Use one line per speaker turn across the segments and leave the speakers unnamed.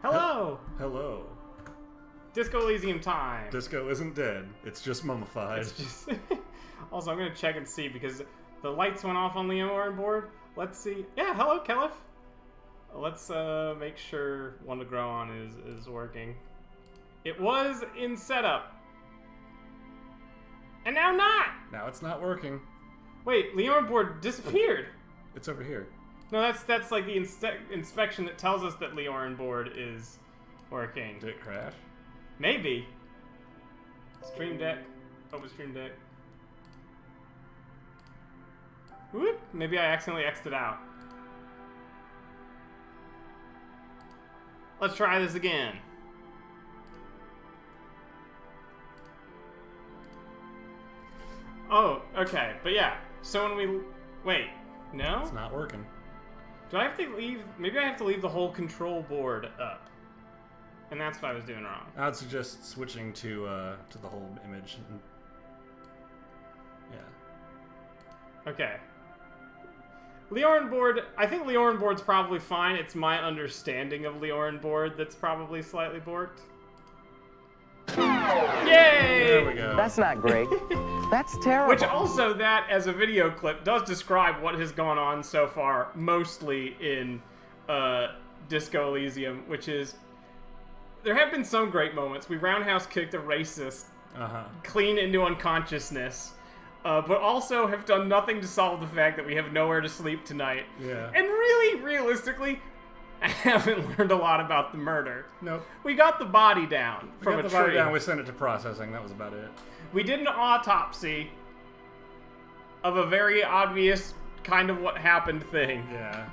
Hello!
Hello.
Disco Elysium time!
Disco isn't dead. It's just mummified.
It's just... Also, I'm gonna check and see because the lights went off on the OR board. Let's see. Yeah, hello, Kelif. Let's make sure One to Grow On is working. It was in setup. And now not!
Now it's not working.
Wait, Leon board disappeared.
It's over here.
No, that's like the inspection that tells us that Leorin board is working.
Did it crash?
Maybe. Stream Deck. Open Stream Deck. Whoop. Maybe I accidentally X'd out. Let's try this again. Oh, okay. But yeah. So when we... Wait. No?
It's not working.
Do I have to leave... Maybe I have to leave the whole control board up. And that's what I was doing wrong.
I'd suggest switching to the whole image. Yeah.
Okay. Leorin board... I think Leorin board's probably fine. It's my understanding of Leorin board that's probably slightly borked. Yay!
There we go.
That's not great. That's terrible.
Which also, that as a video clip does describe what has gone on so far, mostly in Disco Elysium, which is there have been some great moments. We roundhouse kicked a racist clean into unconsciousness, but also have done nothing to solve the fact that we have nowhere to sleep tonight.
Yeah.
And really, realistically, I haven't learned a lot about the murder.
Nope.
We got the body down from a tree.
Down, we sent it to processing. That was about it.
We did an autopsy of a very obvious kind of what happened thing.
Yeah.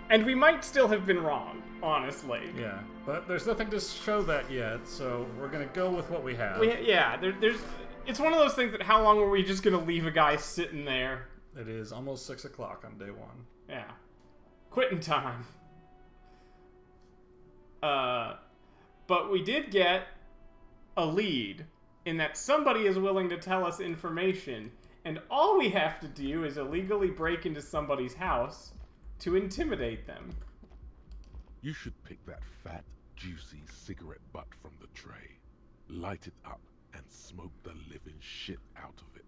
And we might still have been wrong, honestly.
Yeah. But there's nothing to show that yet, so we're going to go with what we have.
There's... It's one of those things that how long were we just going to leave a guy sitting there?
It is almost 6 o'clock on day one.
Yeah. Quitting time. But we did get a lead in that somebody is willing to tell us information, and all we have to do is illegally break into somebody's house to intimidate them.
You should pick that fat, juicy cigarette butt from the tray, light it up, and smoke the living shit out of it.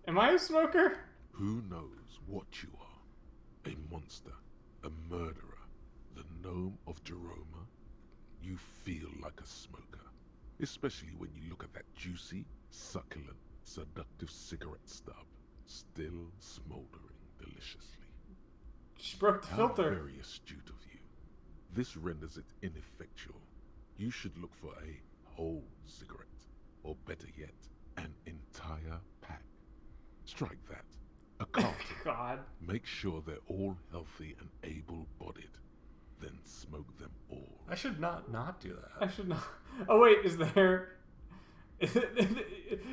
Am I a smoker?
Who knows what you are? A monster, a murderer, the gnome of Jeroma? You feel like a smoker, especially when you look at that juicy, succulent, seductive cigarette stub, still smoldering deliciously.
She broke the filter.
How very astute of you. This renders it ineffectual. You should look for a whole cigarette, or better yet, an entire pack. Strike that. A carton.
God.
Make sure they're all healthy and able-bodied. Then smoke them all.
I should not do that.
I should not. Oh wait, is there...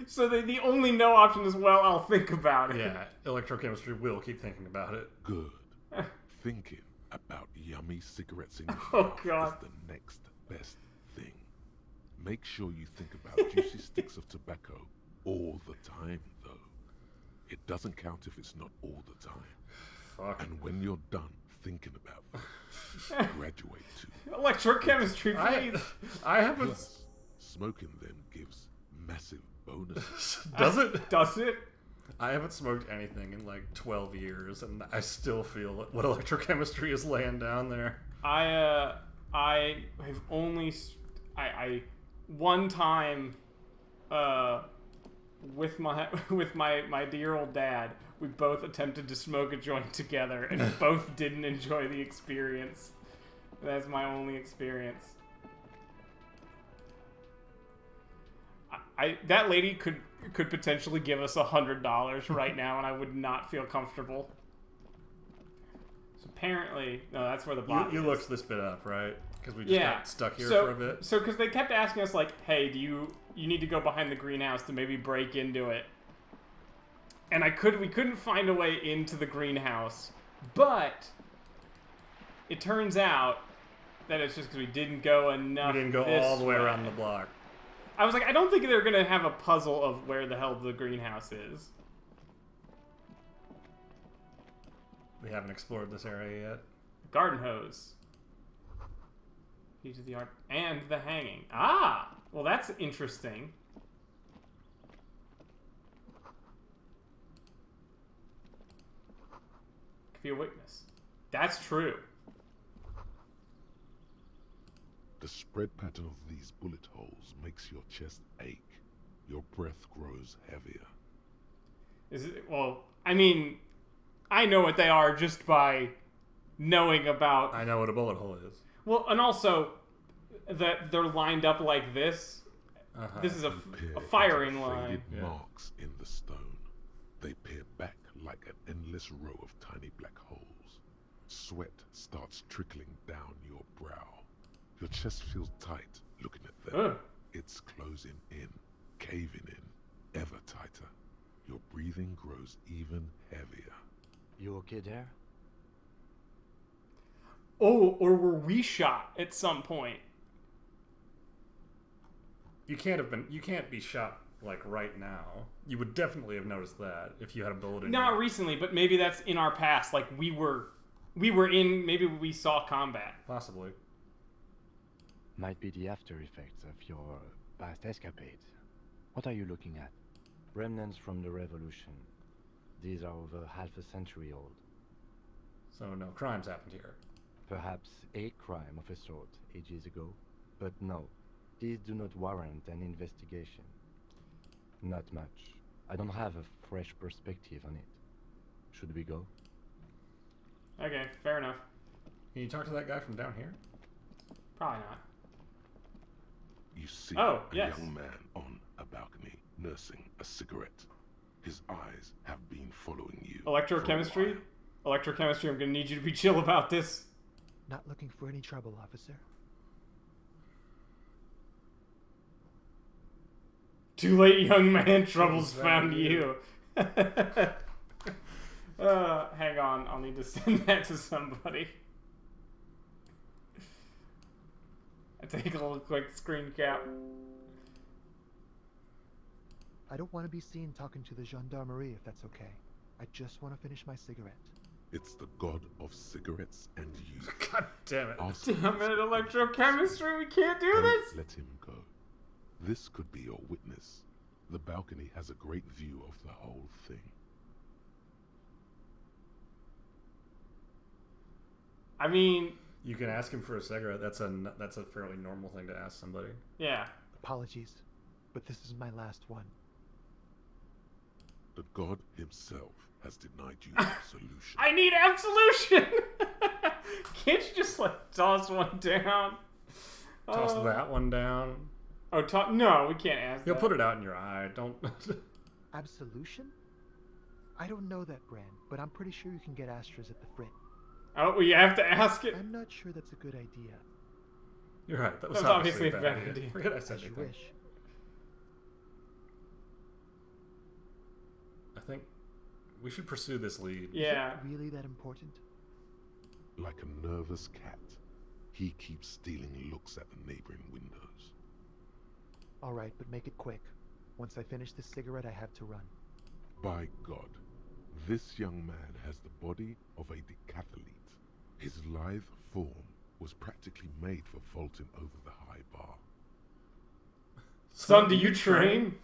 So the only no option is, well, I'll think about it.
Yeah, electrochemistry will keep thinking about it.
Good. Thinking about yummy cigarettes in your
Oh,
mouth
God.
is the next best thing. Make sure you think about juicy sticks of tobacco all the time, though. It doesn't count if it's not all the time.
Fuck.
And when you're done thinking about them, graduate to.
Electrochemistry, please.
I haven't...
Plus, smoking them gives massive bonuses.
Does it?
Does it?
I haven't smoked anything in like 12 years, and I still feel what electrochemistry is laying down there.
I have only... I one time, with my dear old dad, we both attempted to smoke a joint together, and both didn't enjoy the experience. That's my only experience. That lady could potentially give us $100 right now, and I would not feel comfortable. So apparently, no, that's where the bot
You
is.
looked this bit up, right? Because we just got stuck here for a bit.
So because they kept asking us, like, hey, you need to go behind the greenhouse to maybe break into it. And we couldn't find a way into the greenhouse, but it turns out that it's just because we didn't go enough.
We didn't go all the way around the block.
I was like, I don't think they're gonna have a puzzle of where the hell the greenhouse is.
We haven't explored this area yet.
Garden hose. Key to the art and the hanging. Ah! Well, that's interesting. Could be a weakness. That's true.
The spread pattern of these bullet holes makes your chest ache. Your breath grows heavier.
Is it? Well, I mean, I know what they are just by knowing about.
I know what a bullet hole is.
Well, and also that they're lined up like this. This is a
Peer
firing
into
line.
faded marks in the stone. They peer back like an endless row of tiny black holes. Sweat starts trickling down your brow. Your chest feels tight looking at them.
Ugh.
It's closing in, caving in, ever tighter. Your breathing grows even heavier.
You okay there?
Oh, or were we shot at some point?
You can't be shot like right now. You would definitely have noticed that if you had a bullet in
Not
you.
recently, but maybe that's in our past. Like we were in. Maybe we saw combat.
Possibly.
Might be the after effects of your past escapades. What are you looking at? Remnants from the revolution. These are over half a century old.
So no crimes happened here.
Perhaps a crime of a sort ages ago. But no, these do not warrant an investigation. Not much. I don't have a fresh perspective on it. Should we go?
Okay, fair enough.
Can you talk to that guy from down here?
Probably not.
You see
Oh,
a
yes.
young man on a balcony nursing a cigarette. His eyes have been following you.
Electrochemistry? Electrochemistry, I'm gonna need you to be chill about this.
Not looking for any trouble, officer.
Too late, young man. Trouble's found you. Hang on. I'll need to send that to somebody. I take a little quick screen cap.
I don't want to be seen talking to the gendarmerie if that's okay. I just want to finish my cigarette.
It's the god of cigarettes and you.
God damn it.
Ask
Damn it, electrochemistry. We can't do
Don't
this.
let him go. This could be your witness. The balcony has a great view of the whole thing.
I mean,
You can ask him for a cigarette. That's a fairly normal thing to ask somebody.
yeah.
Apologies, but this is my last one.
The god himself has denied you absolution.
I need absolution. Can't you just like toss one down?
Toss that one down.
Oh, no, we can't ask.
He'll
that.
put it out in your eye. Don't.
Absolution? I don't know that brand, but I'm pretty sure you can get Astras at the Frit.
Oh, well, you have to ask it.
I'm not sure that's a good idea.
You're right. That was
That's
obviously
obviously
a bad idea. Forget I said
As you
anything.
wish.
I think we should pursue this lead.
Yeah.
Really that important?
Like a nervous cat, he keeps stealing looks at the neighboring windows.
Alright, but make it quick. Once I finish this cigarette, I have to run.
By God, this young man has the body of a decathlete. His lithe form was practically made for vaulting over the high bar.
Son, do you train?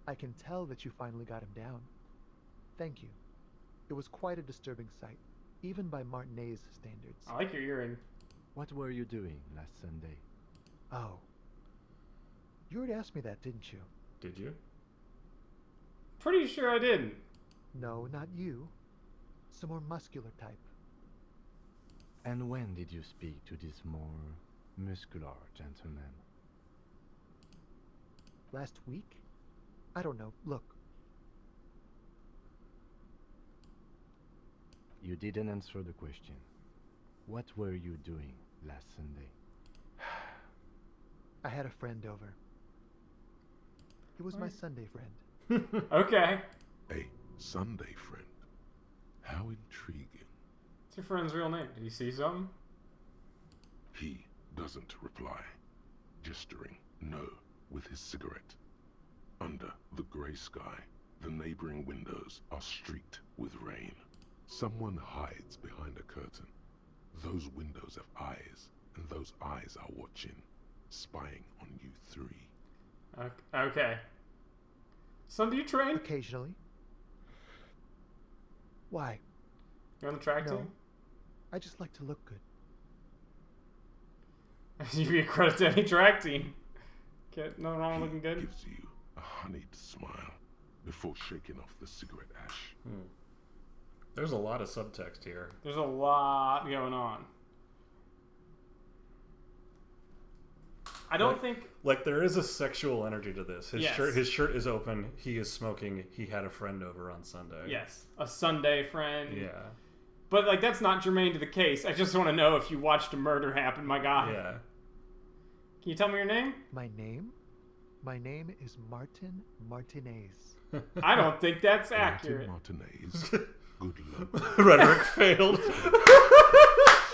I can tell that you finally got him down. Thank you. It was quite a disturbing sight, even by Martinet's standards.
I like your earring.
What were you doing last Sunday?
Oh. You already asked me that, didn't you?
Did you?
Pretty sure I didn't.
No, not you. Some more muscular type.
And when did you speak to this more muscular gentleman?
Last week? I don't know. Look.
You didn't answer the question. What were you doing last Sunday?
I had a friend over. It was my Sunday friend.
Okay.
A Sunday friend. How intriguing.
What's your friend's real name? Did you see something?
He doesn't reply, gesturing no with his cigarette. Under the grey sky, the neighboring windows are streaked with rain. Someone hides behind a curtain. Those windows have eyes, and those eyes are watching, spying on you three.
Okay. Son, do you train?
Occasionally. Why?
You're on the track
No.
team?
I just like to look good.
You'd be a credit to any track team. Get nothing wrong with looking good.
Gives you a honeyed smile before shaking off the cigarette ash.
There's a lot of subtext here.
There's a lot going on. I don't think...
Like, there is a sexual energy to this.
Yes.
His shirt is open. He is smoking. He had a friend over on Sunday.
Yes. A Sunday friend.
Yeah.
But, like, that's not germane to the case. I just want to know if you watched a murder happen, my guy.
Yeah.
Can you tell me your name?
My name? My name is Martin Martinez.
I don't think that's accurate.
Martin Martinez. Good luck.
Rhetoric failed.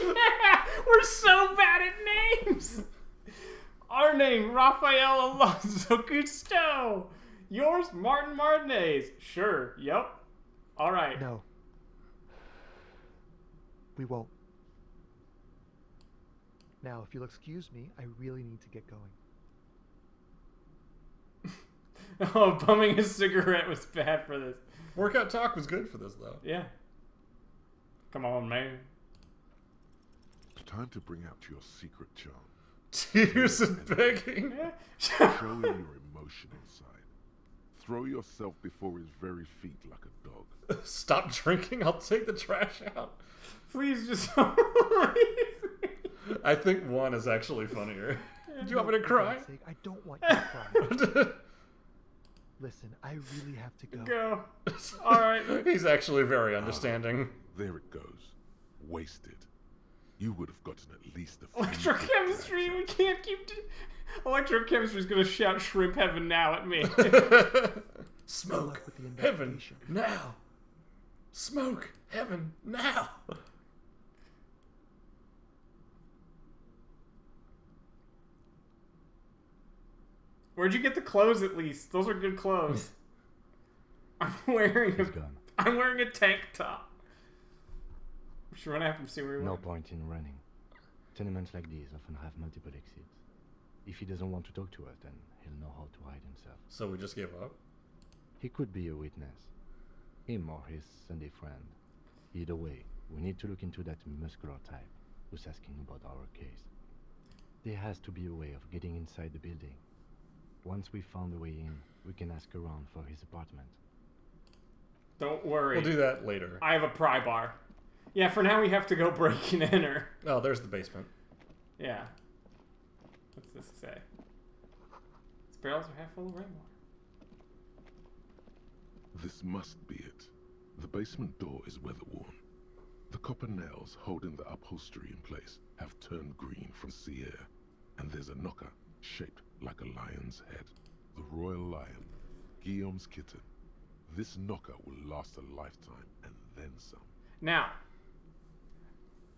Yeah, we're so bad at names. Our name, Rafael Alonso Gusto. Yours, Martin Martinez. Sure. Yep. All right.
No. We won't. Now, if you'll excuse me, I really need to get going.
Oh, bumming a cigarette was bad for this.
Workout talk was good for this, though.
Yeah. Come on, man.
Time to bring out your secret charm.
Tears and begging.
Show him your emotional side. Throw yourself before his very feet like a dog.
Stop drinking. I'll take the trash out.
Please just...
I think one is actually funnier. Do you want me to
For
cry?
God's sake, I don't want you to cry. Listen, I really have to go.
Go. All right.
He's actually very understanding.
There it goes. Wasted. You would have gotten at least a few
Electrochemistry, we can't keep... Electrochemistry's gonna shout shrimp heaven now at me.
Smoke
luck with the
heaven
investigation.
now. Smoke heaven now.
Where'd you get the clothes at least? Those are good clothes. I'm wearing
He's gone.
I'm wearing a tank top. We should run after him, see where he
No
went.
point in running. Tenements like these often have multiple exits. If he doesn't want to talk to us, then he'll know how to hide himself.
So we just gave up?
He could be a witness. Him or his Sunday friend. Either way, we need to look into that muscular type who's asking about our case. There has to be a way of getting inside the building. Once we've found a way in, we can ask around for his apartment.
Don't worry.
We'll do that later.
I have a pry bar. Yeah, for now we have to go break and enter.
Oh, there's the basement.
Yeah. What's this say? These barrels are half full of rainwater.
This must be it. The basement door is weather-worn. The copper nails holding the upholstery in place have turned green from sea air, and there's a knocker shaped like a lion's head. The royal lion, Guillaume's kitten. This knocker will last a lifetime and then some.
Now,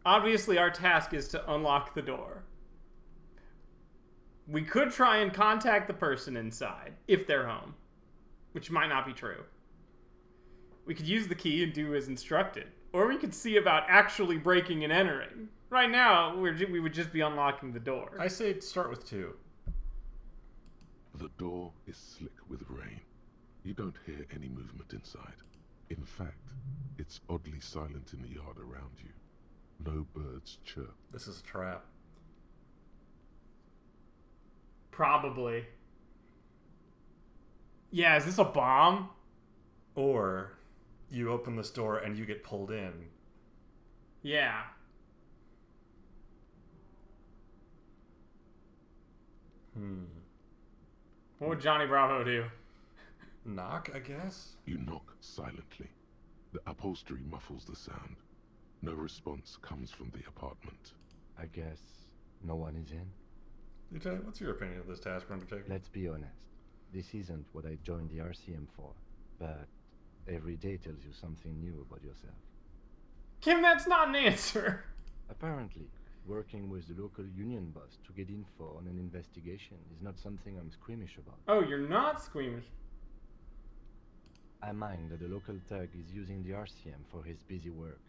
obviously our task is to unlock the door. We could try and contact the person inside, if they're home, which might not be true. We could use the key and do as instructed, or we could see about actually breaking and entering. Right now, we would just be unlocking the door.
I say start with 2.
The door is slick with rain. You don't hear any movement inside. In fact, it's oddly silent in the yard around you. No birds chirp.
This is a trap.
Probably. Yeah, is this a bomb?
Or you open this door and you get pulled in.
Yeah. What would Johnny Bravo do?
Knock, I guess?
You knock silently. The upholstery muffles the sound. No response comes from the apartment.
I guess no one is in.
Lieutenant, what's your opinion of this task we're undertaking?
Let's be honest. This isn't what I joined the RCM for, but every day tells you something new about yourself.
Kim, that's not an answer.
Apparently, working with the local union boss to get info on an investigation is not something I'm squeamish about.
Oh, you're not squeamish.
I mind that the local thug is using the RCM for his busy work.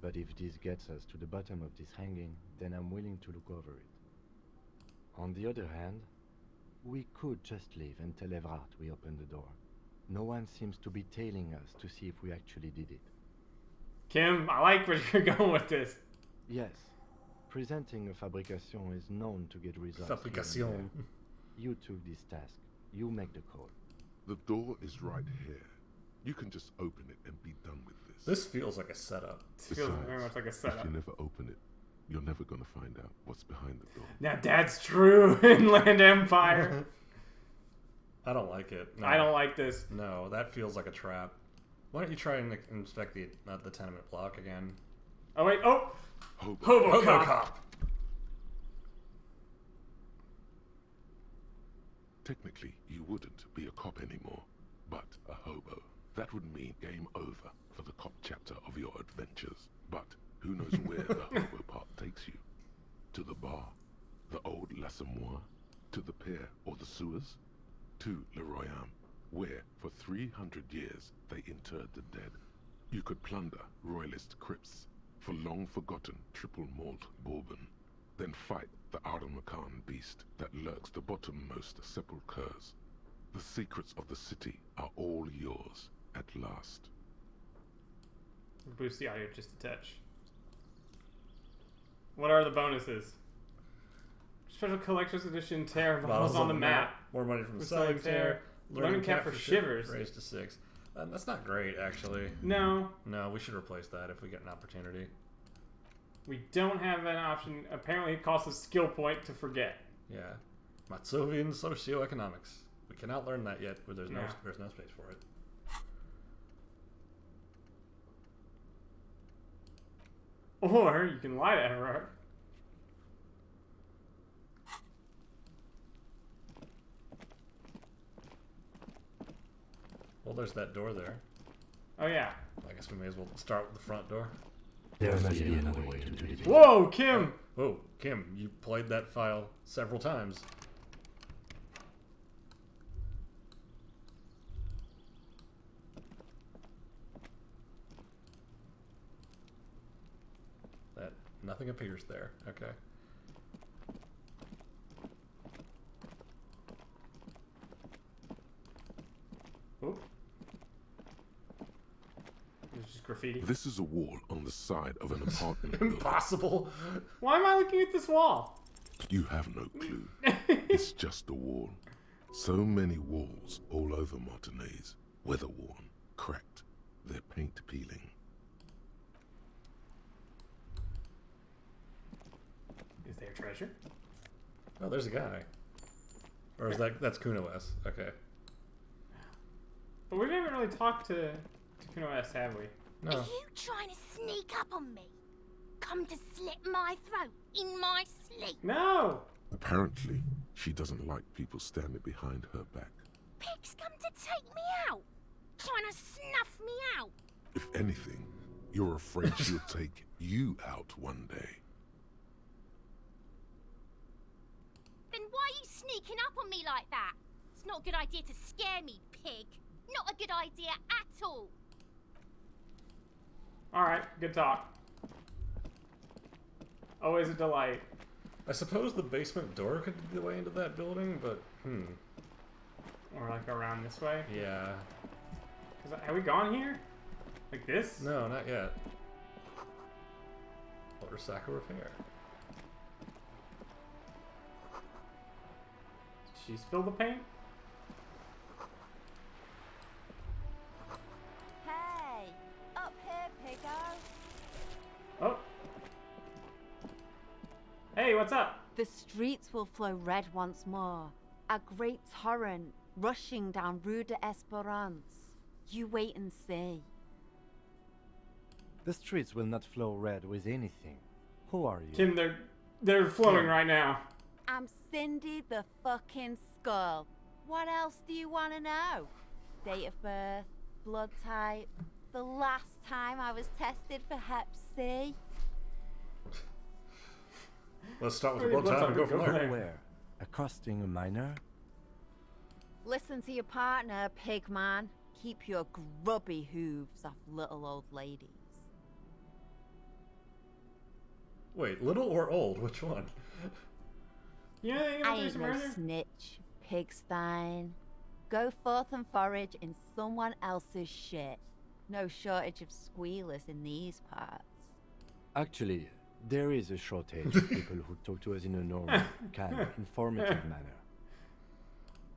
But if this gets us to the bottom of this hanging, then I'm willing to look over it. On the other hand, we could just leave and tell Evrart we opened the door. No one seems to be tailing us to see if we actually did it.
Kim, I like where you're going with this.
Yes, presenting a fabrication is known to get results. here and
Fabrication.
there. You took this task. You make the call.
The door is right here. You can just open it and be done with this.
This feels like a setup.
This feels very much like a
if
setup.
you never open it, you're never gonna find out what's behind the door.
Now that's true in Land Empire.
I don't like it. No.
I don't like this.
No, that feels like a trap. Why don't you try and inspect the tenement block again?
Oh wait, oh!
Hobo.
Hobocop!
Technically, you wouldn't be a cop anymore, but a hobo. That would mean game over for the cop chapter of your adventures. But who knows where the hobo part takes you? To the bar, the old l'Assommoir, to the pier or the sewers, to Le Royaume, where for 300 years they interred the dead. You could plunder royalist crypts for long-forgotten triple malt bourbon, then fight the Aramakan beast that lurks the bottommost sepulchres. The secrets of the city are all yours at last.
Boost the audio just a touch. What are the bonuses? Special collector's edition Terror Bottles on the map.
More money from
We're
selling
selling Terror. Learning cap for shivers.
Raised to 6. That's not great, actually.
No,
No, we should replace that if we get an opportunity.
we don't have an option. Apparently it costs a skill point to forget.
Yeah. Matsovian socioeconomics. We cannot learn that yet, but there's no
Yeah.
space for it.
Or you can lie to Everard.
Well, there's that door there.
Oh yeah.
I guess we may as well start with the front door.
There must be another way to do it.
Whoa, Kim!
Whoa, Kim, you played that file several times. Nothing appears there. Okay.
Oop. It's just graffiti.
This is a wall on the side of an apartment building.
Impossible.
Why am I looking at this wall?
You have no clue. It's just a wall. So many walls all over Martinez. Weather-worn, cracked, their paint peeling.
Is there treasure?
Oh, there's a guy. Or is that's Kuno S? Okay.
But we haven't really talked to Kuno S, have we?
No.
Are you trying to sneak up on me? Come to slit my throat in my sleep?
No!
Apparently, she doesn't like people standing behind her back.
Pigs come to take me out? Trying to snuff me out?
If anything, you're afraid she'll take you out one day.
Then why are you sneaking up on me like that? It's not a good idea to scare me, pig. Not a good idea at all.
Alright, good talk. Always a delight.
I suppose the basement door could be the way into that building, but
Or like around this way.
yeah.
Have we gone here? Like this?
No, not yet. Motorcycle repair.
Did she spill the paint?
Hey, up here, piggo.
Oh. Hey, what's up?
The streets will flow red once more. A great torrent rushing down Rue d'Esperance. You wait and see.
The streets will not flow red with anything. Who are you?
Kim, they're flowing right now.
I'm Cindy the fucking Skull. What else do you want to know? Date of birth, blood type, the last time I was tested for Hep C.
Let's start with the
Wait,
blood type and go
let's
from
go
there.
there.
Where? Accosting a minor?
Listen to your partner, pigman. Keep your grubby hooves off little old ladies.
Wait, little or old? Which one?
You know anything about
I ain't
Jason
no
Murder?
snitch, Pigstein. Go forth and forage in someone else's shit. No shortage of squealers in these parts.
Actually, there is a shortage of people who talk to us in a normal, calm, informative manner.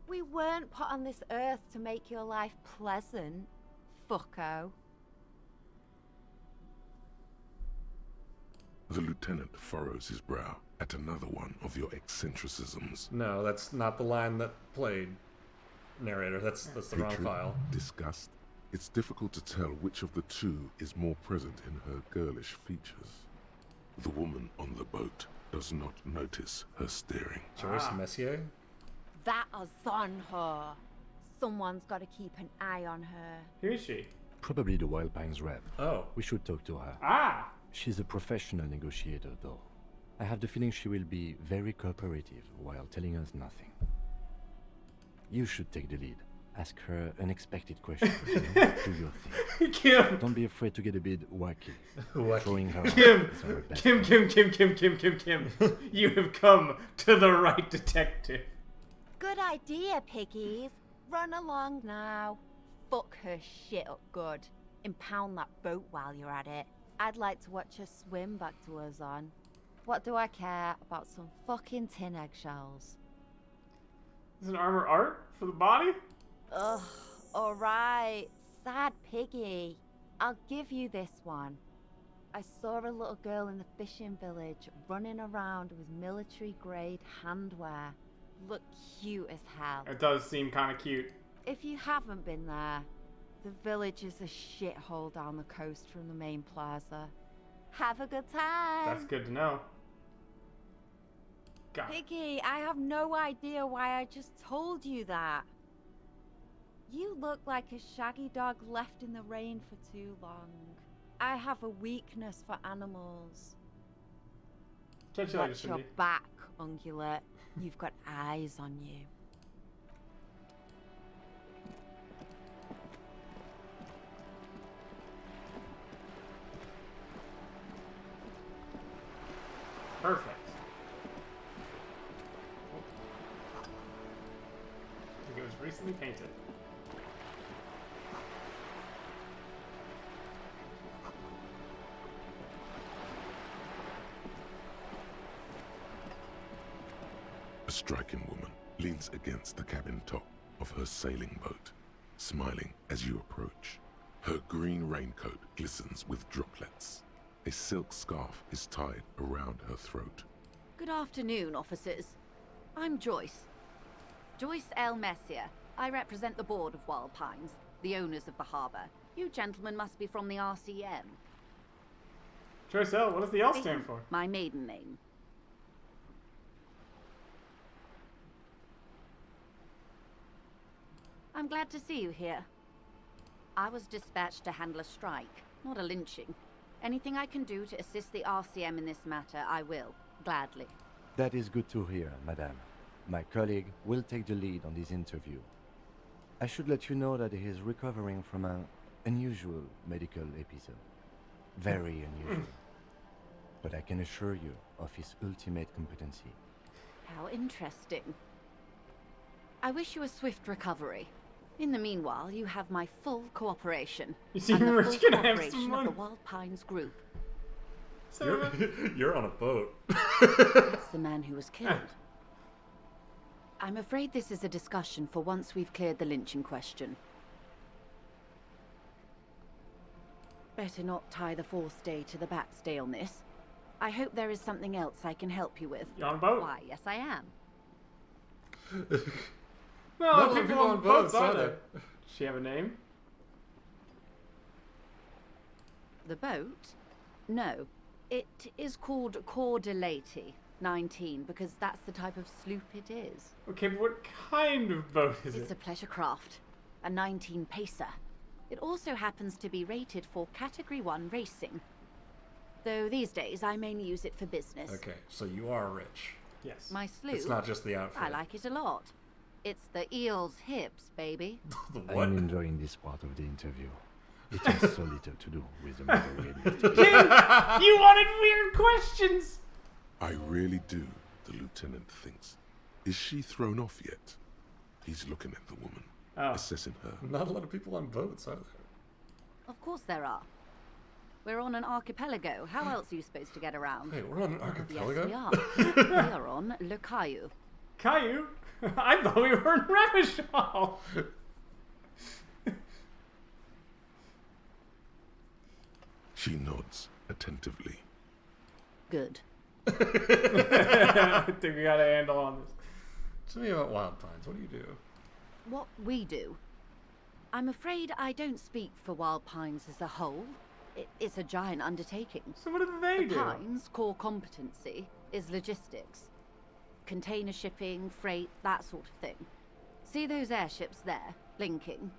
We weren't put on this earth to make your life pleasant, fucko.
The lieutenant furrows his brow at another one of your eccentricisms.
No, that's not the line that played. Narrator, that's the wrong
Hatred,
file.
disgust. It's difficult to tell which of the two is more present in her girlish features. The woman on the boat does not notice her staring.
Joyce Messier?
That is on her. Someone's got to keep an eye on her.
Who is she?
Probably the Wild Pines rep.
Oh.
We should talk to her.
Ah!
She's a professional negotiator, though. I have the feeling she will be very cooperative while telling us nothing. You should take the lead. Ask her unexpected questions. You know? Do your thing.
Kim!
Don't be afraid to get a bit wacky.
Wacky.
Showing her
Kim!
is our best
Kim,
friend.
Kim. You have come to the right detective.
Good idea, piggies. Run along now. Fuck her shit up good. Impound that boat while you're at it. I'd like to watch her swim back to us on. What do I care about some fucking tin eggshells?
Is an armor art for the body?
Ugh, alright. Sad piggy. I'll give you this one. I saw a little girl in the fishing village running around with military-grade handwear. Look cute as hell.
It does seem kind of cute.
If you haven't been there, the village is a shithole down the coast from the main plaza. Have a good time.
That's good to know. God.
Piggy, I have no idea why I just told you that. You look like a shaggy dog left in the rain for too long. I have a weakness for animals.
Catch you later,
Watch your
Cindy.
back, ungulate. You've got eyes on you.
Perfect. I think it was recently painted.
A striking woman leans against the cabin top of her sailing boat, smiling as you approach. Her green raincoat glistens with droplets. A silk scarf is tied around her throat.
Good afternoon, officers. I'm Joyce. Joyce L. Messier. I represent the board of Wild Pines, the owners of the harbour. You gentlemen must be from the RCM.
Joyce L, what does the L stand for?
My maiden name. I'm glad to see you here. I was dispatched to handle a strike, not a lynching. Anything I can do to assist the RCM in this matter, I will, gladly.
That is good to hear, madame. My colleague will take the lead on this interview. I should let you know that he is recovering from an unusual medical episode. Very unusual. But I can assure you of his ultimate competency.
How interesting. I wish you a swift recovery. In the meanwhile, you have my full cooperation.
You see,
and the
we're
full
just gonna have
cooperation
some
of the
money.
Wild Pines group.
You're on a boat.
That's the man who was killed. I'm afraid this is a discussion for once we've cleared the lynching question. Better not tie the forestay to the backstay on this. I hope there is something else I can help you with.
You on a boat?
Why, yes I am.
No,
No,
people on boats,
are
aren't
there?
there? Does she have a name?
The boat? No. It is called Cordelati 19 because that's the type of sloop it is.
Okay, but what kind of boat is
It's
it?
a pleasure craft, a 19 pacer. It also happens to be rated for Category 1 racing. Though these days I mainly use it for business.
Okay, so you are rich.
Yes.
My sloop,
It's not just the outfit.
I like it a lot. It's the eel's hips, baby.
The what?
I'm enjoying this part of the interview. It has so little to do with the murder investigation.
King, you wanted weird questions.
I really do, the lieutenant thinks. Is she thrown off yet? He's looking at the woman, assessing her.
Not a lot of people on boats, are there?
Of course there are. We're on an archipelago. How else are you supposed to get around?
Wait, we're on an archipelago?
Yes, we are. We are on Le Caillou.
Caillou? I thought we were in Revachol.
She nods attentively.
Good.
I think we got a handle on this.
Tell me about Wild Pines. What do you do?
What we do. I'm afraid I don't speak for Wild Pines as a whole. It's a giant undertaking.
So what do they do?
Pines' core competency is logistics. Container shipping, freight, that sort of thing. See those airships there, blinking?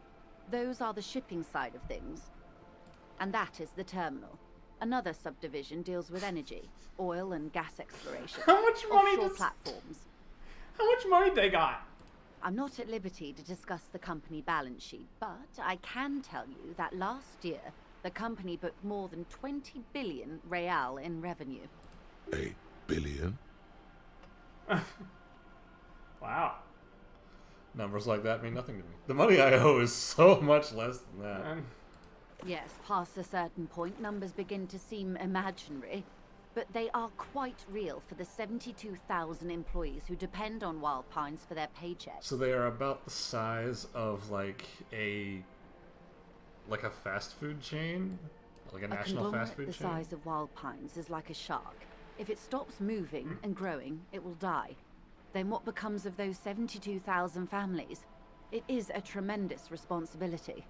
Those are the shipping side of things. And that is the terminal. Another subdivision deals with energy, oil and gas exploration.
How much money
offshore
does...
platforms.
How much money they got?
I'm not at liberty to discuss the company balance sheet, but I can tell you that last year, the company booked more than 20 billion real in revenue.
A billion?
Wow.
Numbers like that mean nothing to me. The money I owe is so much less than that.
Yes, past a certain point, numbers begin to seem imaginary, but they are quite real for the 72,000 employees who depend on Wild Pines for their paychecks.
So they are about the size of like a fast food chain, like a national fast food
the
chain.
The size of Wild Pines is like a shark. If it stops moving and growing, it will die. Then what becomes of those 72,000 families? It is a tremendous responsibility.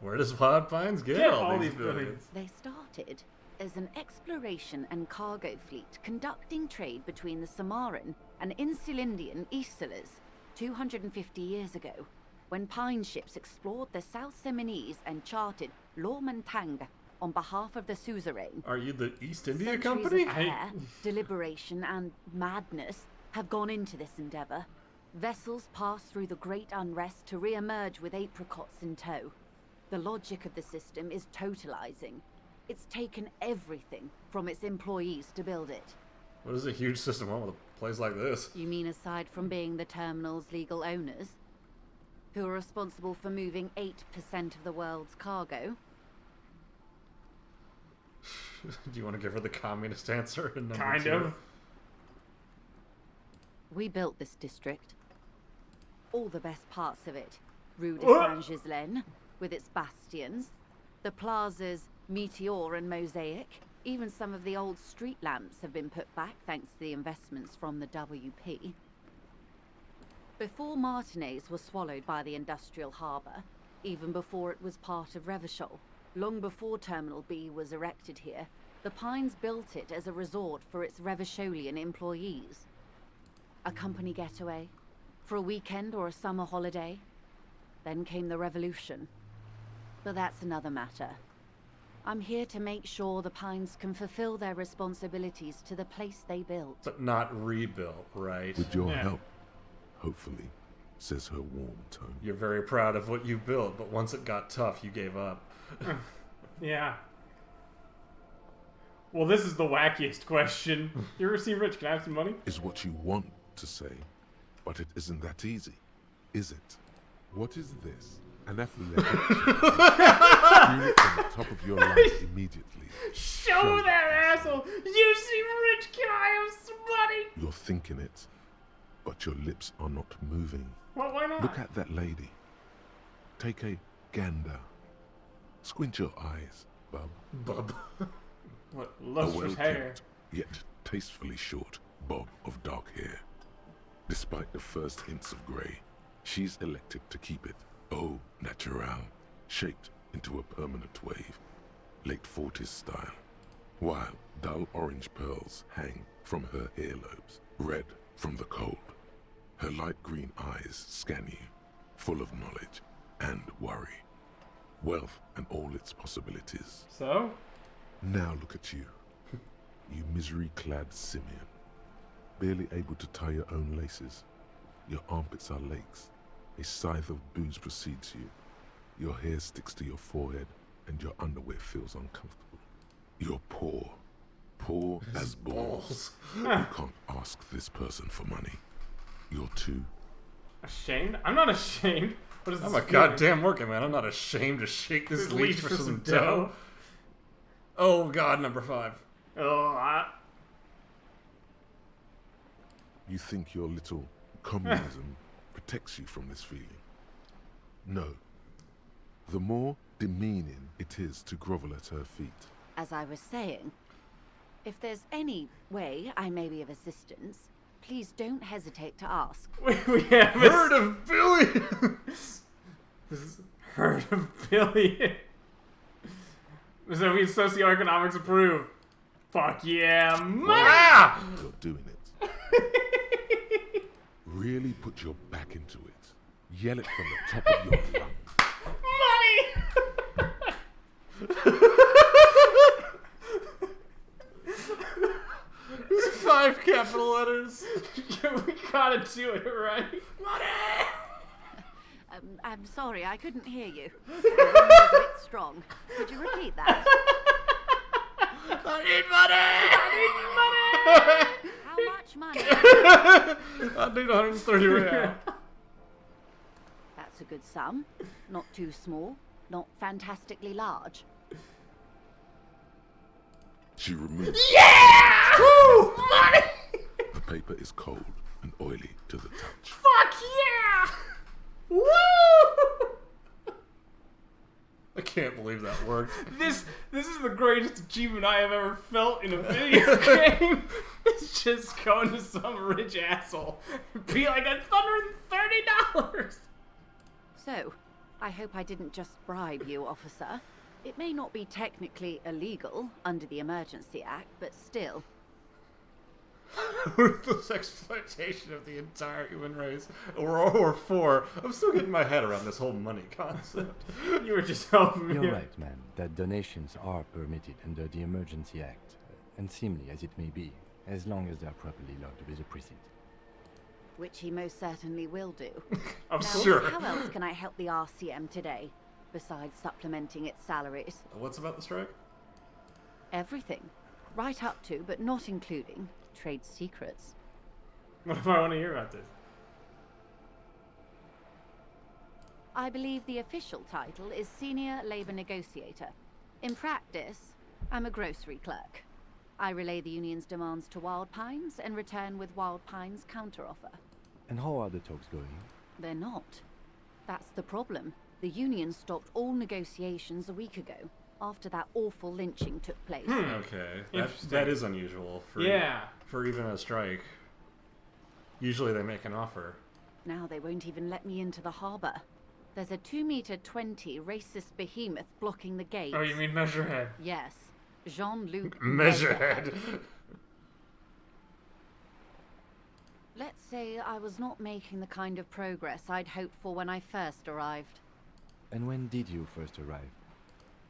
Where does Wild Pines get all these billions?
They started as an exploration and cargo fleet conducting trade between the Samaran and Insulindian Isolas 250 years ago, when Pine ships explored the South Seminese and charted Lormentang on behalf of the suzerain.
Are you the East India
Centuries
Company?
of care, deliberation, and madness have gone into this endeavor. Vessels pass through the great unrest to re-emerge with apricots in tow. The logic of the system is totalizing. It's taken everything from its employees to build it.
What does a huge system want with a place like this?
You mean aside from being the terminal's legal owners, who are responsible for moving 8% of the world's cargo?
Do you want to give her the communist answer in number
Kind
two?
of.
We built this district. All the best parts of it. Rue de Saint-Ghislain, with its bastions, the plazas Meteor and Mosaic, even some of the old street lamps have been put back thanks to the investments from the WP. Before Martinez was swallowed by the industrial harbour, even before it was part of Revachol, long before Terminal B was erected here, the Pines built it as a resort for its Revacholian employees. A company getaway, for a weekend or a summer holiday. Then came the revolution. But that's another matter. I'm here to make sure the Pines can fulfill their responsibilities to the place they built.
But not rebuilt, right?
With your help, hopefully, says her warm tone.
You're very proud of what you built, but once it got tough, you gave up.
Yeah. Well, this is the wackiest question. You ever seen Rich? Can I have some money?
Is what you want to say, but it isn't that easy, is it? What is this? An athletic. Scream it from the top of your lungs immediately.
Show that asshole! You see Rich? Can I have some money?
You're thinking it, but your lips are not moving.
Well, why not?
Look at that lady. Take a gander. Squint your eyes, bub.
Bub.
What
A
lustrous hair.
well-kept, yet tastefully short bob of dark hair. Despite the first hints of grey, she's elected to keep it au naturel, shaped into a permanent wave, late 40s style, while dull orange pearls hang from her earlobes, red from the cold. Her light green eyes scan you, full of knowledge and worry, wealth and all its possibilities.
So?
Now look at you, you misery-clad simian, barely able to tie your own laces. Your armpits are lakes. A scythe of booze precedes you. Your hair sticks to your forehead, and your underwear feels uncomfortable. You're poor. Poor as balls. You can't ask this person for money. You're too...
Ashamed? I'm not ashamed. What is this
I'm a
feeling?
goddamn working man. I'm not ashamed to shake this
This
leech for some dough. Oh god, number 5.
Oh,
You think your little communism protects you from this feeling? No. The more demeaning it is to grovel at her feet.
As I was saying, if there's any way I may be of assistance, please don't hesitate to ask.
we have a
Herd of billions!
This is herd of billions. So we socioeconomics approve. Fuck yeah, money!
Ah!
You're doing it. Really put your back into it. Yell it from the top of your lungs.
Money!
There's 5 capital letters.
We gotta do it, right? Money!
I'm sorry, I couldn't hear you. The wind was a bit strong. Could you repeat that?
I need money!
How much money?
I need 130 real.
That's a good sum. Not too small, not fantastically large.
She removes.
Yeah! Woo! Money!
The paper is cold and oily to the touch.
Fuck yeah! Woo!
I can't believe that worked.
This is the greatest achievement I have ever felt in a video game. It's just going to some rich asshole and be like, $130.
So, I hope I didn't just bribe you, officer. It may not be technically illegal under the Emergency Act, but still.
Ruthless exploitation of the entire human race. Or 4. I'm still getting my head around this whole money concept.
You were just helping me.
You're right, man, that donations are permitted under the Emergency Act, unseemly as it may be, as long as they are properly logged with the precinct.
Which he most certainly will do.
I'm
Now,
sure.
how else can I help the RCM today, besides supplementing its salaries?
What's about the strike?
Everything. Right up to, but not including, trade secrets.
What if I want to hear about this?
I believe the official title is Senior Labor Negotiator. In practice, I'm a grocery clerk. I relay the union's demands to Wild Pines and return with Wild Pines' counteroffer.
And how are the talks going?
They're not. That's the problem. The union stopped all negotiations a week ago, after that awful lynching took place.
Okay.
Interesting.
That is unusual for even a strike. Usually they make an offer.
Now they won't even let me into the harbour. There's a 2-meter-20 racist behemoth blocking the gates.
Oh, you mean Measurehead?
Yes. Jean-Luc
Measurehead.
Let's say I was not making the kind of progress I'd hoped for when I first arrived.
And when did you first arrive?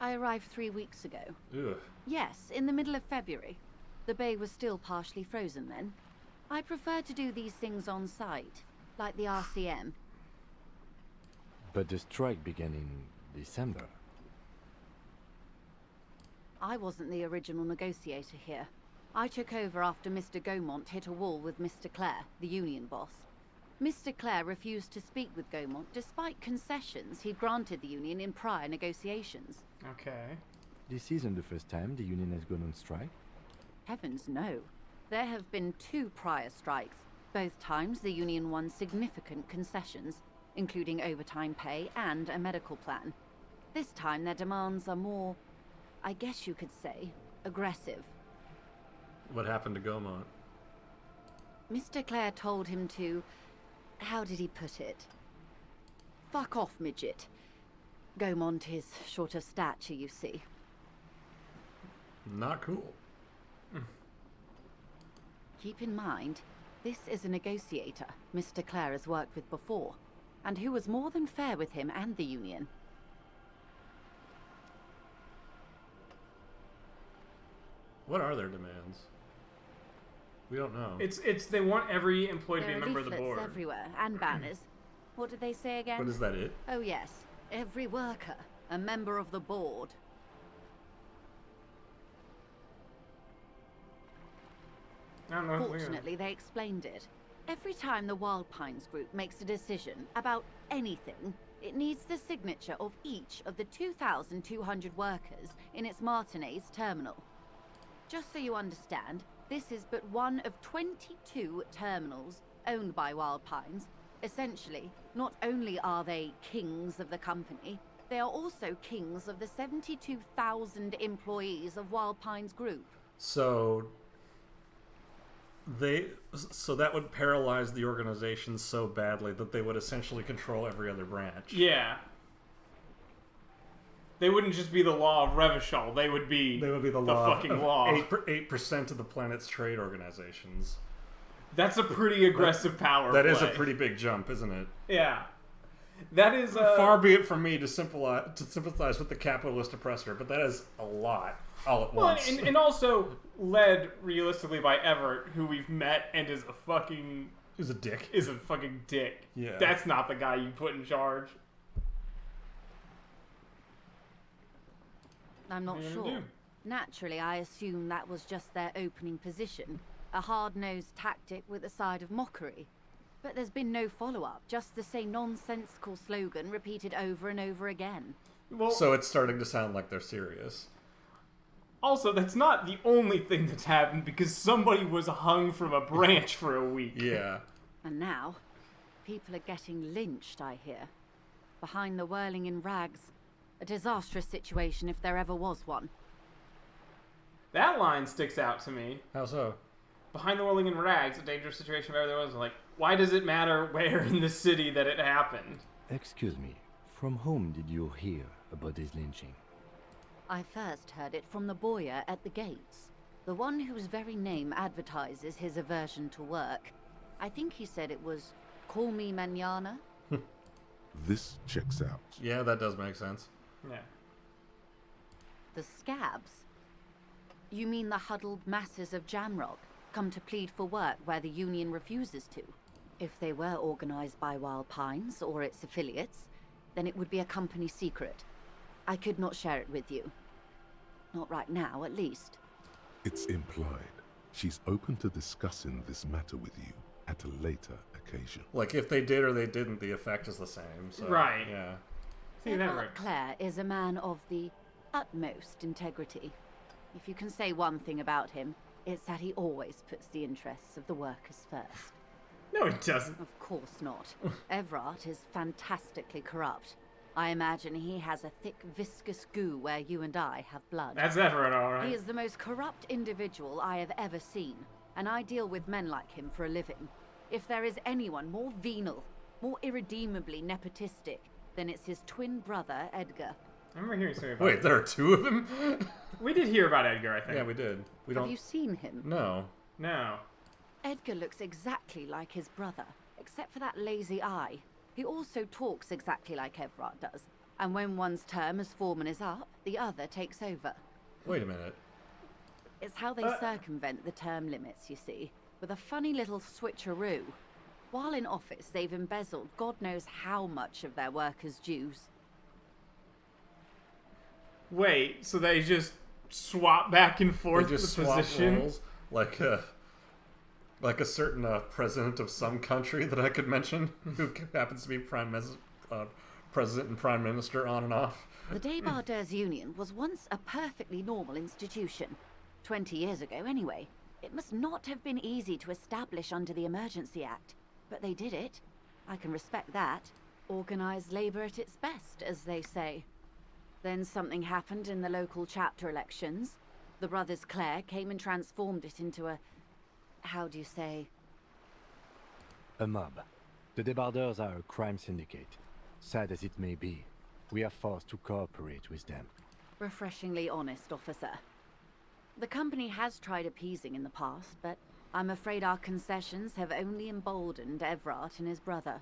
I arrived 3 weeks ago.
Ugh.
Yes, in the middle of February. The bay was still partially frozen then. I prefer to do these things on site, like the RCM.
But the strike began in December.
I wasn't the original negotiator here. I took over after Mr. Gaumont hit a wall with Mr. Clare, the union boss. Mr. Clare refused to speak with Gaumont despite concessions he'd granted the union in prior negotiations.
Okay.
This isn't the first time the union has gone on strike.
Heavens no. There have been 2 prior strikes. Both times the union won significant concessions, including overtime pay and a medical plan. This time their demands are more, I guess you could say, aggressive.
What happened to Gaumont?
Mr. Clare told him to... how did he put it? Fuck off, midget. Gaumont is short of stature, you see.
Not cool.
Keep in mind, this is a negotiator Mr. Clare has worked with before, and who was more than fair with him and the union.
What are their demands? We don't know.
It's they want every employee to be
There
a
are
member of the
leaflets
board.
everywhere, and banners. What did they say again?
What is that it?
Oh yes, every worker, a member of the board.
I don't know.
Fortunately, they explained it. Every time the Wild Pines group makes a decision about anything, it needs the signature of each of the 2,200 workers in its Martinez terminal. Just so you understand, this is but one of 22 terminals owned by Wild Pines. Essentially, not only are they kings of the company, they are also kings of the 72,000 employees of Wild Pines Group.
So that would paralyze the organization so badly that they would essentially control every other branch.
Yeah. They wouldn't just be the law of Revachol. They would be
the
fucking law.
8% of the planet's trade organizations.
That's a pretty aggressive power
That
play.
is a pretty big jump, isn't it?
Yeah. That is
far be it from me to sympathize with the capitalist oppressor, but that is a lot all at once.
And also led realistically by Everett, who we've met and is a fucking
dick.
Is a fucking dick.
Yeah.
That's not the guy you put in charge.
I'm not sure. Naturally, I assume that was just their opening position, a hard-nosed tactic with a side of mockery. But there's been no follow-up, just the same nonsensical slogan repeated over and over again.
Well,
so it's starting to sound like they're serious.
Also, that's not the only thing that's happened, because somebody was hung from a branch for a week.
Yeah.
And now, people are getting lynched, I hear. Behind the whirling in rags. A disastrous situation if there ever was one.
That line sticks out to me.
How so?
Behind the whirling in rags, a dangerous situation if ever there was. Like, why does it matter where in the city that it happened?
Excuse me, from whom did you hear about this lynching?
I first heard it from the boyar at the gates. The one whose very name advertises his aversion to work. I think he said it was, "Call me mañana."
This checks out.
Yeah, that does make sense.
Yeah.
The scabs? You mean the huddled masses of Jamrock, come to plead for work where the Union refuses to? If they were organized by Wild Pines or its affiliates, then it would be a company secret. I could not share it with you. Not right now, at least.
It's implied. She's open to discussing this matter with you at a later occasion.
Like, if they did or they didn't, the effect is the same. So,
right.
Yeah.
See that right.
Claire is a man of the utmost integrity. If you can say one thing about him, it's that he always puts the interests of the workers first.
No, he doesn't.
Of course not. Everett is fantastically corrupt. I imagine he has a thick, viscous goo where you and I have blood.
That's Everett, all right.
He is the most corrupt individual I have ever seen, and I deal with men like him for a living. If there is anyone more venal, more irredeemably nepotistic, then it's his twin brother, Edgar.
I remember hearing something about
Wait, there are two of them?
We did hear about Edgar, I think.
Yeah, we did.
Have you seen him?
No.
No.
Edgar looks exactly like his brother, except for that lazy eye. He also talks exactly like Everett does, and when one's term as foreman is up, the other takes over.
Wait a minute.
It's how they circumvent the term limits, you see, with a funny little switcheroo. While in office, they've embezzled God knows how much of their workers' dues.
Wait, so they just swap back and forth
They just
the
swap
position?
roles, like a certain president of some country that I could mention, who happens to be president and prime minister on and off.
The Débardeurs Union was once a perfectly normal institution. 20 years ago, anyway. It must not have been easy to establish under the Emergency Act, but they did it. I can respect that. Organized labor at its best, as they say. Then something happened in the local chapter elections. The brothers Clare came and transformed it into a... how do you say?
A mob. The Débardeurs are a crime syndicate. Sad as it may be, we are forced to cooperate with them.
Refreshingly honest, officer. The company has tried appeasing in the past, but I'm afraid our concessions have only emboldened Everett and his brother.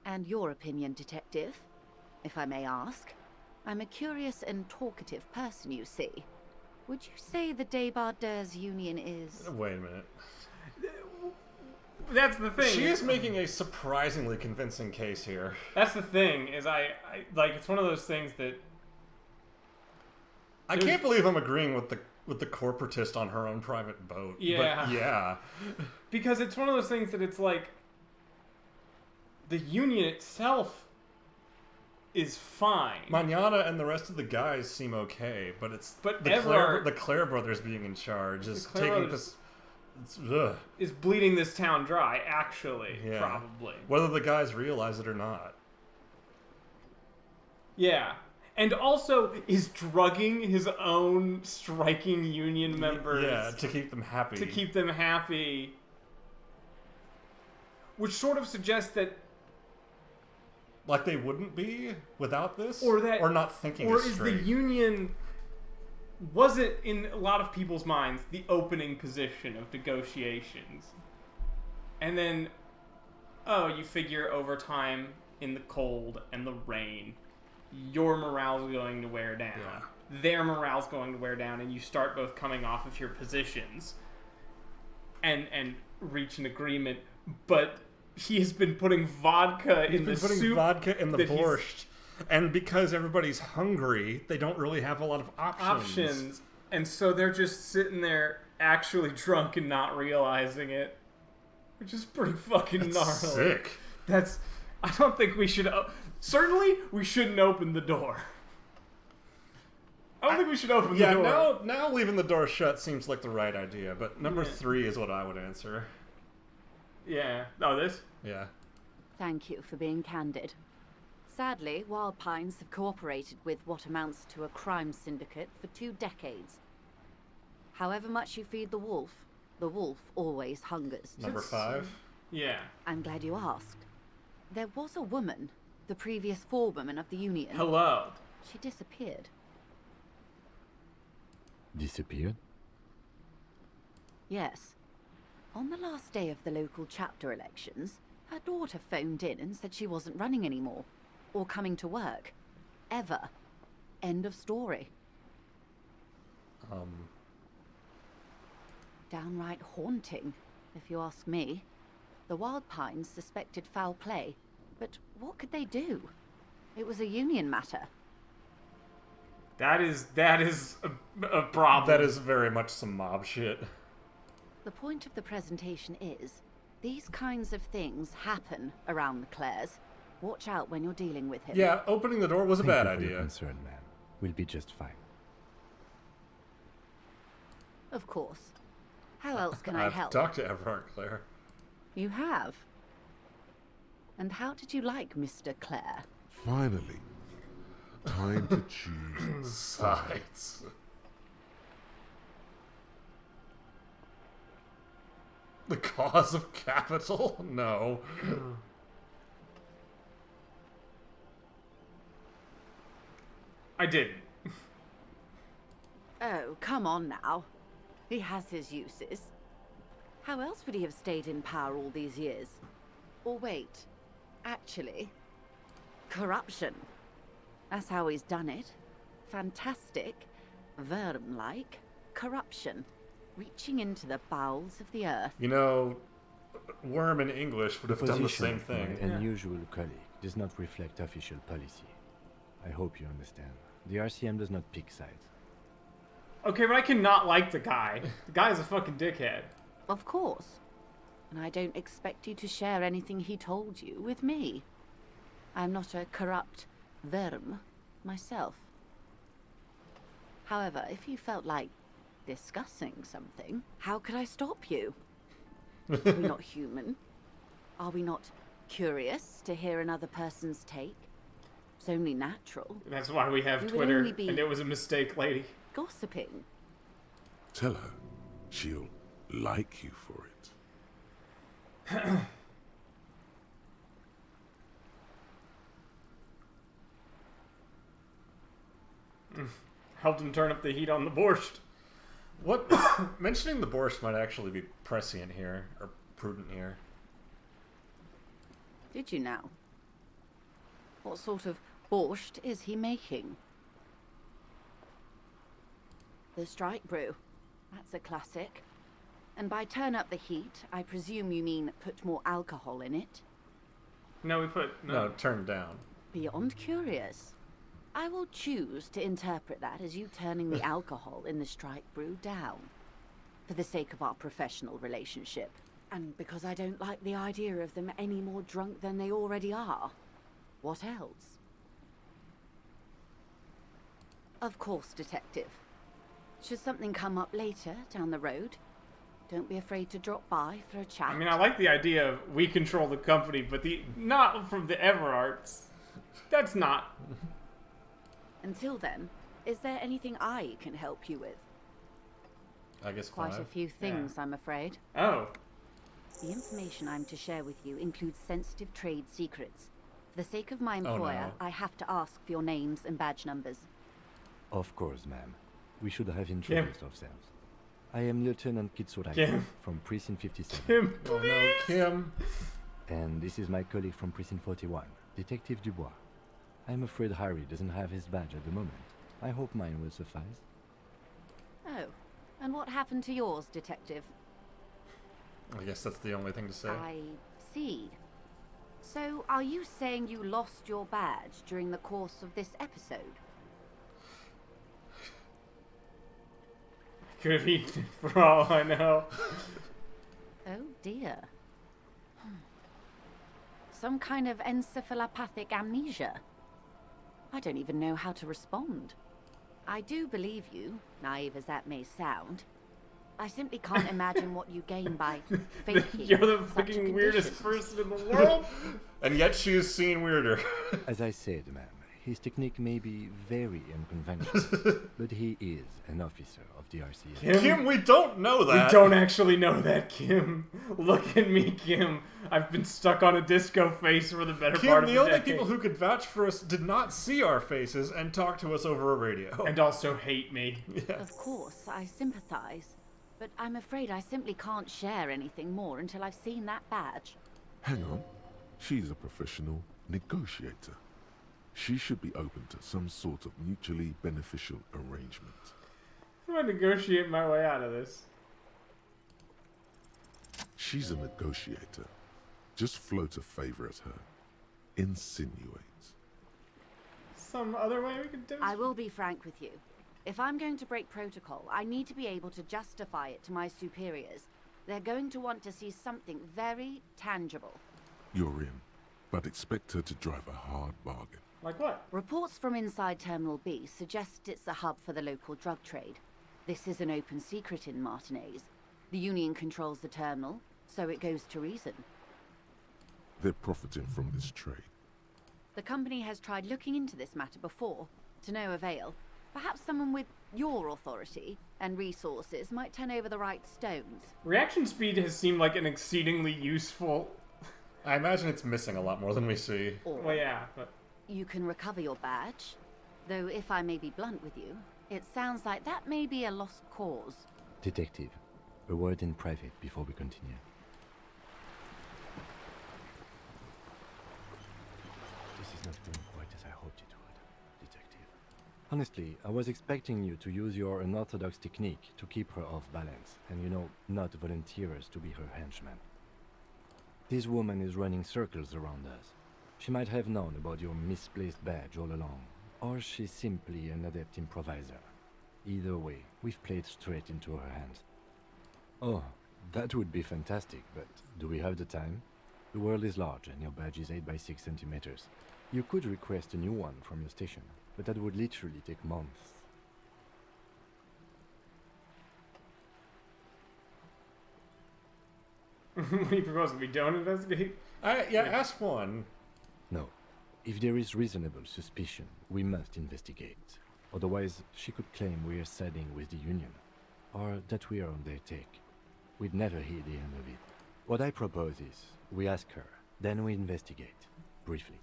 And your opinion, detective, if I may ask? I'm a curious and talkative person, you see. Would you say the Débardeurs Union is...
Wait a minute.
That's the thing.
She is making a surprisingly convincing case here.
That's the thing, is I like, it's one of those things that...
I can't believe I'm agreeing with with the corporatist on her own private boat.
Yeah.
But yeah.
Because it's one of those things that it's like the Union itself is fine.
Manana and the rest of the guys seem okay, but it's
But
the Clare brothers being in charge is taking this.
Is bleeding this town dry, actually,
Yeah.
probably.
Whether the guys realize it or not.
Yeah. And also is drugging his own striking Union members.
Yeah, to keep them happy.
To keep them happy. Which sort of suggests that...
Like they wouldn't be without this?
Or that...
Or not thinking
Or
it
is
straight.
the Union... wasn't, in a lot of people's minds, the opening position of negotiations. And then, you figure over time, in the cold and the rain, your morale's going to wear down.
Yeah.
Their morale's going to wear down, and you start both coming off of your positions and reach an agreement. But he has been putting vodka in the soup.
He's been putting vodka in the borscht. And because everybody's hungry, they don't really have a lot of options.
And so they're just sitting there actually drunk and not realizing it. Which is pretty fucking gnarly.
Sick.
I don't think we should... certainly, we shouldn't open the door. I don't think we should open the door.
Yeah, now leaving the door shut seems like the right idea, but number 3 is what I would answer.
Yeah. Oh, this?
Yeah.
Thank you for being candid. Sadly, Wild Pines have cooperated with what amounts to a crime syndicate for 2 decades. However much you feed the wolf always hungers.
Number 5?
Yeah.
I'm glad you asked. There was a woman, the previous forewoman of the Union.
Hello.
She disappeared.
Disappeared?
Yes. On the last day of the local chapter elections, her daughter phoned in and said she wasn't running anymore. Or coming to work. Ever. End of story. Downright haunting, if you ask me. The Wild Pines suspected foul play, but what could they do? It was a Union matter.
That is a problem.
That is very much some mob shit.
The point of the presentation is, these kinds of things happen around the Clares. Watch out when you're dealing with him.
Yeah, opening the door was a bad
Thank you for your
idea.
concern, man. We'll be just fine.
Of course. How else can I
I've
help?
talked to Everard, Claire.
You have? And how did you like Mr. Clare?
Finally, time to choose
Sides. The cause of capital? No.
I didn't.
Oh, come on now. He has his uses. How else would he have stayed in power all these years? Or wait, actually, corruption. That's how he's done it. Fantastic, Verm-like corruption, reaching into the bowels of the earth.
You know, Worm in English would have done the
Position
same
of my
thing.
unusual colleague does not reflect official policy. I hope you understand. The RCM does not pick sides.
Okay, but I cannot like the guy. The guy's a fucking dickhead.
Of course. And I don't expect you to share anything he told you with me. I'm not a corrupt Verm myself. However, if you felt like discussing something, how could I stop you? Are we not human? Are we not curious to hear another person's take? It's only natural.
That's why we have
We would
Twitter,
only be-
and it was a mistake, lady.
Gossiping.
Tell her she'll like you for it.
Helped him turn up the heat on the borscht.
What? Mentioning the borscht might actually be prescient here, or prudent here.
Did you now? What sort of borscht is he making? The strike brew. That's a classic. And by turn up the heat, I presume you mean put more alcohol in it?
No, we put...
No, turned down.
Beyond curious. I will choose to interpret that as you turning the alcohol in the strike brew down. For the sake of our professional relationship. And because I don't like the idea of them any more drunk than they already are. What else? Of course, Detective. Should something come up later, down the road, don't be afraid to drop by for a chat.
I mean, I like the idea of we control the company, but not from the Everarts. That's not.
Until then, is there anything I can help you with?
I guess
Quite a few things, I'm afraid.
Oh.
The information I'm to share with you includes sensitive trade secrets. For the sake of my employer, I have to ask for your names and badge numbers.
Of course, ma'am. We should have introduced ourselves. I am Lieutenant Kitsuragi from Precinct 57.
Kim,
Oh no, Kim.
And this is my colleague from Precinct 41, Detective Dubois. I'm afraid Harry doesn't have his badge at the moment. I hope mine will suffice.
Oh, and what happened to yours, Detective?
I guess that's the only thing to say.
I see. So, are you saying you lost your badge during the course of this episode?
could have eaten it for all I know.
Oh dear. Some kind of encephalopathic amnesia. I don't even know how to respond. I do believe you, naive as that may sound. I simply can't imagine what you gain by faking
You're the
such a
fucking weirdest
condition.
person in the world.
And yet she's seen weirder.
As I said, ma'am, his technique may be very unconventional, but he is an officer of the RCA.
Kim, we don't know that.
We don't actually know that, Kim. Look at me, Kim. I've been stuck on a disco face for the better part of
Kim,
the
the only
decade.
people who could vouch for us did not see our faces and talk to us over a radio.
And also hate me.
Yeah.
Of course, I sympathize. But I'm afraid I simply can't share anything more until I've seen that badge.
Hang on. She's a professional negotiator. She should be open to some sort of mutually beneficial arrangement.
I'm gonna negotiate my way out of this.
She's a negotiator. Just float a favor at her. Insinuate.
Some other way we could do it?
I will be frank with you. If I'm going to break protocol, I need to be able to justify it to my superiors. They're going to want to see something very tangible.
You're in, but expect her to drive a hard bargain.
Like what?
Reports from inside Terminal B suggest it's a hub for the local drug trade. This is an open secret in Martinez. The Union controls the terminal, so it goes to reason.
They're profiting from this trade.
The company has tried looking into this matter before, to no avail. Perhaps someone with your authority and resources might turn over the right stones.
Reaction speed has seemed like an exceedingly useful...
I imagine it's missing a lot more than we see.
Or
Well, yeah, but...
you can recover your badge. Though if I may be blunt with you, it sounds like that may be a lost cause.
Detective, a word in private before we continue. This is not going quite as I hoped it would, Detective. Honestly, I was expecting you to use your unorthodox technique to keep her off balance, and not volunteer us to be her henchman. This woman is running circles around us. She might have known about your misplaced badge all along, or she's simply an adept improviser. Either way, we've played straight into her hands. Oh, that would be fantastic, but do we have the time? The world is large and your badge is 8 by 6 centimeters. You could request a new one from your station, but that would literally take months.
What do you propose? We don't investigate?
Ask one.
No. If there is reasonable suspicion, we must investigate. Otherwise, she could claim we are siding with the Union, or that we are on their take. We'd never hear the end of it. What I propose is, we ask her, then we investigate, briefly.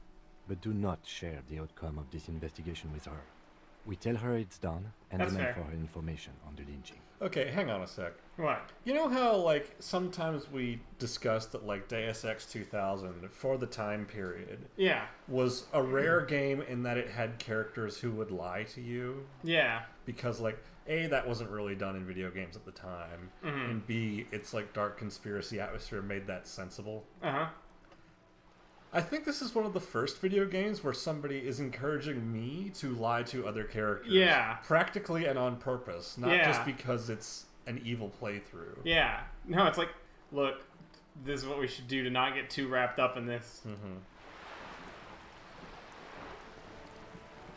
But do not share the outcome of this investigation with her. We tell her it's done, and
That's
demand
fair.
for her information on the lynching.
Okay, hang on a sec.
What?
You know how, sometimes we discussed that, Deus Ex 2000, for the time period,
Yeah.
was a rare game in that it had characters who would lie to you?
Yeah.
Because, A, that wasn't really done in video games at the time, and B, its, dark conspiracy atmosphere made that sensible.
Uh-huh.
I think this is one of the first video games where somebody is encouraging me to lie to other characters.
Yeah.
Practically and on purpose, not just because it's an evil playthrough.
Yeah. No, it's like, look, this is what we should do to not get too wrapped up in this.
Mm-hmm.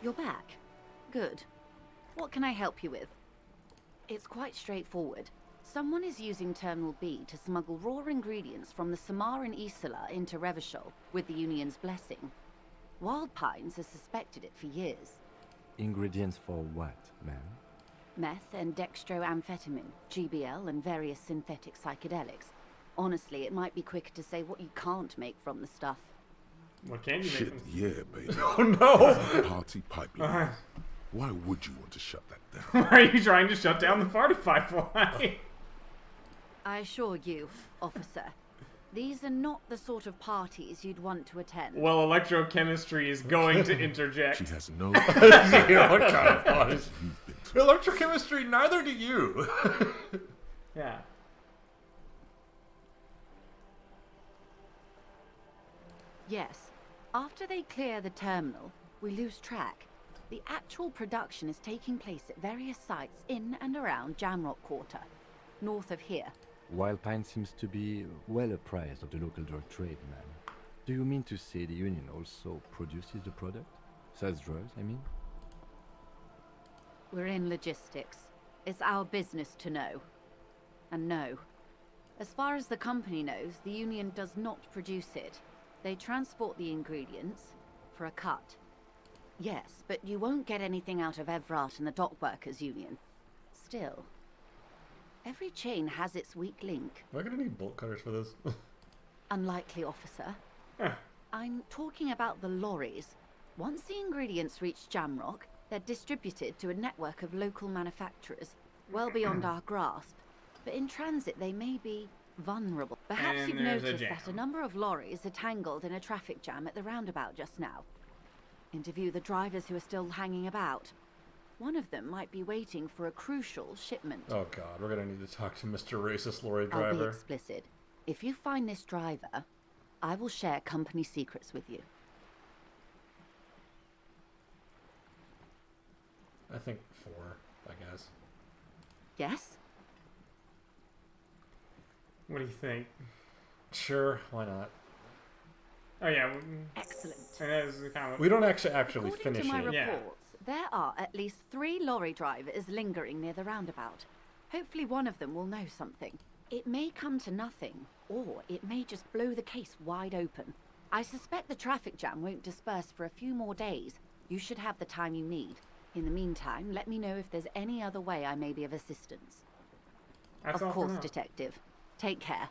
You're back. Good. What can I help you with? It's quite straightforward. Someone is using Terminal B to smuggle raw ingredients from the Samaran Isla into Revachol with the Union's blessing. Wild Pines has suspected it for years.
Ingredients for what, ma'am?
Meth and dextroamphetamine, GBL, and various synthetic psychedelics. Honestly, it might be quicker to say what you can't make from the stuff.
What can you
Shit,
make?
yeah, baby.
Oh no!
Party pipeline. Why would you want to shut that down?
Why are you trying to shut down the party pipeline?
I assure you, officer, these are not the sort of parties you'd want to attend.
Well, electrochemistry is going to interject.
She has no
What kind of parties?
you've been to.
Electrochemistry, neither do you.
Yeah.
Yes. After they clear the terminal, we lose track. The actual production is taking place at various sites in and around Jamrock Quarter, north of here.
Wild Pine seems to be well apprised of the local drug trade, ma'am. Do you mean to say the Union also produces the product? Sells drugs, I mean?
We're in logistics. It's our business to know. And no. As far as the company knows, the Union does not produce it. They transport the ingredients for a cut. Yes, but you won't get anything out of Evrat and the Dock Workers Union. Still, every chain has its weak link.
Am I gonna need bolt cutters for this?
Unlikely, officer. I'm talking about the lorries. Once the ingredients reach Jamrock, they're distributed to a network of local manufacturers, well beyond our grasp. But in transit, they may be vulnerable. Perhaps
And
you've
there's a
noticed
jam.
that a number of lorries are tangled in a traffic jam at the roundabout just now. Interview the drivers who are still hanging about. One of them might be waiting for a crucial shipment.
Oh god, we're gonna need to talk to Mr. Racist Lorry
I'll be
Driver.
explicit. If you find this driver, I will share company secrets with you.
I think 4, I guess.
Yes?
What do you think?
Sure, why not?
Oh yeah.
Excellent.
And that is the kind of.
We don't actually
According
finish
to my
it.
Yeah.
reports, there are at least 3 lorry drivers lingering near the roundabout. Hopefully one of them will know something. It may come to nothing, or it may just blow the case wide open. I suspect the traffic jam won't disperse for a few more days. You should have the time you need. In the meantime, let me know if there's any other way I may be of assistance.
That's all
Of
for
course,
now.
Detective. Take care.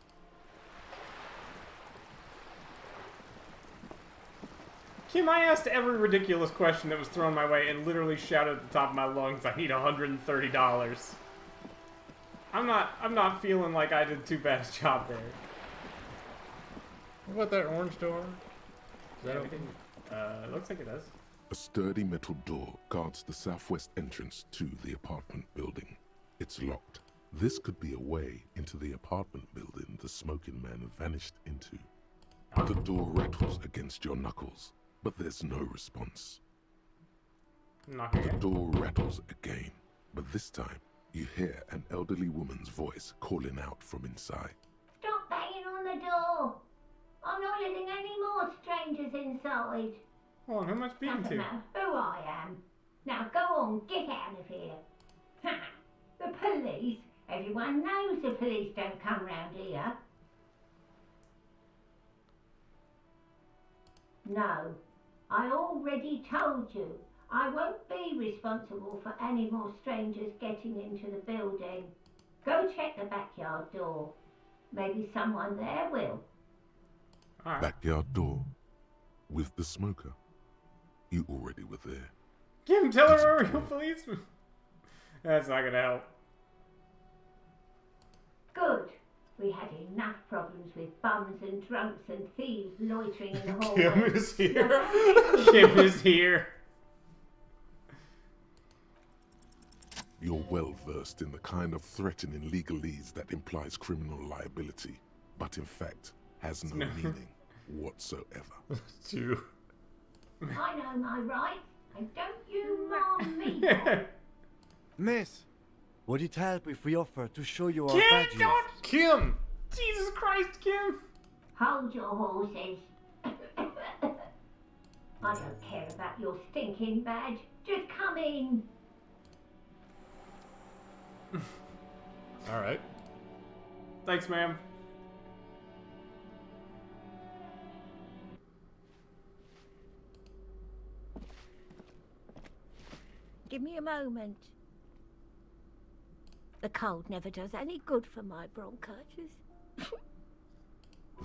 Kim, I asked every ridiculous question that was thrown my way and literally shouted at the top of my lungs, I need $130. I'm not feeling like I did too bad a job there.
What about that orange door? Is that open?
It looks like it does.
A sturdy metal door guards the southwest entrance to the apartment building. It's locked. This could be a way into the apartment building the smoking man vanished into. The door rattles against your knuckles, but there's no response.
Knock
The
again.
door rattles again, but this time you hear an elderly woman's voice calling out from inside.
Stop banging on the door. I'm not letting any more strangers inside.
Oh, who am I speaking
Doesn't
to?
matter who I am. Now go on, get out of here. Ha! The police? Everyone knows the police don't come round here. No, I already told you. I won't be responsible for any more strangers getting into the building. Go check the backyard door. Maybe someone there will.
Alright.
Backyard door with the smoker. You already were there.
Kim, tell her we're a real policeman. That's not gonna help.
Good. We had enough problems with bums and drunks and thieves loitering in the
Kim
hallway.
is here.
Kim is here.
You're well versed in the kind of threatening legalese that implies criminal liability, but in fact has no meaning. whatsoever.
Two.
I know my rights, and don't you marm me.
Miss, would it help if we offer to show you our
Kim,
badges?
don't!
Kim!
Jesus Christ, Kim!
Hold your horses. I don't care about your stinking badge. Just come in.
Alright.
Thanks, ma'am.
Give me a moment. The cold never does any good for my bronchitis.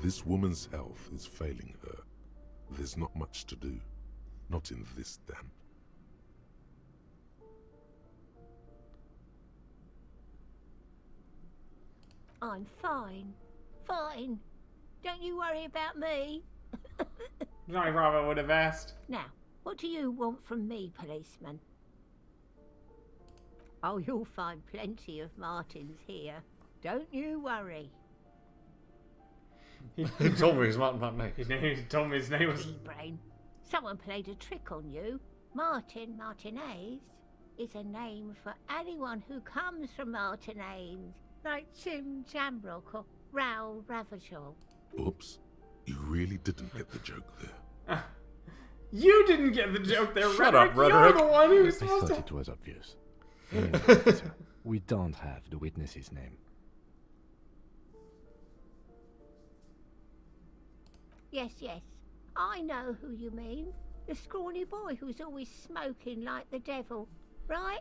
This woman's health is failing her. There's not much to do. Not in this damp.
I'm fine. Fine. Don't you worry about me.
Johnny Bravo would have asked.
Now, what do you want from me, policeman? Oh, you'll find plenty of Martins here. Don't you worry.
He told me his name.
He told me his name was...
Brain. Someone played a trick on you. Martinez is a name for anyone who comes from Martinez, like Tim Jambrock or Raoul Ravachol.
Oops. You really didn't get the joke there.
You didn't get the joke there,
Shut
Rhetoric.
up, Rhetoric.
You're the one who was
I
supposed
thought
to...
it was obvious. Anyway, officer, we don't have the witness's name.
Yes, I know who you mean. The scrawny boy who's always smoking like the devil, right?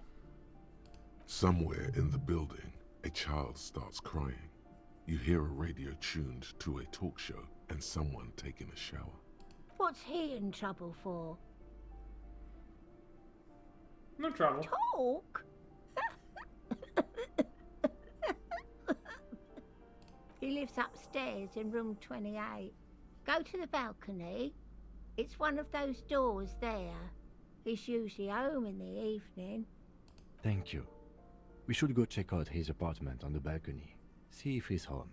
Somewhere in the building, a child starts crying. You hear a radio tuned to a talk show and someone taking a shower.
What's he in trouble for?
No trouble.
Talk? He lives upstairs in room 28. Go to the balcony. It's one of those doors there. He's usually home in the evening.
Thank you. We should go check out his apartment on the balcony. See if he's home.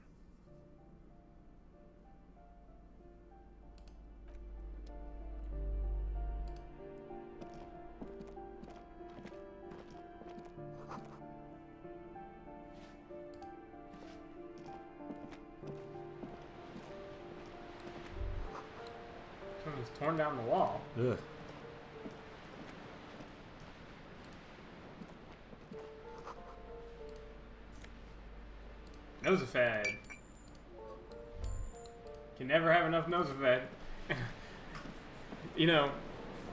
Someone's torn down the wall.
Ugh.
Nosefed. Can never have enough Nosefed. You know,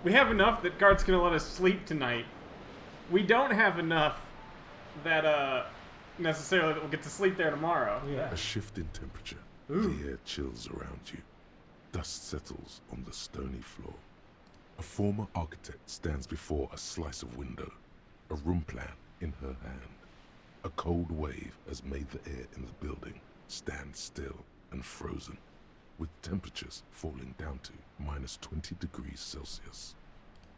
we have enough that Gart's gonna let us sleep tonight. We don't have enough that necessarily that we'll get to sleep there tomorrow.
Yeah.
A shift in temperature.
Ooh.
The air chills around you. Dust settles on the stony floor. A former architect stands before a slice of window, a room plan in her hand. A cold wave has made the air in the building stand still and frozen, with temperatures falling down to -20 degrees Celsius.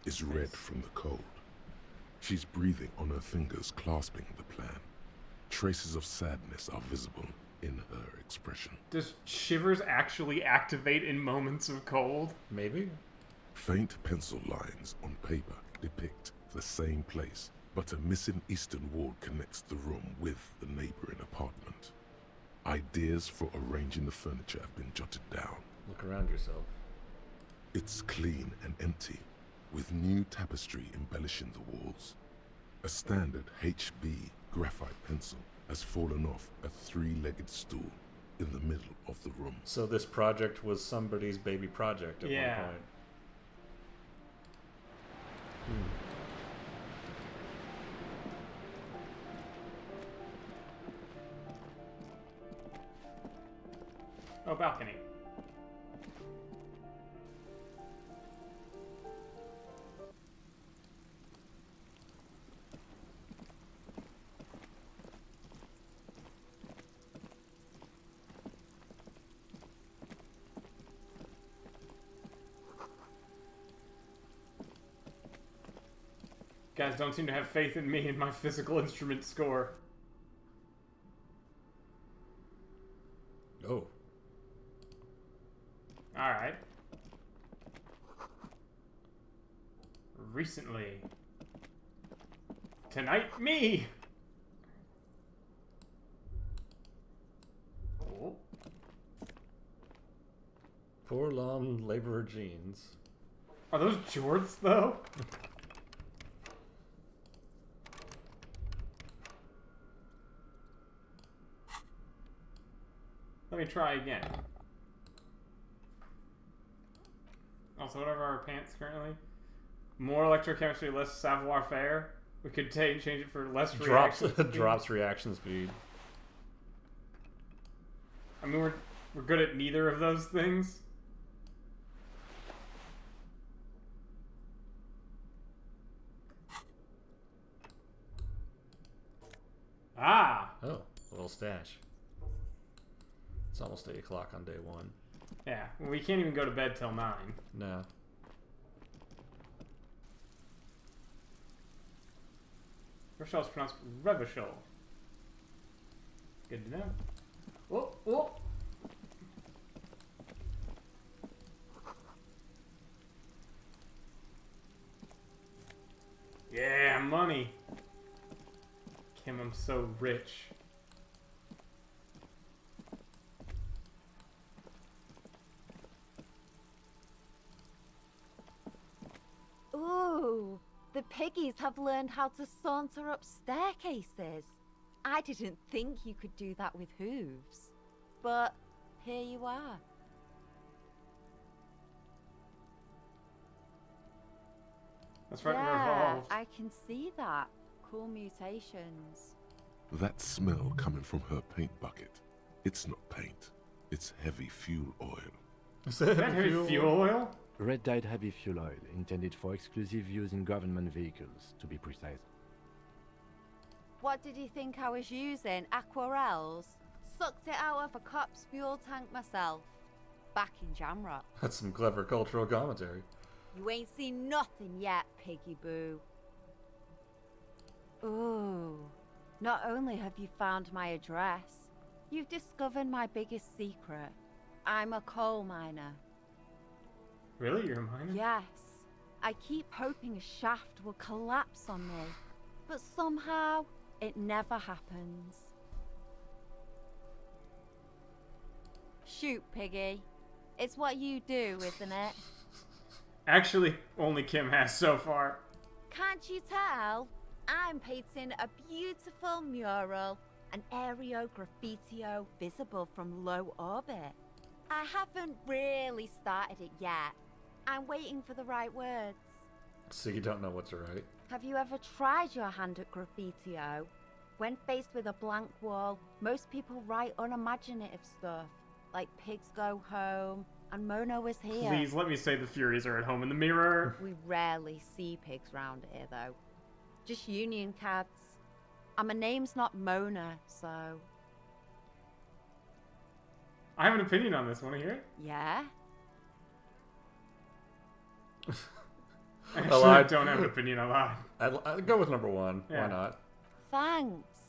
Is red from the cold. She's breathing on her fingers, clasping the plan. Traces of sadness are visible in her expression.
Does shivers actually activate in moments of cold?
Maybe.
Faint pencil lines on paper depict the same place, but a missing eastern wall connects the room with the neighboring apartment. Ideas for arranging the furniture have been jotted down.
Look around yourself.
It's clean and empty, with new tapestry embellishing the walls. A standard HB graphite pencil has fallen off a three-legged stool in the middle of the room.
So this project was somebody's baby project at one point.
Oh, balcony. Guys don't seem to have faith in me and my physical instrument score.
Oh.
Alright. recently. Tonight, me! Oh.
Poor long laborer jeans.
Are those jorts, though? Let me try again. Also, what are our pants currently? More electrochemistry, less savoir-faire. We could change it for less reaction speed.
Drops reaction speed.
I mean, we're good at neither of those things. Ah!
Oh, a little stash. It's almost 8 o'clock on day 1.
Yeah, we can't even go to bed till 9.
No.
Rochelle's pronounced Revachol. Good to know. Whoa, whoa. Yeah, money. Kim, I'm so rich.
Ooh, the piggies have learned how to saunter up staircases. I didn't think you could do that with hooves. But here you are.
That's right,
yeah,
we're evolved.
I can see that. Cool mutations.
That smell coming from her paint bucket. It's not paint. It's heavy fuel oil.
Is that
heavy fuel oil?
Red dyed heavy fuel oil, intended for exclusive use in government vehicles, to be precise.
What did you think I was using? Aquarels? Sucked it out of a cop's fuel tank myself. Back in Jamrock.
That's some clever cultural commentary.
You ain't seen nothing yet, Piggy Boo. Ooh. Not only have you found my address, you've discovered my biggest secret. I'm a coal miner.
Really? You're a miner?
Yes. I keep hoping a shaft will collapse on me, but somehow it never happens. Shoot, Piggy. It's what you do, isn't it?
Actually, only Kim has so far.
Can't you tell? I'm painting a beautiful mural, an aereo graffitio visible from low orbit. I haven't really started it yet. I'm waiting for the right words.
So you don't know what to write?
Have you ever tried your hand at graffitio? When faced with a blank wall, most people write unimaginative stuff, like pigs go home, and Mona was here.
Please, let me say the Furies are at home in the mirror.
We rarely see pigs round here, though. Just union cats. And my name's not Mona, so...
I have an opinion on this. Want to hear it?
Yeah?
Actually, I don't have an opinion. I lied.
I'd go with number 1.
Yeah.
Why not?
Thanks.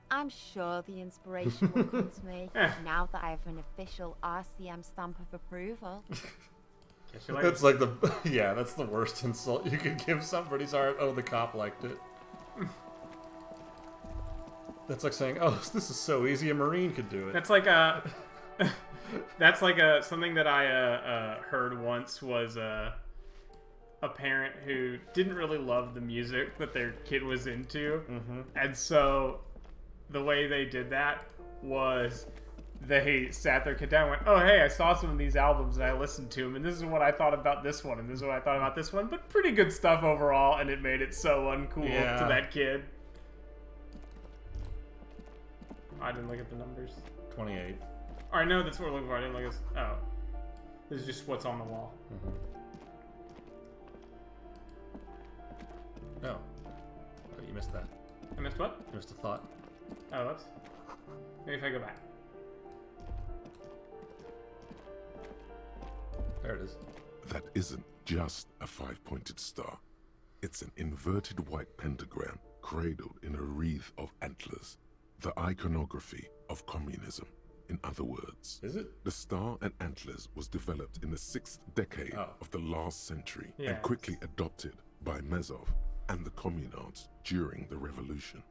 I'm sure the inspiration will come to me now that I have an official RCM stamp of approval.
That's like the yeah, that's the worst insult you could give somebody's art. Oh, the cop liked it. That's like saying, "Oh, this is so easy, a Marine could do it."
That's like that's like something that I heard once was a parent who didn't really love the music that their kid was into, and so the way they did that was they sat their kid down and went, "Oh, hey, I saw some of these albums and I listened to them, and this is what I thought about this one, and this is what I thought about this one, but pretty good stuff overall," and it made it so uncool to that kid. I didn't look at the numbers.
28.
I know that's what we're looking for. I didn't look at... Oh. This is just what's on the wall.
Oh, you missed that.
I missed what?
You missed a thought.
Oh, whoops. Maybe if I go back.
There it is.
That isn't just a 5-pointed star. It's an inverted white pentagram cradled in a wreath of antlers. The iconography of communism, in other words.
Is it?
The star and antlers was developed in the 6th decade of the last century and quickly adopted by Mezov and the communards during the revolution.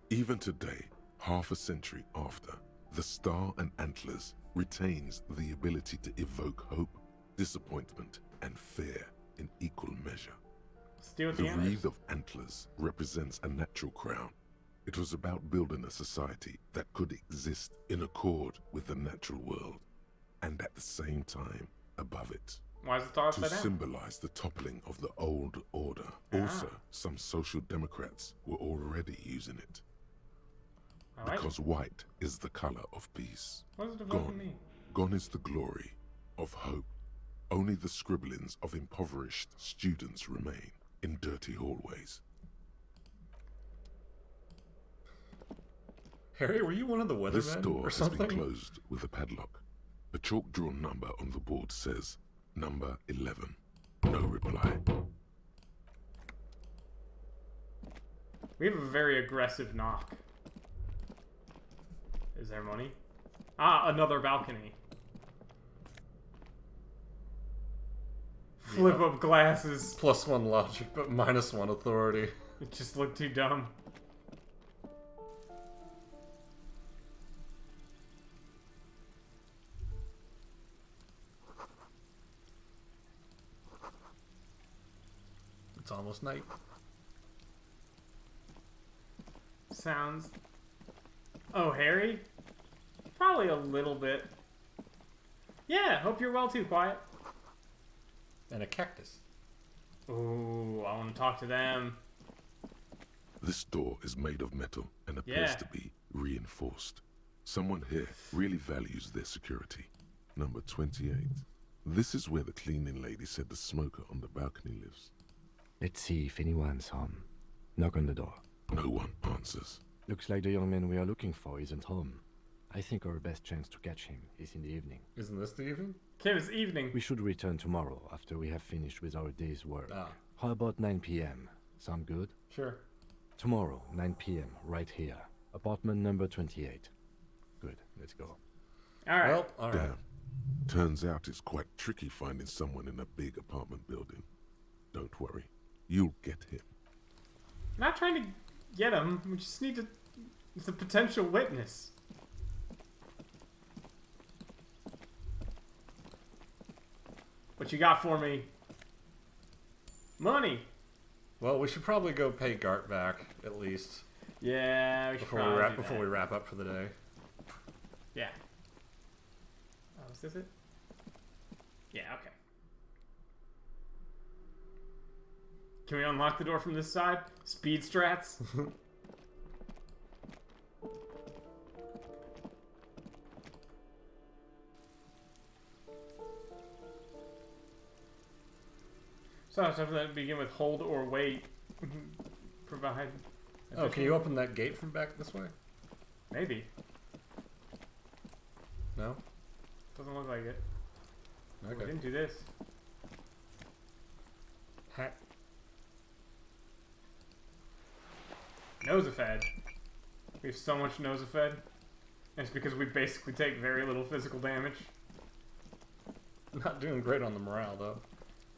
Even today, half a century after, the star and antlers retains the ability to evoke hope, disappointment, and fear in equal measure.
Steal
The
the antlers.
wreath of antlers represents a natural crown. It was about building a society that could exist in accord with the natural world, and at the same time above it.
Why is the star
To
upside down?
symbolize the toppling of the old order. Also, some social democrats were already using it.
I like
Because white is the color of peace.
What does it evoking
Gone.
mean?
Gone is the glory of hope. Only the scribblings of impoverished students remain in dirty hallways.
Harry, were you one of the
This
weathermen
door
or
has
something?
been closed with a padlock. A chalk-drawn number on the board says, number 11. No reply.
We have a very aggressive knock. Is there money? Ah, another balcony. Flip up glasses.
+1 logic, but -1 authority.
It just looked too dumb.
It's almost night.
Sounds... Oh, Harry? Probably a little bit. Yeah, hope you're well too, Quiet.
And a cactus.
Ooh, I want to talk to them.
This door is made of metal and appears
Yeah.
to be reinforced. Someone here really values their security. Number 28. This is where the cleaning lady said the smoker on the balcony lives.
Let's see if anyone's home. Knock on the door.
No one answers.
Looks like the young man we are looking for isn't home. I think our best chance to catch him is in the evening.
Isn't this the evening?
Kim, it's evening.
We should return tomorrow after we have finished with our day's work.
Ah.
How about 9 p.m.? Sound good?
Sure.
Tomorrow, 9 p.m., right here. Apartment number 28. Good, let's go.
Alright.
Well, alright.
Damn. Turns out it's quite tricky finding someone in a big apartment building. Don't worry. You'll get him.
I'm not trying to get him. We just need to... It's a potential witness. What you got for me? Money.
Well, we should probably go pay Gart back, at least.
Yeah, we should
Before
probably
we wrap
do
before
that.
we wrap up for the day.
Yeah. Oh, is this it? Yeah, okay. Can we unlock the door from this side? Speed strats? So something that begin with hold or wait. Provide.
Oh, can you open that gate from back this way?
Maybe.
No?
Doesn't look like it. We
Okay.
didn't do this.
Ha-
Nosafed. We have so much Nosafed. And it's because we basically take very little physical damage.
Not doing great on the morale, though.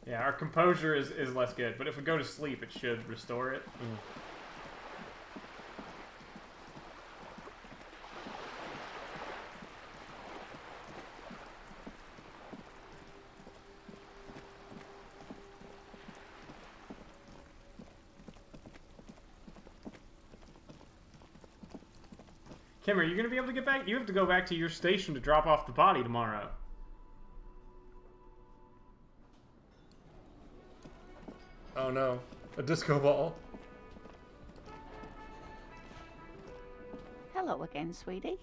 Yeah, our composure is less good, but if we go to sleep, it should restore it. Kim, are you going to be able to get back? You have to go back to your station to drop off the body tomorrow.
Oh no, a disco ball.
Hello again, sweetie.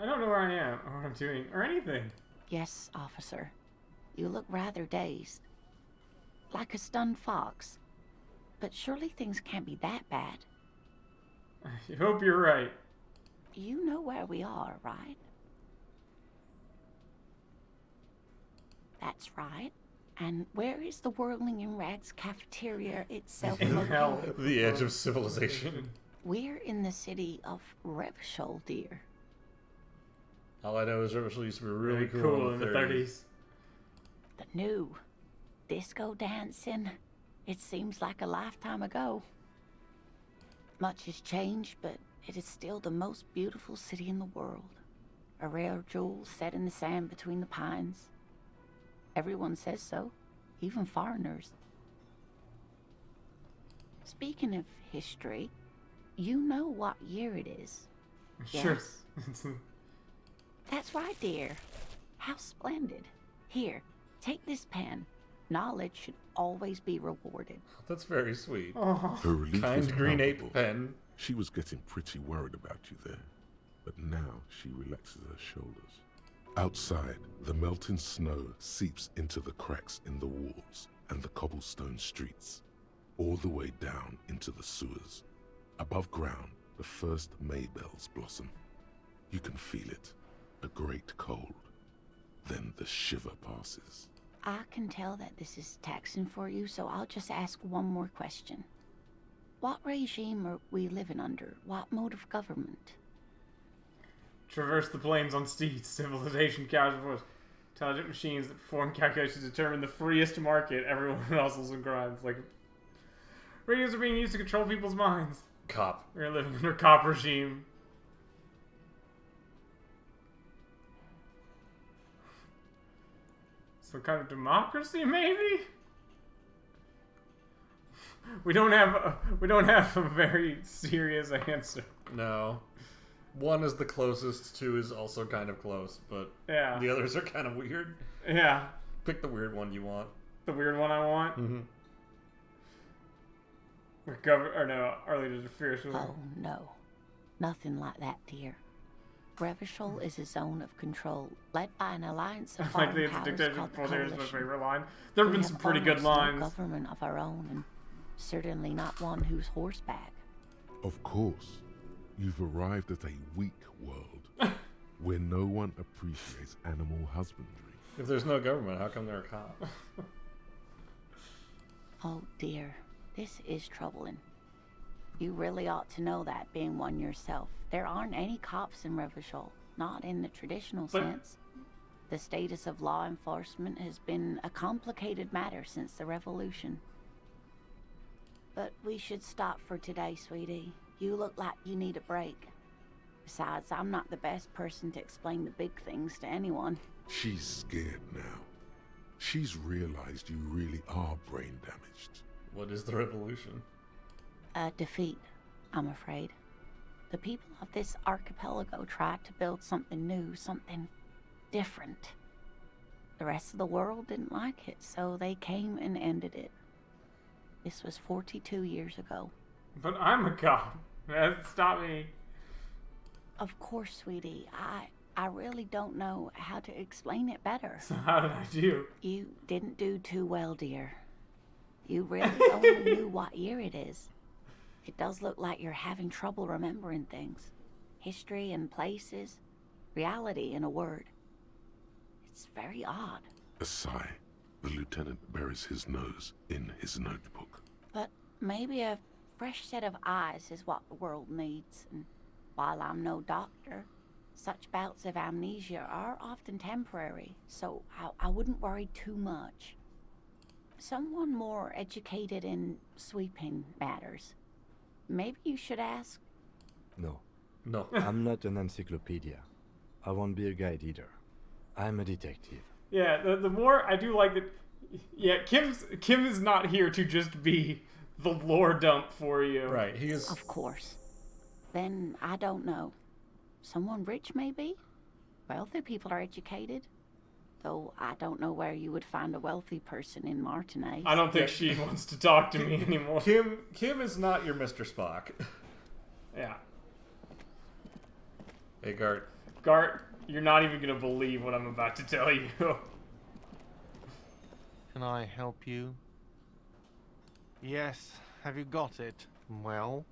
I don't know where I am, or what I'm doing, or anything.
Yes, officer. You look rather dazed. Like a stunned fox. But surely things can't be that bad.
I hope you're right.
You know where we are, right? That's right. And where is the Whirling in Rags cafeteria itself
In
located?
hell.
The edge of civilization.
We're in the city of Revshol, dear.
All I know is Rivers used to be really
Really cool in the
30s.
30s.
The new
disco dancing. It seems like a lifetime ago. Much has changed, but it is still the most beautiful city in the world. A rare jewel set in the sand between the pines. Everyone says so, even foreigners. Speaking of history, you know what year it is.
Sure.
Yes. That's right, dear. How splendid. Here, take this pen. Knowledge should always be rewarded.
That's very sweet.
Her relief
Kind
was
green
palpable.
ape pen.
She was getting pretty worried about you there, but now she relaxes her shoulders. Outside, the melting snow seeps into the cracks in the walls and the cobblestone streets, all the way down into the sewers. Above ground, the first Maybells blossom. You can feel it, a great cold. Then the shiver passes.
I can tell that this is taxing for you, so I'll just ask one more question. What regime are we living under? What mode of government?
Traverse the plains on steeds. Civilization captures force. Intelligent machines that perform calculations to determine the freest market. Everyone hustles and grinds. Like, radios are being used to control people's minds.
Cop.
We're living under cop regime. Some kind of democracy, maybe? We don't have a very serious answer.
No. One is the closest, two is also kind of close, but
Yeah.
the others are kind of weird.
Yeah.
Pick the weird one you want.
The weird one I want?
Mm-hmm.
Arlita's a fierce one.
Oh, no. Nothing like that, dear. Revachol is a zone of control led by an alliance of
Like
foreign
the
powers
dictatorship
called the
is my
Coalition.
favorite line. There have
We
been some
have
pretty good
almost no
lines.
government of our own, and certainly not one who's horseback.
Of course, you've arrived at a weak world where no one appreciates animal husbandry.
If there's no government, how come they're a cop?
Oh dear, this is troubling. You really ought to know that, being one yourself. There aren't any cops in Revachol, not in the traditional sense. The status of law enforcement has been a complicated matter since the revolution. But we should stop for today, sweetie. You look like you need a break. Besides, I'm not the best person to explain the big things to anyone.
She's scared now. She's realized you really are brain damaged.
What is the revolution?
A defeat, I'm afraid. The people of this archipelago tried to build something new, something different. The rest of the world didn't like it, so they came and ended it. This was 42 years ago.
But I'm a cop. Stop me.
Of course, sweetie. I really don't know how to explain it better.
So how did I do?
You didn't do too well, dear. You really only knew what year it is. It does look like you're having trouble remembering things. History and places. Reality, in a word. It's very odd.
A sigh. The lieutenant buries his nose in his notebook.
But maybe a fresh set of eyes is what the world needs. And while I'm no doctor, such bouts of amnesia are often temporary, so I wouldn't worry too much. Someone more educated in sweeping matters. Maybe you should ask.
No.
No.
I'm not an encyclopedia. I won't be a guide either. I'm a detective.
Yeah, the more I do like that. Yeah, Kim is not here to just be the lore dump for you.
Right, he is.
Of course. Then I don't know. Someone rich, maybe? Wealthy people are educated. Though I don't know where you would find a wealthy person in Martinez.
I don't think she wants to talk to me anymore.
Kim is not your Mr. Spock.
Yeah.
Hey, Gart.
Gart, you're not even gonna believe what I'm about to tell you.
Can I help you? Yes. Have you got it? Well?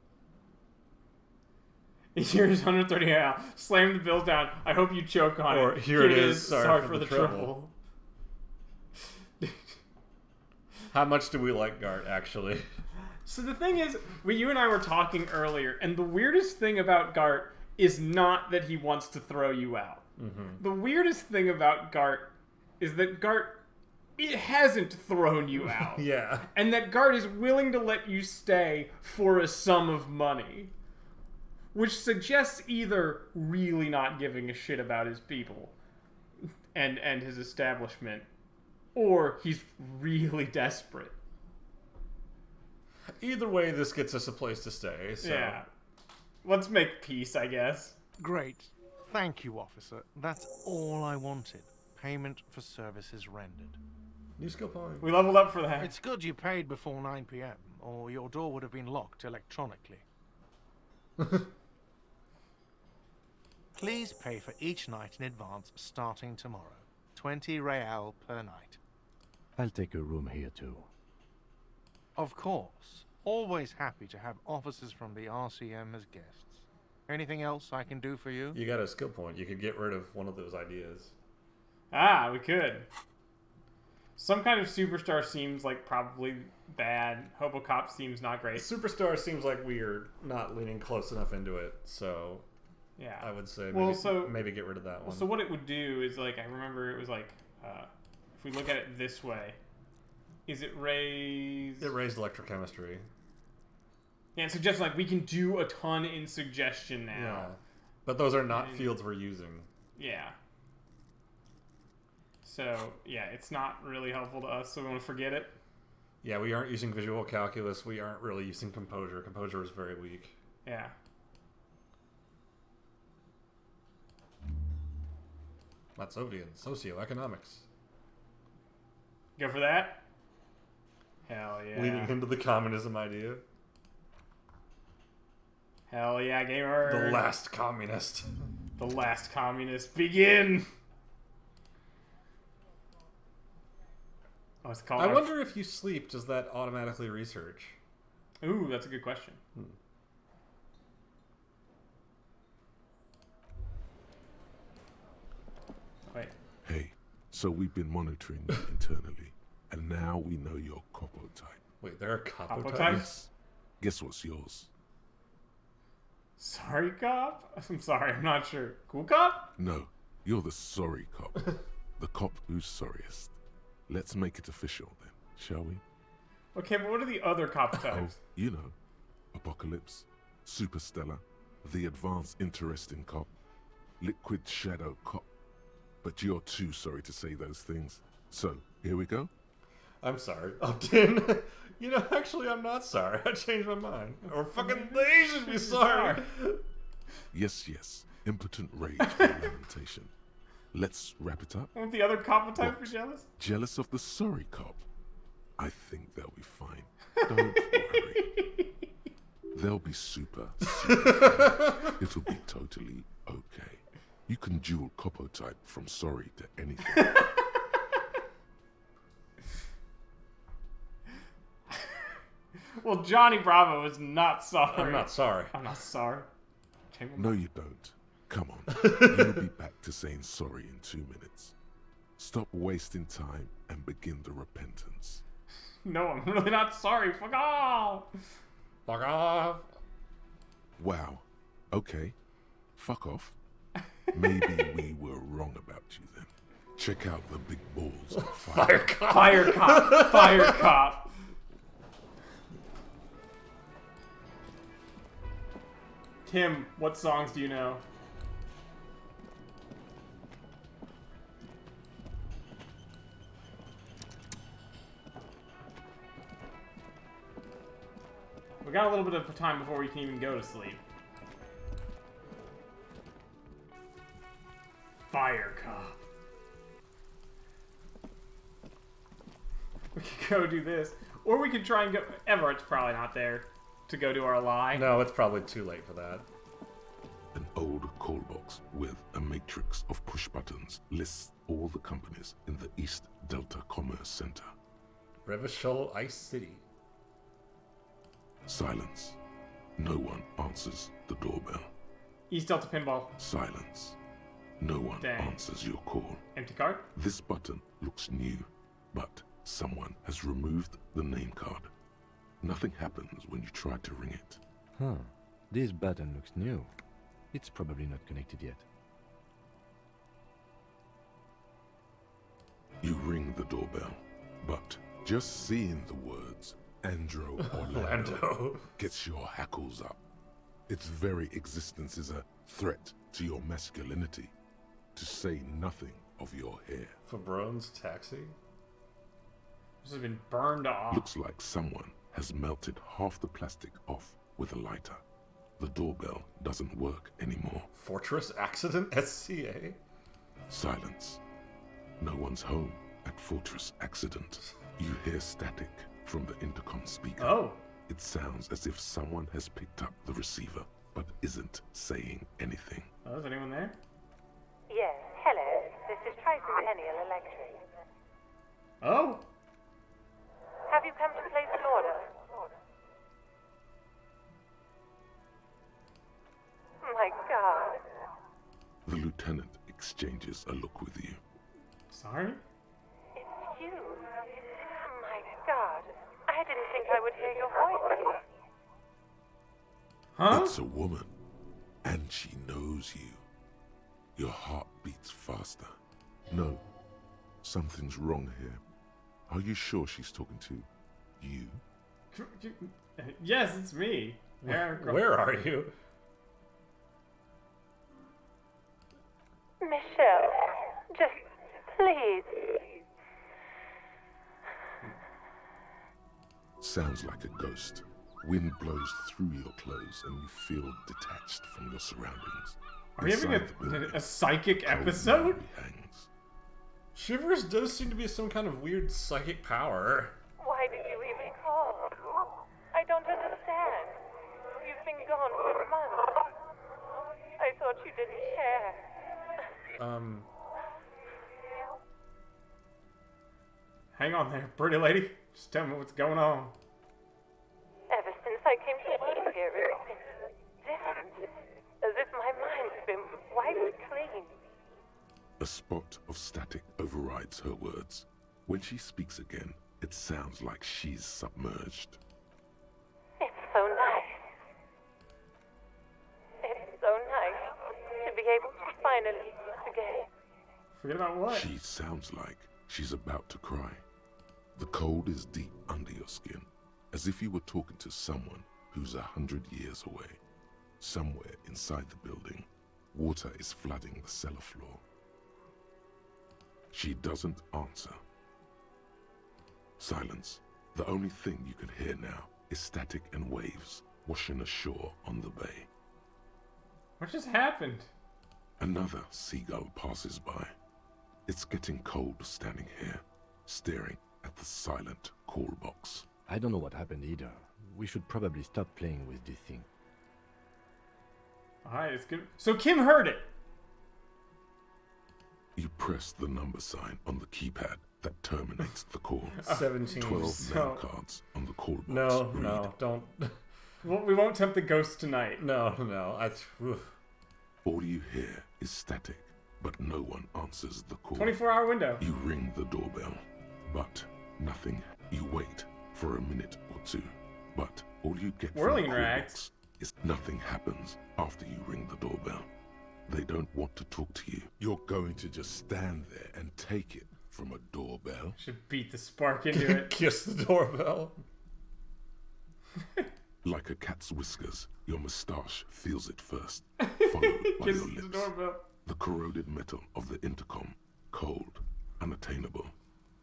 Here's 130 now. Slam the bill down. I hope you choke on
Or,
it.
here it is. Sorry for the trouble. How much do we like Gart, actually?
So the thing is, you and I were talking earlier, and the weirdest thing about Gart is not that he wants to throw you out.
Mm-hmm.
The weirdest thing about Gart is that Gart it hasn't thrown you out.
Yeah.
And that guard is willing to let you stay for a sum of money. Which suggests either really not giving a shit about his people and his establishment, or he's really desperate.
Either way, this gets us a place to stay, so...
Yeah. Let's make peace, I guess.
Great. Thank you, officer. That's all I wanted. Payment for services rendered.
New skill point.
We leveled up for that.
It's good you paid before 9 p.m., or your door would have been locked electronically. Please pay for each night in advance starting tomorrow. 20 real per night.
I'll take a room here too.
Of course. Always happy to have officers from the RCM as guests. Anything else I can do for you?
You got a skill point. You could get rid of one of those ideas.
Ah, we could. Some kind of superstar seems like probably bad. Hobocop seems not great.
Superstar seems like we are not leaning close enough into it, so...
Yeah.
I would say maybe get rid of that one.
So what it would do is, like, I remember it was like, if we look at it this way, is it raised...
It raised electrochemistry.
Yeah, it suggests, like, we can do a ton in suggestion now.
Yeah. But those are not fields we're using.
Yeah. So, yeah, it's not really helpful to us, so we want to forget it.
Yeah, we aren't using visual calculus. We aren't really using composure. Composure is very weak.
Yeah.
Matsovian, socioeconomics.
Go for that? Hell yeah.
Leaning into the communism idea.
Hell yeah, gamer.
The last communist.
The last communist. Begin! Oh, it's called...
I wonder if you sleep, does that automatically research?
Ooh, that's a good question. Wait.
Hey, so we've been monitoring you internally, and now we know your Copo type.
Wait, there are Copo
Copo
types?
types?
Guess what's yours?
Sorry, cop? I'm sorry, I'm not sure. Cool cop?
No, you're the sorry cop. The cop who's sorriest. Let's make it official then, shall we?
Okay, but what are the other cop types?
Oh, you know, Apocalypse, Superstellar, the Advanced Interesting Cop, Liquid Shadow Cop. But you're too sorry to say those things. So, here we go?
I'm sorry. Opt-in. You know, actually, I'm not sorry. I changed my mind. Or fucking they should be sorry.
Yes, yes. Impotent rage and lamentation. Let's wrap it up.
Won't the other cop type be jealous?
Jealous of the sorry cop? I think they'll be fine. Don't worry. They'll be super fine. It'll be totally okay. You can dual Copo type from sorry to anything.
Well, Johnny Bravo is not sorry.
I'm not sorry.
I'm not sorry.
No, you don't. Come on. You'll be back to saying sorry in 2 minutes. Stop wasting time and begin the repentance.
No, I'm really not sorry. Fuck off.
Fuck off.
Wow. Okay. Fuck off. Maybe we were wrong about you then. Check out the big balls of fire.
Fire cop.
Fire cop. Fire cop. Tim, what songs do you know? We got a little bit of time before we can even go to sleep. Fire cop. We could go do this. Or we could try and go... Everett's probably not there to go do our lie.
No, it's probably too late for that.
An old call box with a matrix of push buttons lists all the companies in the East Delta Commerce Center.
Revachol Ice City.
Silence. No one answers the doorbell.
East Delta Pinball.
Silence. No one answers your call.
Empty card?
This button looks new, but someone has removed the name card. Nothing happens when you try to ring it.
Huh. This button looks new. It's probably not connected yet.
You ring the doorbell, but just seeing the words Andro Orlando gets your hackles up. Its very existence is a threat to your masculinity, to say nothing of your hair.
Fabrone's taxi?
This has been burned off.
Looks like someone has melted half the plastic off with a lighter. The doorbell doesn't work anymore.
Fortress Accident SCA?
Silence. No one's home at Fortress Accident. You hear static from the intercom speaker.
Oh.
It sounds as if someone has picked up the receiver, but isn't saying anything.
Oh, is anyone there?
Yes, hello. This is Tracy Peniel Electric.
Oh.
Have you come to place an order? My God.
The lieutenant exchanges a look with you.
Sorry?
It's you. My God. I didn't think I would hear your voice.
Huh?
It's a woman, and she knows you. Your heart beats faster. No, something's wrong here. Are you sure she's talking to you?
Yes, it's me.
Where are you?
Michelle, just please.
Sounds like a ghost. Wind blows through your clothes and you feel detached from your surroundings.
Are we having a psychic episode?
Hangs.
Shivers does seem to be some kind of weird psychic power.
Why did you even call? I don't understand. You've been gone for months. I thought you didn't care.
Hang on there, pretty lady. Just tell me what's going on.
Ever since I came to work here, it's been different. As if my mind's been wiped clean.
A spot of static overrides her words. When she speaks again, it sounds like she's submerged.
It's so nice. It's so nice to be able to finally forget.
Forget about what?
She sounds like she's about to cry. The cold is deep under your skin, as if you were talking to someone who's 100 years away. Somewhere inside the building, water is flooding the cellar floor. She doesn't answer. Silence. The only thing you can hear now is static and waves washing ashore on the bay.
What just happened?
Another seagull passes by. It's getting cold standing here, staring at the silent call box.
I don't know what happened either. We should probably stop playing with this thing.
Alright, it's good. So Kim heard it.
You press the number sign on the keypad that terminates the call.
17.
12 name cards on the call box.
No,
read.
no, don't.
Well, we won't tempt the ghost tonight.
No.
All you hear is static, but no one answers the call.
24-hour window.
You ring the doorbell, but nothing. You wait for a minute or two, but all you get
Whirling
from the call
rags.
box is nothing happens after you ring the doorbell. They don't want to talk to you. You're going to just stand there and take it from a doorbell.
Should beat the spark into it.
Kiss the doorbell.
Like a cat's whiskers, your moustache feels it first, followed by
Kiss
your
the
lips.
doorbell.
The corroded metal of the intercom, cold, unattainable.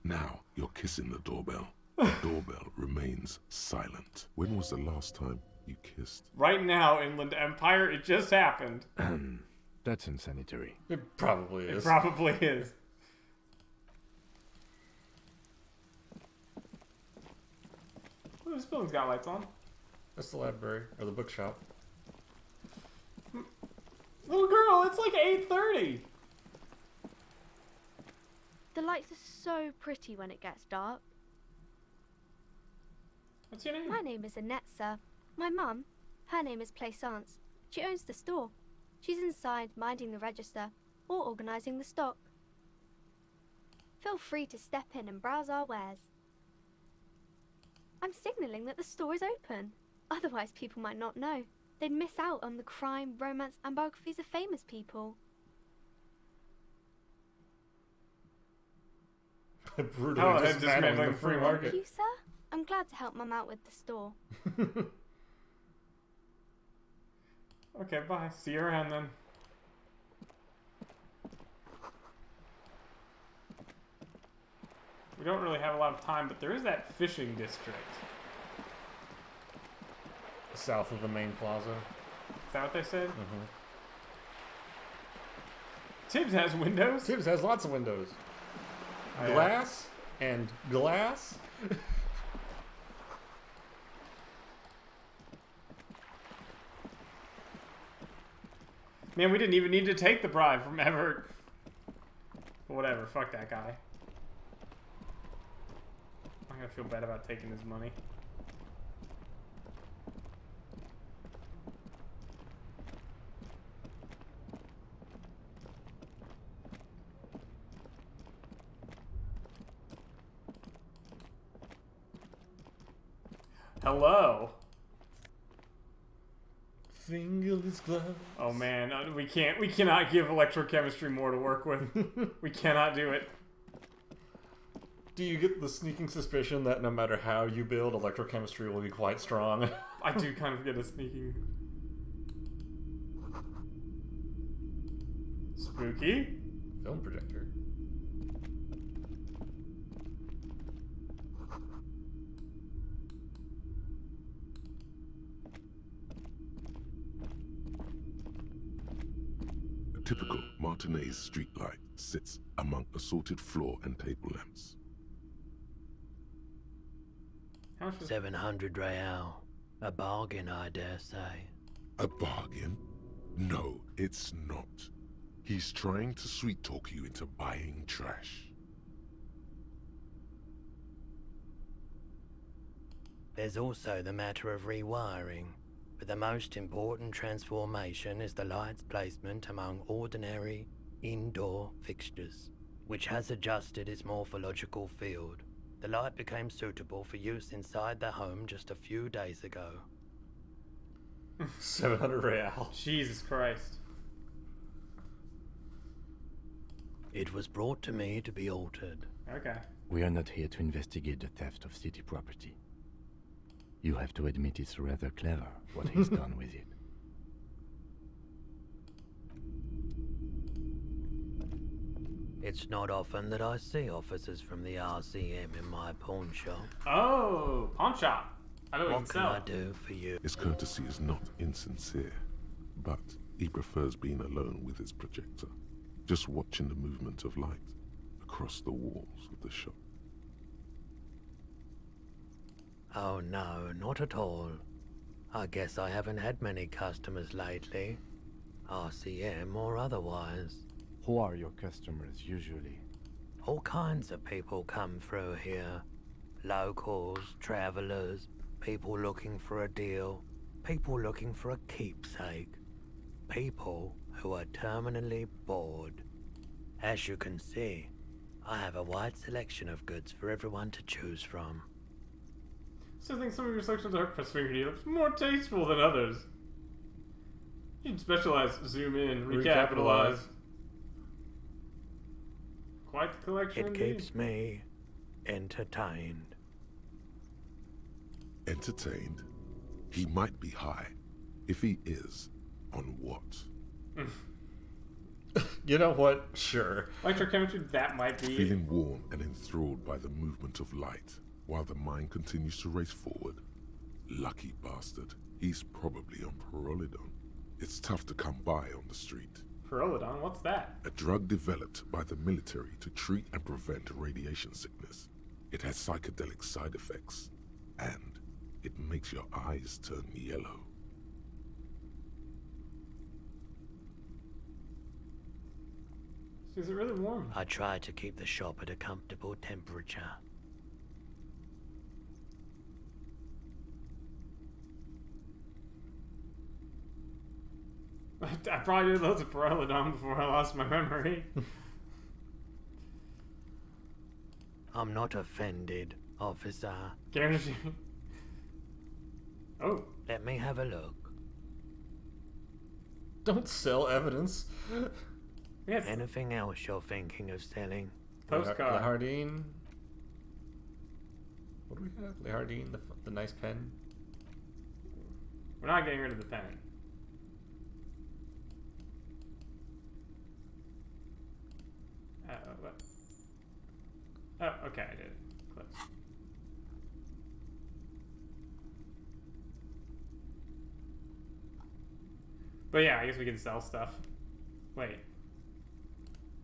Now you're kissing the doorbell. The doorbell remains silent. When was the last time you kissed?
Right now, Inland Empire, it just happened.
That's unsanitary.
It probably is.
It probably is. Ooh, this building's got lights on.
That's the library, or the bookshop.
Little girl, it's like 8:30.
The lights are so pretty when it gets dark.
What's your name?
My name is Annette, sir. My mum, her name is Plaisance. She owns the store. She's inside minding the register or organising the stock. Feel free to step in and browse our wares. I'm signalling that the store is open. Otherwise people might not know. They'd miss out on the crime, romance and biographies of famous people.
Brutally dismantling the free
Thank
market.
you, sir. I'm glad to help Mum out with the store.
Okay, bye. See you around then. We don't really have a lot of time, but there is that fishing district.
South of the main plaza.
Is that what they said?
Mm-hmm.
Tibbs has windows?
Tibbs has lots of windows.
Oh, yeah.
Glass and glass.
Man, we didn't even need to take the bribe from Everett. Whatever, fuck that guy. I'm gonna feel bad about taking his money. Hello.
Fingerless gloves.
Oh man, we cannot give electrochemistry more to work with. We cannot do it.
Do you get the sneaking suspicion that no matter how you build, electrochemistry will be quite strong?
I do kind of get a sneaking... Spooky?
Film projector.
A typical Martinez streetlight sits among assorted floor and table lamps.
700 real. A bargain, I dare say.
A bargain? No, it's not. He's trying to sweet-talk you into buying trash.
There's also the matter of rewiring, but the most important transformation is the light's placement among ordinary indoor fixtures, which has adjusted its morphological field. The light became suitable for use inside the home just a few days ago.
700 real.
Jesus Christ.
It was brought to me to be altered.
Okay.
We are not here to investigate the theft of city property. You have to admit it's rather clever what he's done with it.
It's not often that I see officers from the RCM in my pawn shop.
Oh, pawn shop. I know
What can I do for you?
His courtesy is not insincere, but he prefers being alone with his projector, just watching the movement of light across the walls of the shop.
Oh no, not at all. I guess I haven't had many customers lately, RCM or otherwise.
Who are your customers usually?
All kinds of people come through here. Locals, travelers, people looking for a deal, people looking for a keepsake, people who are terminally bored. As you can see, I have a wide selection of goods for everyone to choose from.
So I think some of your selections are more tasteful than others. You can specialize, zoom in, recapitalize. Quite the collection
It
indeed.
keeps me entertained.
Entertained? He might be high. If he is, on what?
You know what? Sure.
Electrochemistry, that might be.
Feeling warm and enthralled by the movement of light, while the mind continues to race forward. Lucky bastard. He's probably on Pyrrolidon. It's tough to come by on the street.
Pyrrolidon, what's that?
A drug developed by the military to treat and prevent radiation sickness. It has psychedelic side effects, and it makes your eyes turn yellow.
Is it really warm?
I try to keep the shop at a comfortable temperature.
I probably did loads of Pyrrolidon before I lost my memory.
I'm not offended, officer.
Guarantee. Oh.
Let me have a look.
Don't sell evidence.
Yes.
Anything else you're thinking of selling?
Postcard.
La Hardin. What do we have? Leardine, the nice pen.
We're not getting rid of the pen. What? Oh, okay, I did it. Close. But yeah, I guess we can sell stuff. Wait.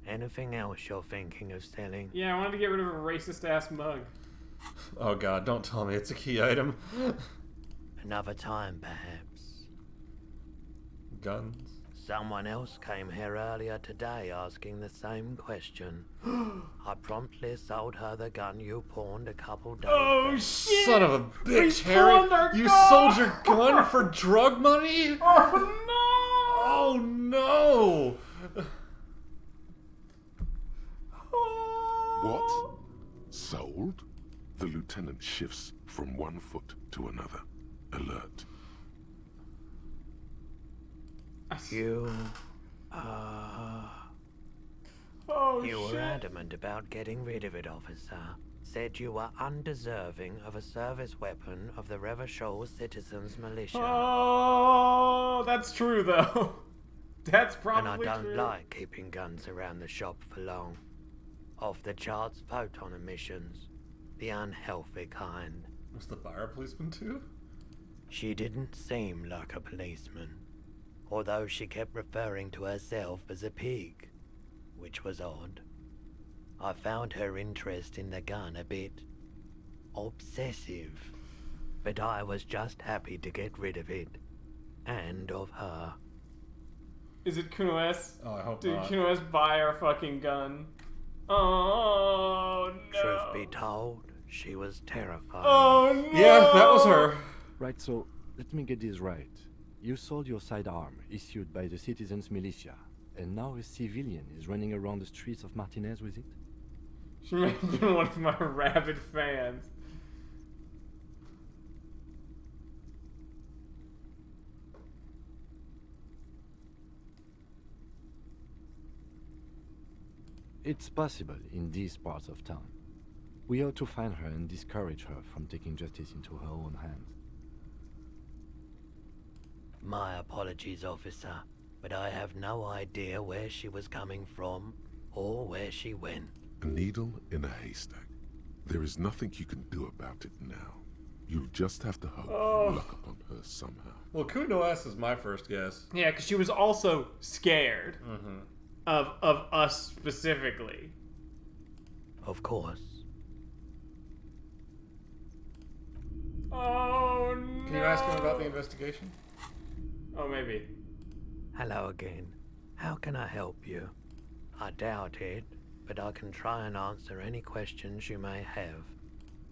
Anything else you're thinking of selling?
Yeah, I wanted to get rid of a racist-ass mug.
Oh god, don't tell me it's a key item.
Another time, perhaps.
Guns?
Someone else came here earlier today asking the same question. I promptly sold her the gun you pawned a couple days
Oh,
ago.
shit!
Son of a bitch,
We
Harry!
pawned our
You
gun!
sold your gun for drug money?
Oh
no! Oh no!
What? Sold? The lieutenant shifts from one foot to another. Alert.
You,
Oh,
you were
shit.
adamant about getting rid of it, officer. Said you were undeserving of a service weapon of the Revachol Citizens Militia.
Oh, that's true, though. That's probably
And I don't
true.
like keeping guns around the shop for long. Off the charts photon emissions. The unhealthy kind.
Was the buyer policeman too?
She didn't seem like a policeman. Although she kept referring to herself as a pig. Which was odd. I found her interest in the gun a bit obsessive. But I was just happy to get rid of it. And of her.
Is it Kuno S?
Oh, I hope
Did
not.
Kuno S buy our fucking gun? Oh, no.
Truth be told, she was terrifying.
Oh, no.
Yeah, that was her.
Right, so let me get this right. You sold your sidearm, issued by the Citizens Militia, and now a civilian is running around the streets of Martinez with it?
She may have been one of my rabid fans.
It's possible in these parts of town. We ought to find her and discourage her from taking justice into her own hands.
My apologies, officer, but I have no idea where she was coming from or where she went.
A needle in a haystack. There is nothing you can do about it now. You'll just have to hope you luck upon her somehow.
Well, Kuno S is my first guess.
Yeah, because she was also scared of us specifically.
Of course.
Oh, no.
Can you ask him about the investigation?
Oh, maybe.
Hello again. How can I help you? I doubt it, but I can try and answer any questions you may have.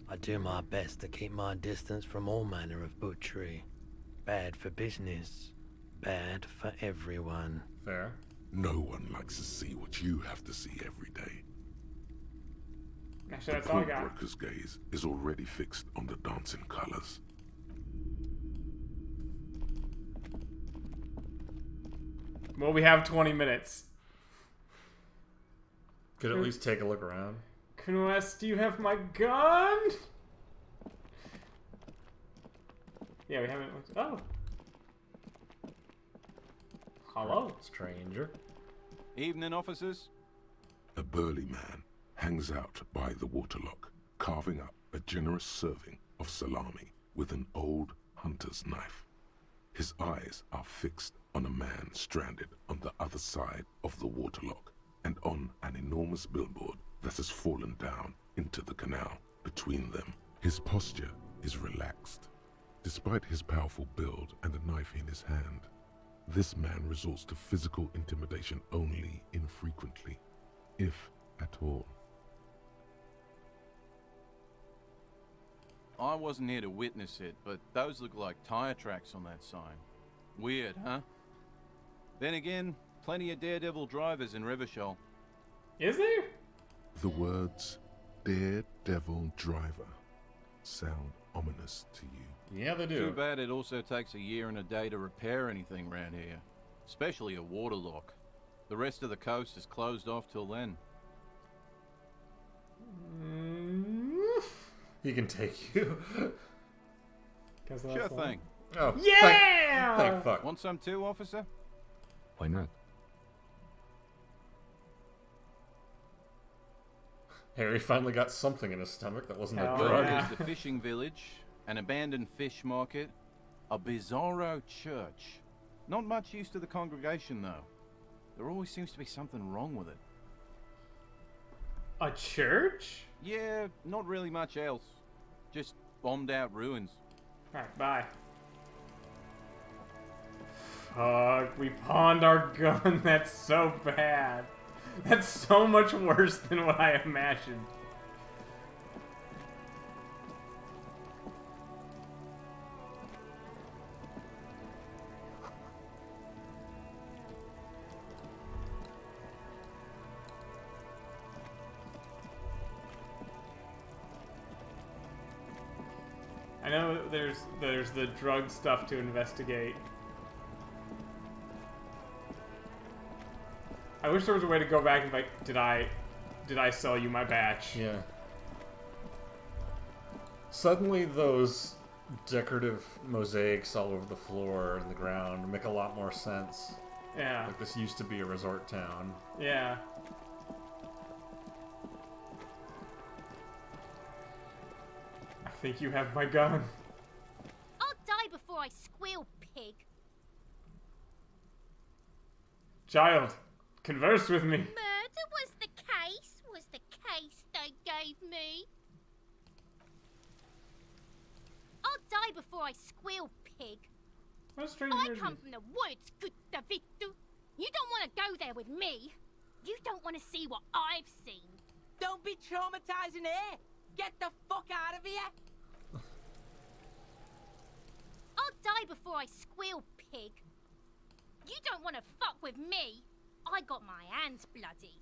I do my best to keep my distance from all manner of butchery. Bad for business. Bad for everyone.
Fair.
No one likes to see what you have to see every day.
Actually, that's
the
all I
poor
got.
broker's gaze is already fixed on the dancing colors.
Well, we have 20 minutes.
Could at least take a look around.
Kuno S, do you have my gun? Yeah, we haven't looked. Oh. Hello.
Stranger.
Evening, officers.
A burly man hangs out by the waterlock, carving up a generous serving of salami with an old hunter's knife. His eyes are fixed on a man stranded on the other side of the waterlock and on an enormous billboard that has fallen down into the canal between them. His posture is relaxed. Despite his powerful build and a knife in his hand, this man resorts to physical intimidation only infrequently, if at all.
I wasn't here to witness it, but those look like tire tracks on that sign. Weird, huh? Then again, plenty of daredevil drivers in Revachol.
Is there?
The words daredevil driver sound ominous to you.
Yeah, they do.
Too bad it also takes a year and a day to repair anything around here. Especially a waterlock. The rest of the coast is closed off till then.
He can take you.
Sure thing.
Oh,
yeah!
Thank fuck.
Want some too, officer?
Why not?
Harry finally got something in his stomach that wasn't a
Hell
drug.
yeah.
There's the fishing village, an abandoned fish market, a bizarro church. Not much use to the congregation, though. There always seems to be something wrong with it.
A church?
Yeah, not really much else. Just bombed out ruins.
Alright, bye. Fuck, we pawned our gun. That's so bad. That's so much worse than what I imagined. I know there's the drug stuff to investigate. I wish there was a way to go back and be like, did I sell you my batch?
Yeah. Suddenly those decorative mosaics all over the floor and the ground make a lot more sense.
Yeah.
Like this used to be a resort town.
Yeah. I think you have my gun.
I'll die before I squeal, pig.
Child, converse with me.
Murder was the case they gave me. I'll die before I squeal, pig.
What a strange
I
version.
come from the woods, good Davidu. You don't want to go there with me. You don't want to see what I've seen.
Don't be traumatizing here. Get the fuck out of here.
I'll die before I squeal, pig. You don't want to fuck with me. I got my hands bloody.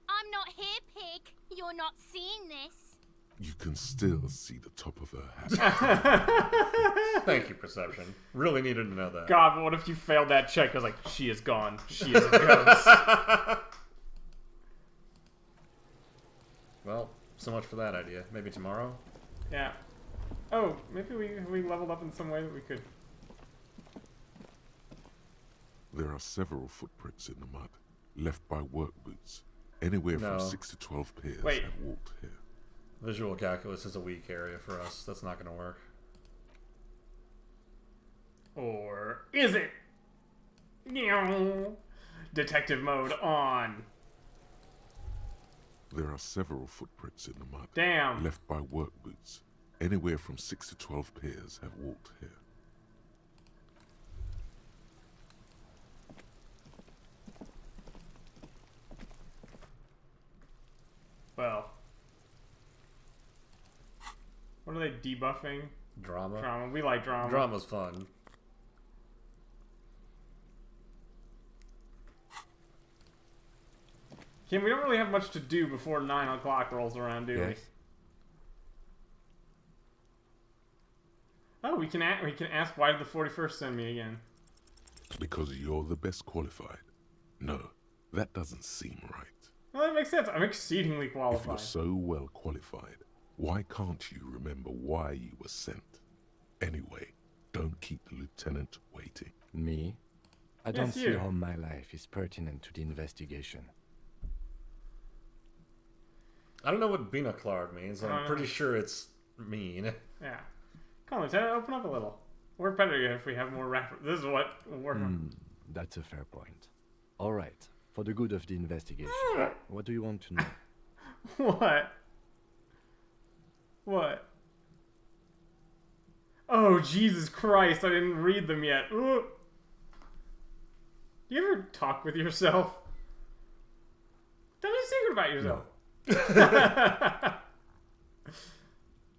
I'm not here, pig. You're not seeing this.
You can still see the top of her hat.
Thank you, Perception. Really needed to know that.
God, but what if you failed that check? I was like, she is gone. She is a ghost.
Well, so much for that idea. Maybe tomorrow?
Yeah. Oh, maybe we leveled up in some way that we could.
There are several footprints in the mud, left by work boots. Anywhere
No.
from 6 to 12 pairs
Wait.
have walked here.
Visual calculus is a weak area for us. That's not going to work.
Or is it? Detective mode on.
There are several footprints in the mud,
Damn.
left by work boots. Anywhere from 6 to 12 pairs have walked here.
Well. What are they debuffing?
Drama.
Drama. We like drama.
Drama's fun.
Kim, we don't really have much to do before 9 o'clock rolls around, do we?
Yes.
Oh, we can ask why did the 41st send me again?
Because you're the best qualified. No, that doesn't seem right.
Well, that makes sense. I'm exceedingly
If
qualified.
you're so well qualified, why can't you remember why you were sent? Anyway, don't keep the lieutenant waiting.
Me? I don't
Yes,
see
you.
how my life is pertinent to the investigation.
I don't know what Binoclard means.
I don't
I'm
know.
pretty sure it's mean.
Yeah. Come on, Lieutenant, open up a little. We're better if we have more rap. This is what we're.
That's a fair point. All right, for the good of the investigation, what do you want to know?
What? What? Oh, Jesus Christ, I didn't read them yet. Ooh. Do you ever talk with yourself? Tell me a secret about yourself.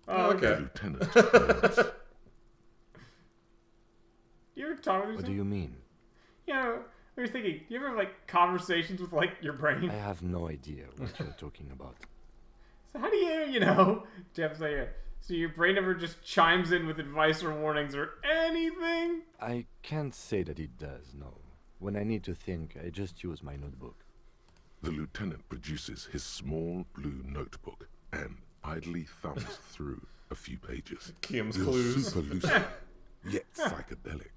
Oh, okay.
Lieutenant.
Do you ever talk with yourself?
What do you mean?
Yeah, what are you thinking? Do you ever have, like, conversations with, like, your brain?
I have no idea what you're talking about.
So how do you, Jeff's like, so your brain never just chimes in with advice or warnings or anything?
I can't say that it does, no. When I need to think, I just use my notebook.
The lieutenant produces his small blue notebook and idly thumbs through a few pages.
Kim's
You're
clues.
super lucid, yet psychedelic.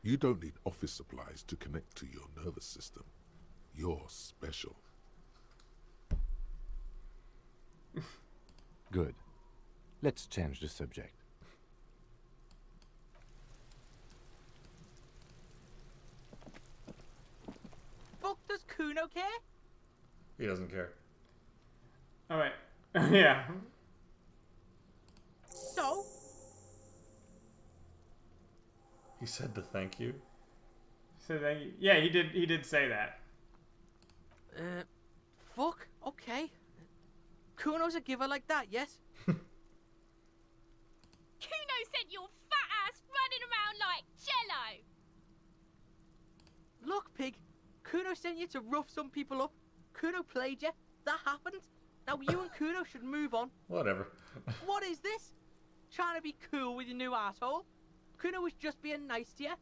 You don't need office supplies to connect to your nervous system. You're special.
Good. Let's change the subject.
Fuck does Kuno care?
He doesn't care.
Oh wait. Yeah.
So?
He said to thank you.
So they, yeah, he did say that.
Fuck, okay. Kuno's a giver like that, yes?
Kuno sent your fat ass running around like jello.
Look, pig. Kuno sent you to rough some people up. Kuno played you. That happened. Now you and Kuno should move on.
Whatever.
What is this? Trying to be cool with your new asshole? Kuno was just being nice to you.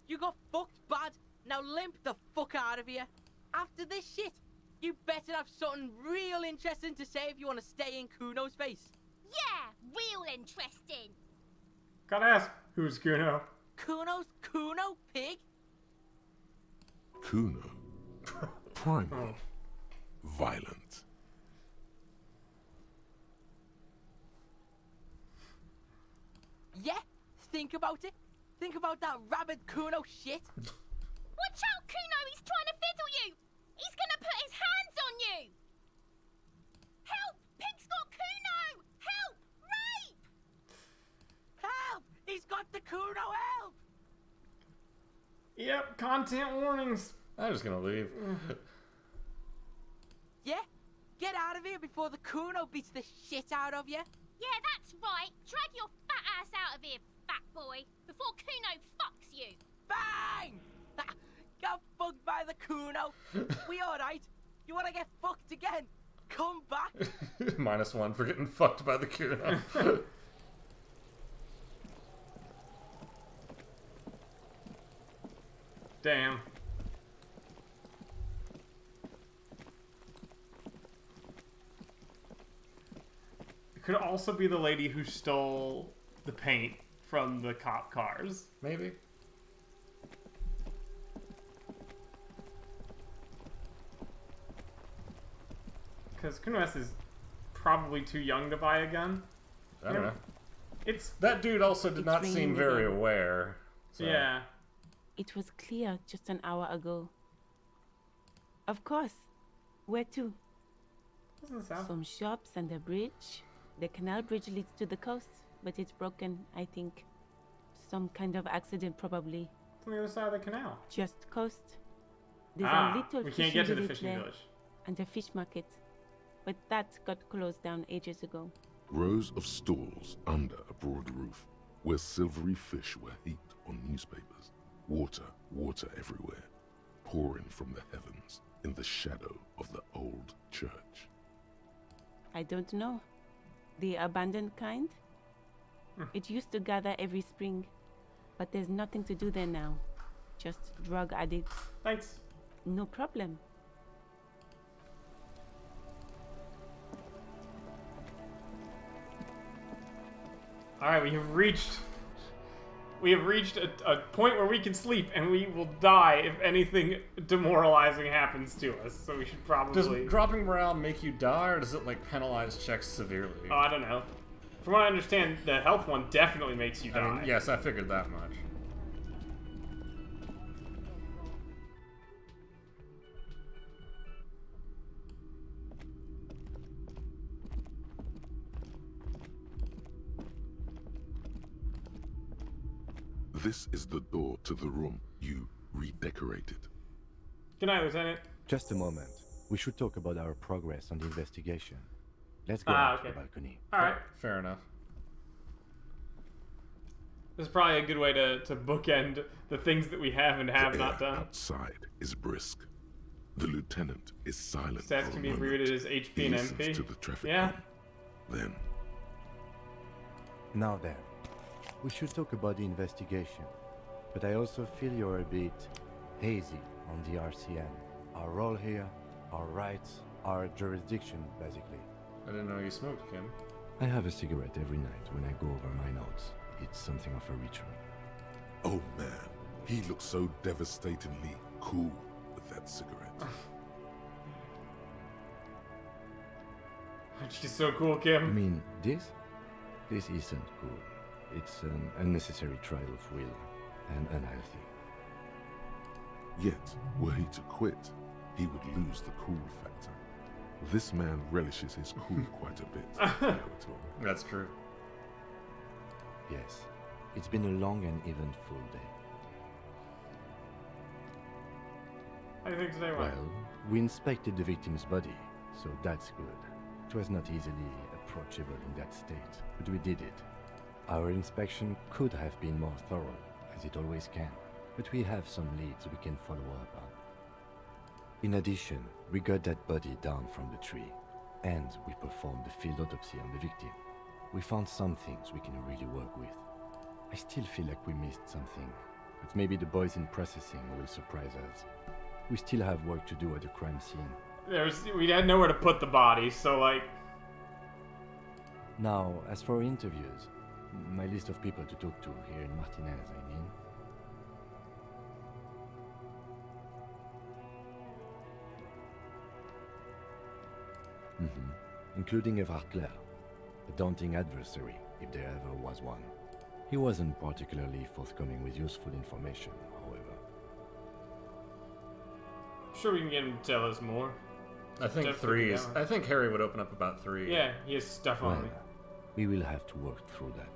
You got fucked bad. Now limp the fuck out of here. After this shit, you better have something real interesting to say if you want to stay in Kuno's face.
Yeah, real interesting.
Gotta ask, who's Kuno?
Kuno's Kuno, pig?
Kuno. Primal. Violent.
Yeah, think about it. Think about that rabid Kuno shit.
Watch out, Kuno, he's trying to fiddle you. He's gonna put his hands on you. Help, Pig's got Kuno. Help, rape.
Help, he's got the Kuno, help.
Yep, content warnings.
I'm just gonna leave.
Yeah, get out of here before the Kuno beats the shit out of you.
Yeah, that's right. Drag your fat ass out of here, fat boy, before Kuno fucks you.
Bang! Got fucked by the Kuno. We alright? You wanna get fucked again? Come back.
-1 for getting fucked by the Kuno.
Damn. It could also be the lady who stole the paint from the cop cars.
Maybe.
Because Kuno-S is probably too young to buy a gun.
I don't know.
It's
that dude also did
It's
not seem
raining
very
again.
aware. So.
Yeah.
It was clear just an hour ago. Of course. Where to?
Doesn't sound.
Some shops and a bridge. The canal bridge leads to the coast, but it's broken, I think. Some kind of accident, probably.
It's on the other side of the canal.
Just coast. There's
Ah,
a little
we
fishing
can't get to the
village
fishing
there,
village.
and a fish market. But that got closed down ages ago.
Rows of stalls under a broad roof, where silvery fish were heaped on newspapers. Water, water everywhere, pouring from the heavens in the shadow of the old church.
I don't know. The abandoned kind? It used to gather every spring, but there's nothing to do there now. Just drug addicts.
Thanks.
No problem.
Alright, we have reached a point where we can sleep, and we will die if anything demoralizing happens to us. So we should probably.
Does dropping morale make you die, or does it like penalize checks severely?
Oh, I don't know. From what I understand, the health one definitely makes you die.
I mean, yes, I figured that much.
This is the door to the room you redecorated.
Good night, Lieutenant.
Just a moment. We should talk about our progress on the investigation. Let's go
Ah,
out
okay.
to the balcony.
Alright.
Fair enough.
This is probably a good way to bookend the things that we have and have
The
not
air
done.
outside is brisk. The lieutenant is silent.
Stats
for
can
a
be
moment.
routed as HP
He
and
listens
MP.
to the traffic
Yeah.
hum. Then
Now then, we should talk about the investigation. But I also feel you're a bit hazy on the RCM. Our role here, our rights, our jurisdiction, basically.
I didn't know you smoked, Kim.
I have a cigarette every night when I go over my notes. It's something of a ritual.
Oh man, he looks so devastatingly cool with that cigarette.
She's so cool, Kim.
You mean this? This isn't cool. It's an unnecessary trial of will and unhealthy.
Yet, were he to quit, he would lose the cool factor. This man relishes his cool quite a bit.
That's true.
Yes, it's been a long and eventful day.
How do you think today went?
Well, we inspected the victim's body, so that's good. It was not easily approachable in that state, but we did it. Our inspection could have been more thorough, as it always can, but we have some leads we can follow up on. In addition, we got that body down from the tree, and we performed a field autopsy on the victim. We found some things we can really work with. I still feel like we missed something, but maybe the boys in processing will surprise us. We still have work to do at the crime scene.
We had nowhere to put the body, so like...
Now, as for interviews, my list of people to talk to here in Martinez, I mean. Including Evrard Claire, a daunting adversary, if there ever was one. He wasn't particularly forthcoming with useful information, however.
Sure, we can get him to tell us more.
I think
Definitely
3 is. I think Harry would open up about 3.
Yeah, he has stuff on me.
Well, we will have to work through that.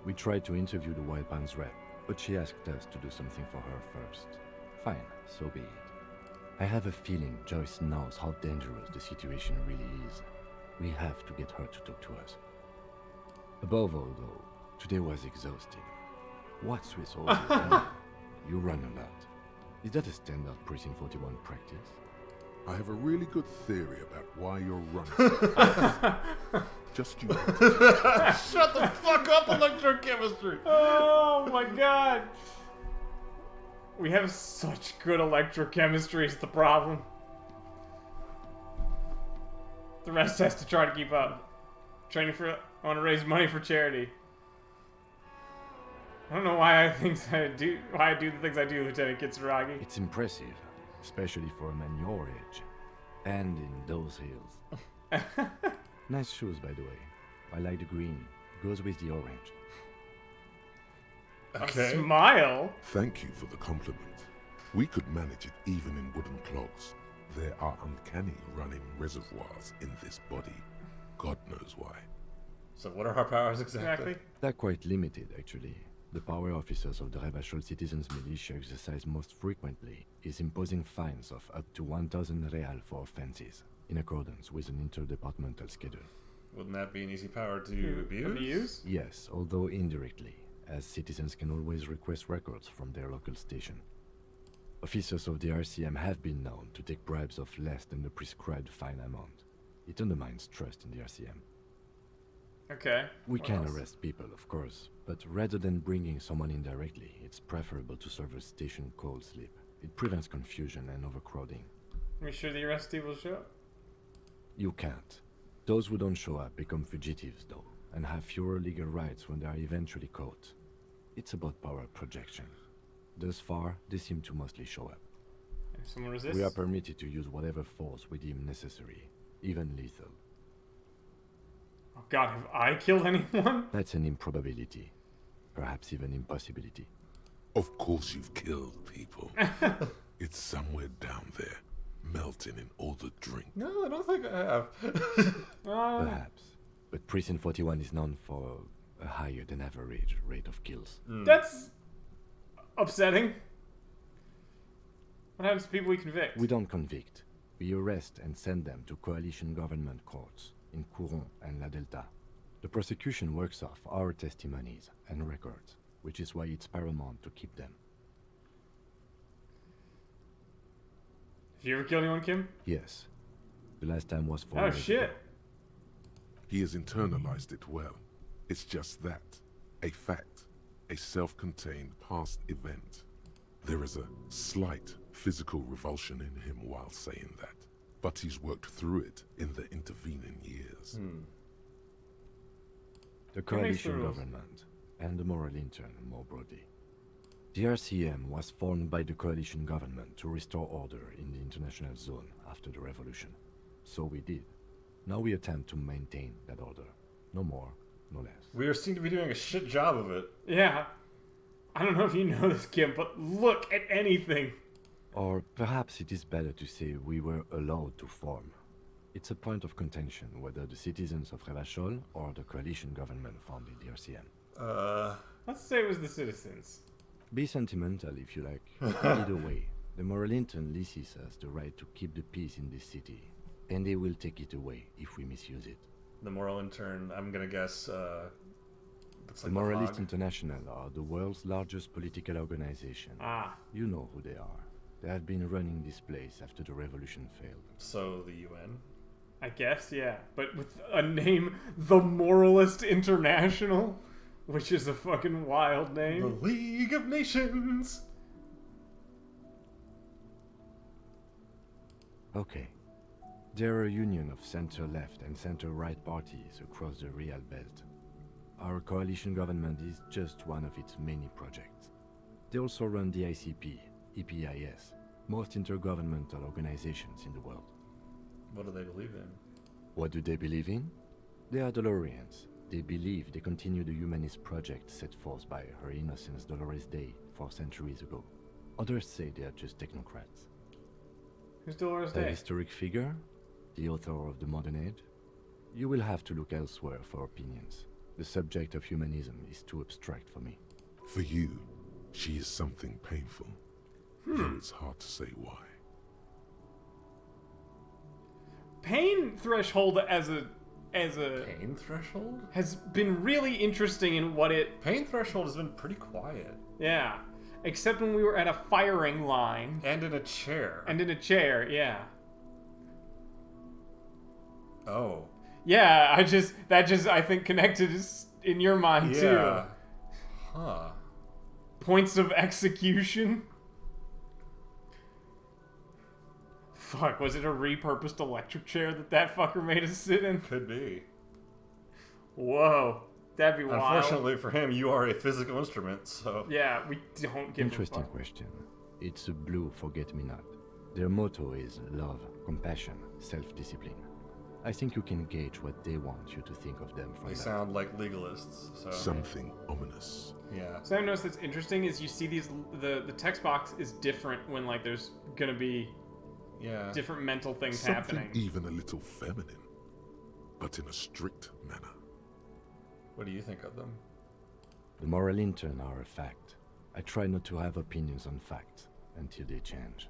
We tried to interview the Wild Pines rep, but she asked us to do something for her first. Fine, so be it. I have a feeling Joyce knows how dangerous the situation really is. We have to get her to talk to us. Above all, though, today was exhausting. What's with all the You run a lot. Is that a standard Precinct 41 practice?
I have a really good theory about why you're running. Just you.
Shut the fuck up, electrochemistry!
Oh my god! We have such good electrochemistry is the problem. The rest has to try to keep up. Training for... I want to raise money for charity. I don't know why I do the things I do, Lieutenant Kitsuragi.
It's impressive, especially for a man your age. And in those hills. Nice shoes, by the way. I like the green. Goes with the orange.
Okay. A smile?
Thank you for the compliment. We could manage it even in wooden clogs. There are uncanny running reservoirs in this body. God knows why.
So what are our powers exactly?
They're quite limited, actually. The power officers of the Rebachol Citizens Militia exercise most frequently is imposing fines of up to 1,000 real for offenses, in accordance with an interdepartmental schedule.
Wouldn't that be an easy power to abuse?
Yes, although indirectly, as citizens can always request records from their local station. Officers of the RCM have been known to take bribes of less than the prescribed fine amount. It undermines trust in the RCM.
Okay.
We can arrest people, of course, but rather than bringing someone in directly, it's preferable to serve a station cold sleep. It prevents confusion and overcrowding.
Are you sure the arrestee will show up?
You can't. Those who don't show up become fugitives, though, and have fewer legal rights when they are eventually caught. It's about power projection. Thus far, they seem to mostly show up.
If someone resists?
We are permitted to use whatever force we deem necessary, even lethal.
Oh god, have I killed anyone?
That's an improbability. Perhaps even impossibility.
Of course you've killed people. It's somewhere down there, melting in all the drink.
No, I don't think I have.
Perhaps. But Precinct 41 is known for a higher than average rate of kills.
That's upsetting. What happens to people we convict?
We don't convict. We arrest and send them to coalition government courts in Couron and La Delta. The prosecution works off our testimonies and records, which is why it's paramount to keep them.
Have you ever killed anyone, Kim?
Yes. The last time was 4
Oh
years
shit.
ago.
He has internalized it well. It's just that. A fact. A self-contained past event. There is a slight physical revulsion in him while saying that. But he's worked through it in the intervening years.
The
Who makes the
coalition
rules?
government, and the moral intern more broadly. The RCM was formed by the coalition government to restore order in the international zone after the revolution. So we did. Now we attempt to maintain that order. No more, no less.
We seem to be doing a shit job of it.
Yeah. I don't know if you know this, Kim, but look at anything.
Or perhaps it is better to say we were allowed to form. It's a point of contention whether the citizens of Revachol or the coalition government founded the RCM.
Let's say it was the citizens.
Be sentimental if you like. Either way, the moral intern leases us the right to keep the peace in this city, and they will take it away if we misuse it.
The moral intern, I'm gonna guess,
The Moralist International are the world's largest political organization.
Ah.
You know who they are. They have been running this place after the revolution failed.
So the UN?
I guess, yeah. But with a name, the Moralist International, which is a fucking wild name.
The League of Nations!
Okay. There are a union of center-left and center-right parties across the Real Belt. Our coalition government is just one of its many projects. They also run the ICP, EPIS, most intergovernmental organizations in the world.
What do they believe in?
What do they believe in? They are Dolorians. They believe they continue the humanist project set forth by Her Innocence Dolores Day 4 centuries ago. Others say they are just technocrats.
Who's Dolores
A
Day?
historic figure? The author of the modern age? You will have to look elsewhere for opinions. The subject of humanism is too abstract for me.
For you, she is something painful, though it's hard to say why.
Pain Threshold as a
Pain Threshold
has been really interesting in what it.
Pain Threshold has been pretty quiet.
Yeah, except when we were at a firing line
And in a chair.
and in a chair. Yeah.
Oh.
Yeah, I think connected is in your mind
Yeah.
too.
Huh.
Points of execution. Fuck, was it a repurposed electric chair that fucker made us sit in?
Could be.
Whoa, that'd be wild.
Unfortunately for him, you are a physical instrument, so...
Yeah, we don't give
Interesting
a fuck.
question. It's a blue forget-me-not. Their motto is love, compassion, self-discipline. I think you can gauge what they want you to think of them from
They
that.
sound like legalists, so...
Something ominous.
Yeah.
So I noticed that's interesting is you see these the text box is different when like there's gonna be different mental things
Something
happening.
even a little feminine, but in a strict manner.
What do you think of them?
The moral intern are a fact. I try not to have opinions on facts until they change.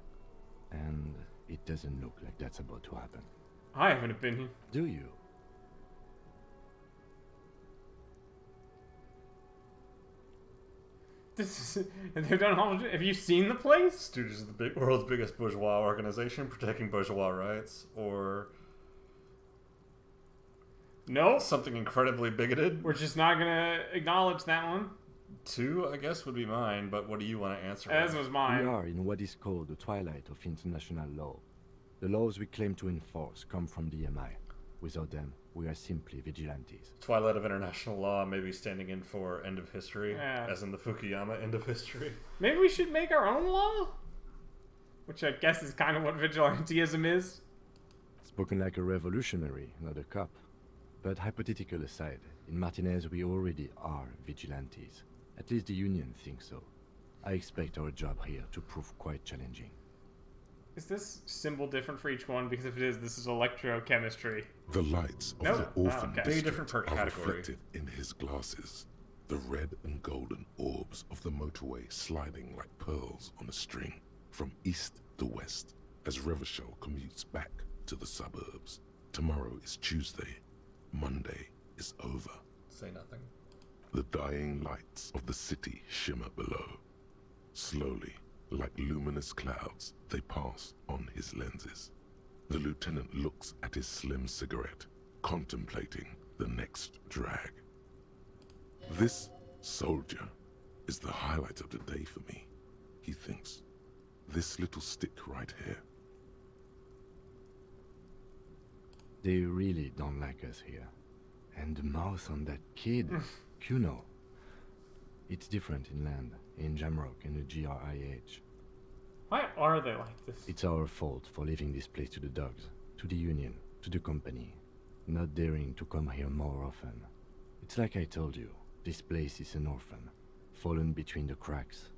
And it doesn't look like that's about to happen.
I have an opinion.
Do you?
This is they've done all. Have you seen the place?
Stooges of the world's biggest bourgeois organization protecting bourgeois rights, or...
No.
Something incredibly bigoted?
We're just not gonna acknowledge that one.
2, I guess, would be mine, but what do you want to answer
As
with?
was mine.
We are in what is called the twilight of international law. The laws we claim to enforce come from the MI. Without them, we are simply vigilantes.
Twilight of international law, maybe standing in for end of history,
Yeah.
as in the Fukuyama end of history.
Maybe we should make our own law? Which I guess is kind of what vigilantism is.
Spoken like a revolutionary, not a cop. But hypothetical aside, in Martinez we already are vigilantes. At least the Union thinks so. I expect our job here to prove quite challenging.
Is this symbol different for each one? Because if it is, this is electrochemistry.
The lights of
No.
the orphan
okay.
Very
district
different per
are
category.
reflected in his glasses. The red and golden orbs of the motorway sliding like pearls on a string from east to west as Revachol commutes back to the suburbs. Tomorrow is Tuesday. Monday is over.
Say nothing.
The dying lights of the city shimmer below. Slowly, like luminous clouds, they pass on his lenses. The lieutenant looks at his slim cigarette, contemplating the next drag. This soldier is the highlight of the day for me, he thinks. This little stick right here.
They really don't like us here. And the mouth on that kid, Kuno. It's different in land, in Jamrock and the GRIH.
Why are they like this?
It's our fault for leaving this place to the dogs, to the Union, to the company. Not daring to come here more often. It's like I told you, this place is an orphan, fallen between the cracks.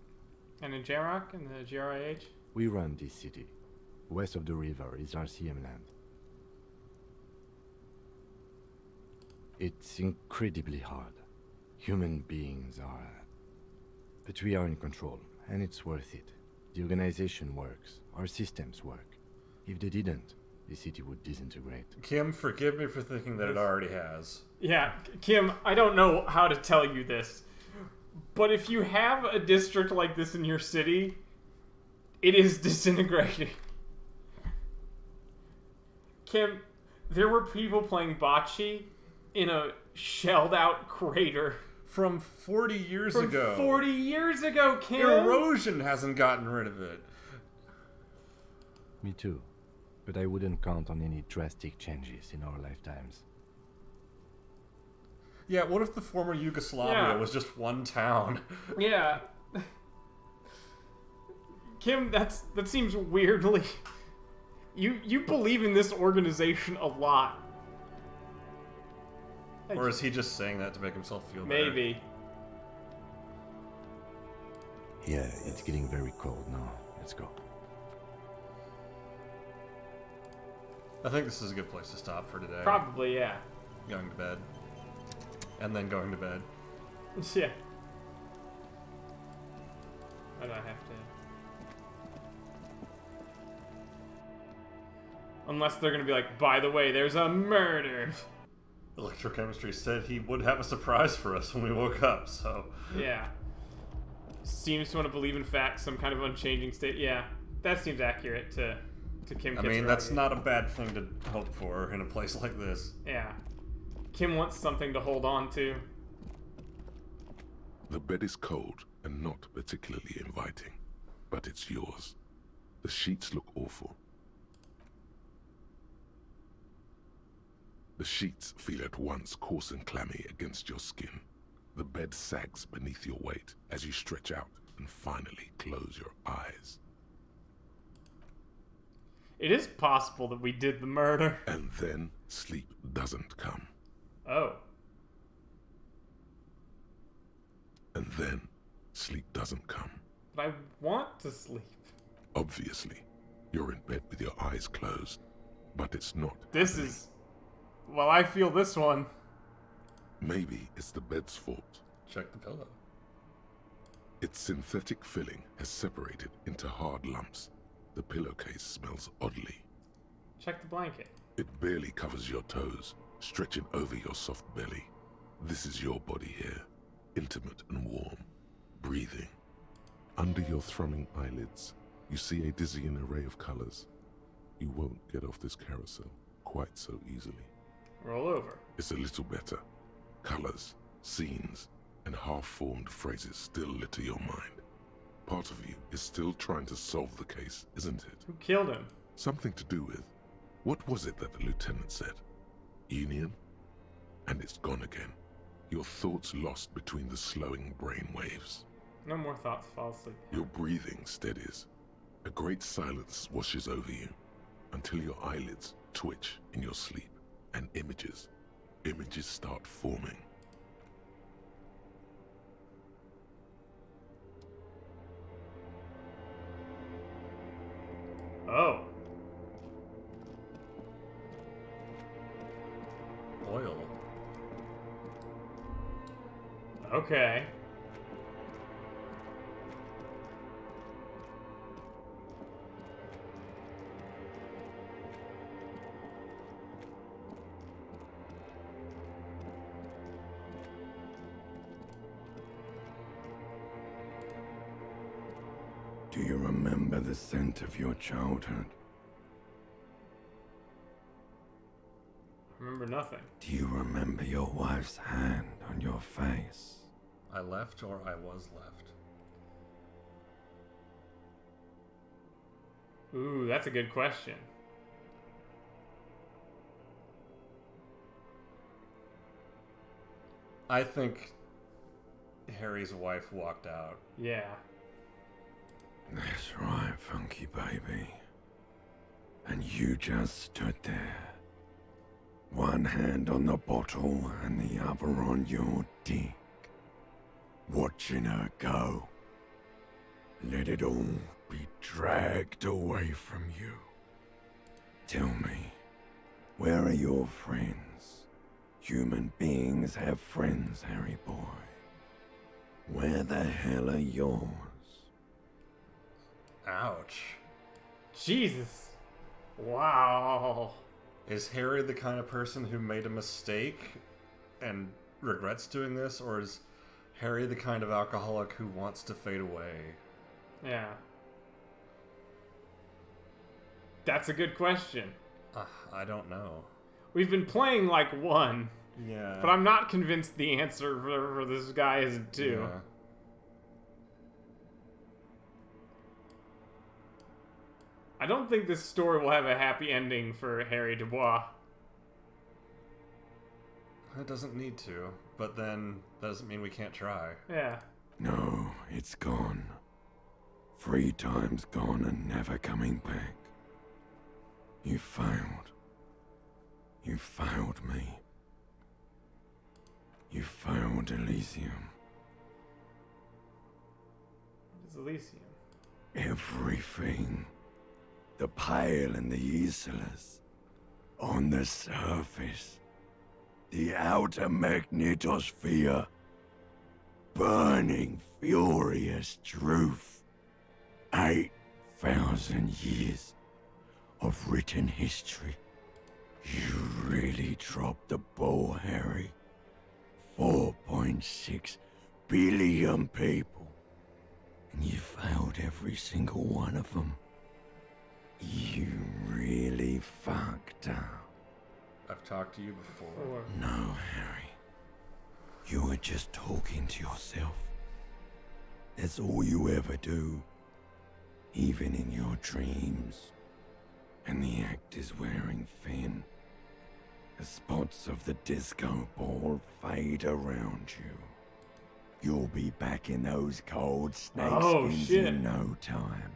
And in Jamrock and the GRIH?
We run this city. West of the river is RCM land. It's incredibly hard. Human beings are... But we are in control, and it's worth it. The organization works. Our systems work. If they didn't, the city would disintegrate.
Kim, forgive me for thinking that it already has.
Yeah, Kim, I don't know how to tell you this, but if you have a district like this in your city, it is disintegrating. Kim, there were people playing bocce in a shelled out crater.
From 40 years ago.
40 years ago, Kim!
Erosion hasn't gotten rid of it.
Me too. But I wouldn't count on any drastic changes in our lifetimes.
Yeah, what if the former Yugoslavia was just one town?
Yeah. Kim, that seems weirdly... You believe in this organization a lot.
Or is he just saying that to make himself feel better?
Maybe.
Yeah, it's getting very cold now. Let's go.
I think this is a good place to stop for today.
Probably, yeah.
Going to bed. And then going to bed.
Yeah. Why do I have to... Unless they're gonna be like, by the way, there's a murder.
Electrochemistry said he would have a surprise for us when we woke up, so...
Yeah. Seems to want to believe in fact some kind of unchanging state. Yeah, that seems accurate to Kim.
I mean, that's not a bad thing to hope for in a place like this.
Yeah. Kim wants something to hold on to.
The bed is cold and not particularly inviting, but it's yours. The sheets look awful. The sheets feel at once coarse and clammy against your skin. The bed sags beneath your weight as you stretch out and finally close your eyes.
It is possible that we did the murder.
And then sleep doesn't come.
Oh.
And then sleep doesn't come.
But I want to sleep.
Obviously, you're in bed with your eyes closed, but it's not.
This is... Well, I feel this one.
Maybe it's the bed's fault.
Check the pillow.
Its synthetic filling has separated into hard lumps. The pillowcase smells oddly.
Check the blanket.
It barely covers your toes, stretching over your soft belly. This is your body here, intimate and warm, breathing. Under your thrumming eyelids, you see a dizzying array of colors. You won't get off this carousel quite so easily.
Roll over.
It's a little better. Colors, scenes, and half-formed phrases still litter your mind. Part of you is still trying to solve the case, isn't it?
Who killed him?
Something to do with... What was it that the lieutenant said? Union? And it's gone again. Your thoughts lost between the slowing brain waves.
No more thoughts fall asleep.
Your breathing steadies. A great silence washes over you until your eyelids twitch in your sleep. And images start forming.
Oh.
Oil.
Okay.
Do you remember the scent of your childhood?
Remember nothing.
Do you remember your wife's hand on your face?
I left or I was left?
Ooh, that's a good question.
I think Harry's wife walked out.
Yeah.
That's right, funky baby. And you just stood there. One hand on the bottle and the other on your dick. Watching her go. Let it all be dragged away from you. Tell me, where are your friends? Human beings have friends, Harry boy. Where the hell are yours?
Ouch.
Jesus. Wow.
Is Harry the kind of person who made a mistake and regrets doing this, or is Harry the kind of alcoholic who wants to fade away?
Yeah. That's a good question.
I don't know.
We've been playing like 1.
Yeah.
But I'm not convinced the answer for this guy is 2.
Yeah.
I don't think this story will have a happy ending for Harry Dubois.
It doesn't need to, but then that doesn't mean we can't try.
Yeah.
No, it's gone. 3 times gone and never coming back. You failed. You failed me. You failed Elysium.
What is Elysium?
Everything. The Pale and the Islas. On the surface. The outer magnetosphere. Burning, furious truth. 8,000 years of written history. You really dropped the ball, Harry. 4.6 billion people. And you failed every single one of them. You really fucked up.
I've talked to you before.
No, Harry. You were just talking to yourself. That's all you ever do. Even in your dreams. And the act is wearing thin. The spots of the disco ball fade around you. You'll be back in those cold snakeskins in no time.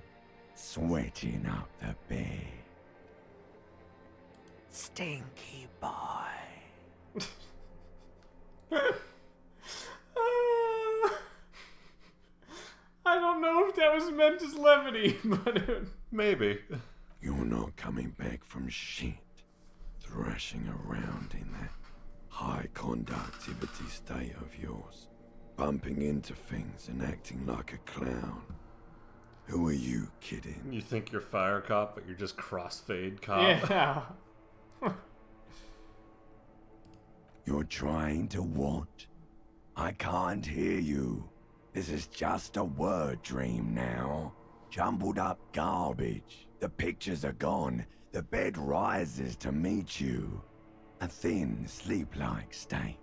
Sweating up the bed. Stinky boy.
I don't know if that was meant as levity, but
maybe.
You're not coming back from shit. Thrashing around in that high conductivity state of yours. Bumping into things and acting like a clown. Who are you kidding?
You think you're fire cop, but you're just crossfade cop.
Yeah.
You're trying to what? I can't hear you. This is just a word dream now. Jumbled up garbage. The pictures are gone. The bed rises to meet you. A thin, sleep-like state.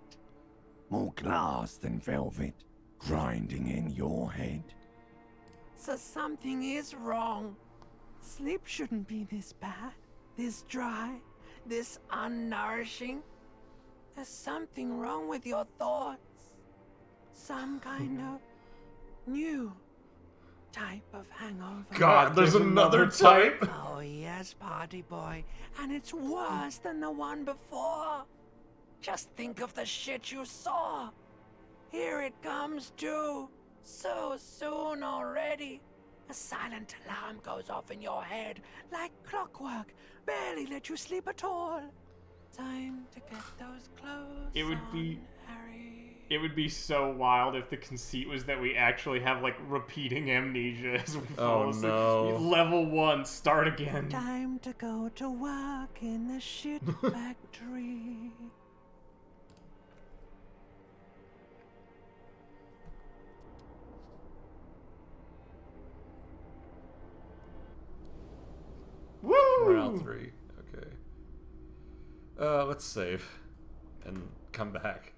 More glass than velvet, grinding in your head.
So something is wrong. Sleep shouldn't be this bad, this dry, this unnourishing. There's something wrong with your thoughts. Some kind of new type of hangover.
God, there's another type?
Oh yes, party boy. And it's worse than the one before. Just think of the shit you saw. Here it comes too. So soon already. A silent alarm goes off in your head like clockwork. Barely let you sleep at all. Time to get those clothes
It would be
on, Harry.
It would be so wild if the conceit was that we actually have like repeating amnesia as we fall asleep.
no.
Level 1, start again.
Time to go to work in the shit factory.
Woo!
Round 3. Okay. Let's save and come back.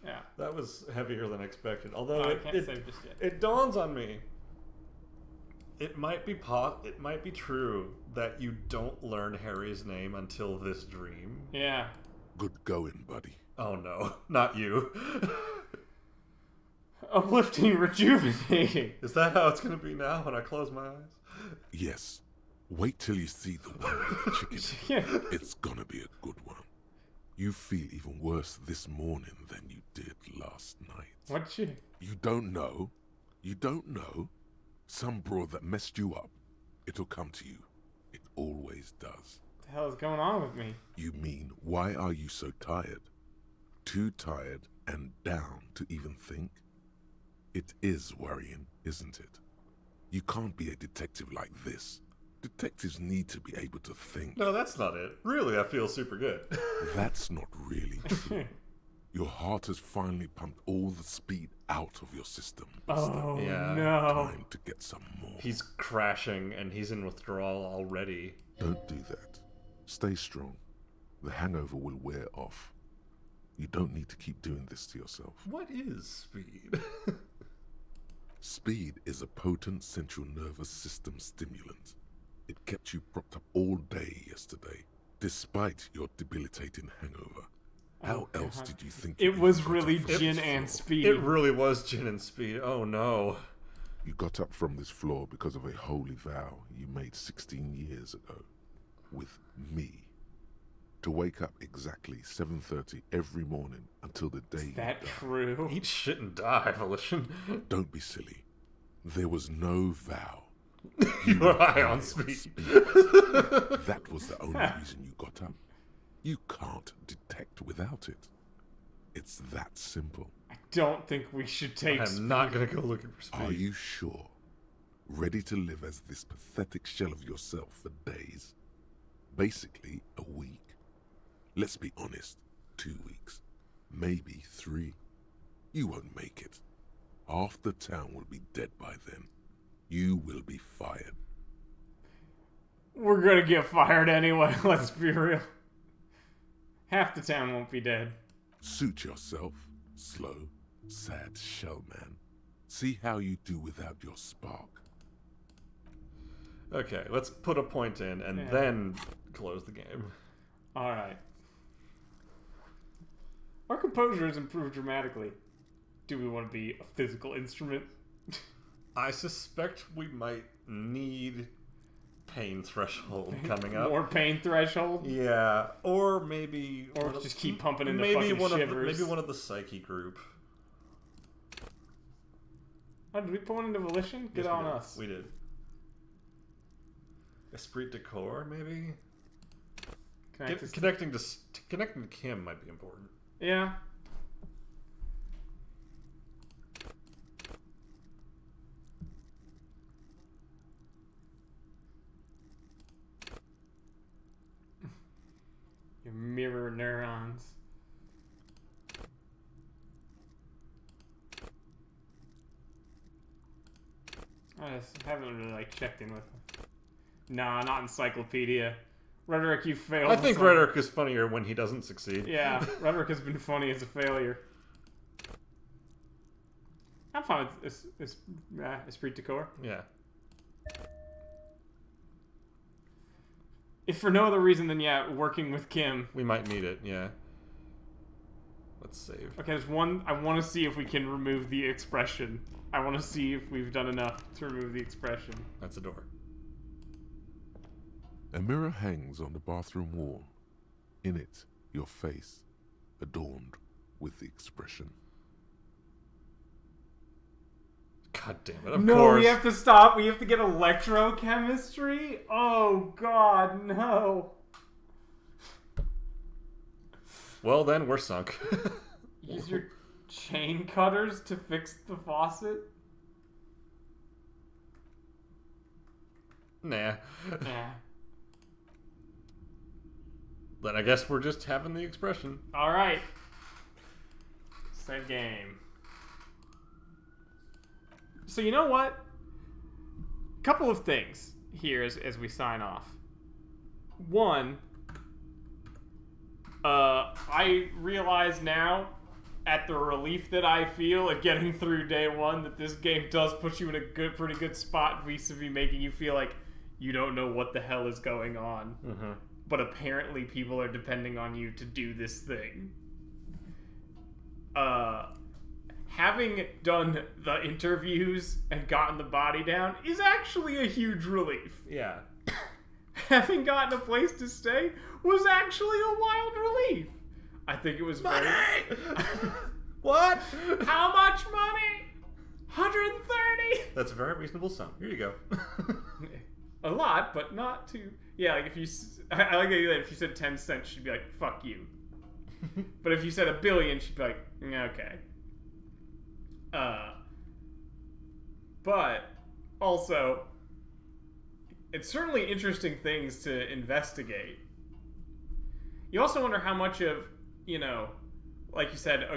Yeah.
That was heavier than expected. Although
I can't save just yet.
It dawns on me. It might be true that you don't learn Harry's name until this dream.
Yeah.
Good going, buddy.
Oh no, not you.
Uplifting, rejuvenating.
Is that how it's gonna be now when I close my eyes?
Yes. Wait till you see the one with the chicken. It's gonna be a good one. You feel even worse this morning than you did last night.
What chick?
You don't know? You don't know? Some broad that messed you up. It'll come to you. It always does.
What the hell is going on with me?
You mean, why are you so tired? Too tired and down to even think? It is worrying, isn't it? You can't be a detective like this. Detectives need to be able to think.
No, that's not it. Really, I feel super good.
That's not really true. Your heart has finally pumped all the speed out of your system.
Oh,
yeah.
no.
Time to get some more.
He's crashing and he's in withdrawal already.
Don't do that. Stay strong. The hangover will wear off. You don't need to keep doing this to yourself.
What is speed?
Speed is a potent central nervous system stimulant. It kept you propped up all day yesterday, despite your debilitating hangover. How else did you think
it was really gin and speed?
It really was gin and speed. Oh no.
You got up from this floor because of a holy vow you made 16 years ago. With me. To wake up exactly 7:30 every morning until the day
Is that
you die.
true?
Eat shit and die, Volition.
Don't be silly. There was no vow.
You were high on speed.
That was the only reason you got up. You can't detect without it. It's that simple.
I don't think we should take
I'm not gonna go looking for speed.
Are you sure? Ready to live as this pathetic shell of yourself for days? Basically, a week. Let's be honest, 2 weeks. Maybe 3. You won't make it. Half the town will be dead by then. You will be fired.
We're gonna get fired anyway, let's be real. Half the town won't be dead.
Suit yourself, slow, sad shell man. See how you do without your spark.
Okay, let's put a point in and then close the game.
Alright. Our composure has improved dramatically. Do we want to be a physical instrument?
I suspect we might need pain threshold coming up.
More pain threshold?
Yeah, or maybe...
Or just keep pumping in the
maybe
fucking shivers.
Maybe one of the psyche group.
Oh, did we put one into Volition? Good
Yes,
on
we did.
us.
We did. Esprit de corps, maybe? Connecting to Kim might be important.
Yeah. Your mirror neurons. I just haven't really checked in with them. Nah, not encyclopedia. Rhetoric, you failed.
I think Rhetoric is funnier when he doesn't succeed.
Yeah, Rhetoric has been funny as a failure. I'm fine with Esprit de Corps.
Yeah.
If for no other reason than, working with Kim.
We might need it, yeah. Let's save.
Okay, there's one. I want to see if we can remove the expression. I want to see if we've done enough to remove the expression.
That's a door.
A mirror hangs on the bathroom wall. In it, your face, adorned with the expression.
God damn it, of
no,
course.
we have to stop. We have to get electrochemistry? Oh, God, no.
Well, then, we're sunk.
Use your chain cutters to fix the faucet?
Nah.
Yeah.
Then I guess we're just having the expression.
Alright. Save game. So you know what? Couple of things here as we sign off. One, I realize now, at the relief that I feel at getting through day one, that this game does put you in a pretty good spot vis-a-vis making you feel like you don't know what the hell is going on.
Mm-hmm.
But apparently people are depending on you to do this thing. having done the interviews and gotten the body down is actually a huge relief.
Yeah.
Having gotten a place to stay was actually a wild relief. I think it was very...
What?
How much money? 130?
That's a very reasonable sum. Here you go.
A lot, but not too... Yeah, like if you... I like that if you said 10 cents, she'd be like, fuck you. But if you said $1 billion, she'd be like, okay. But also, it's certainly interesting things to investigate. You also wonder how much of, like you said,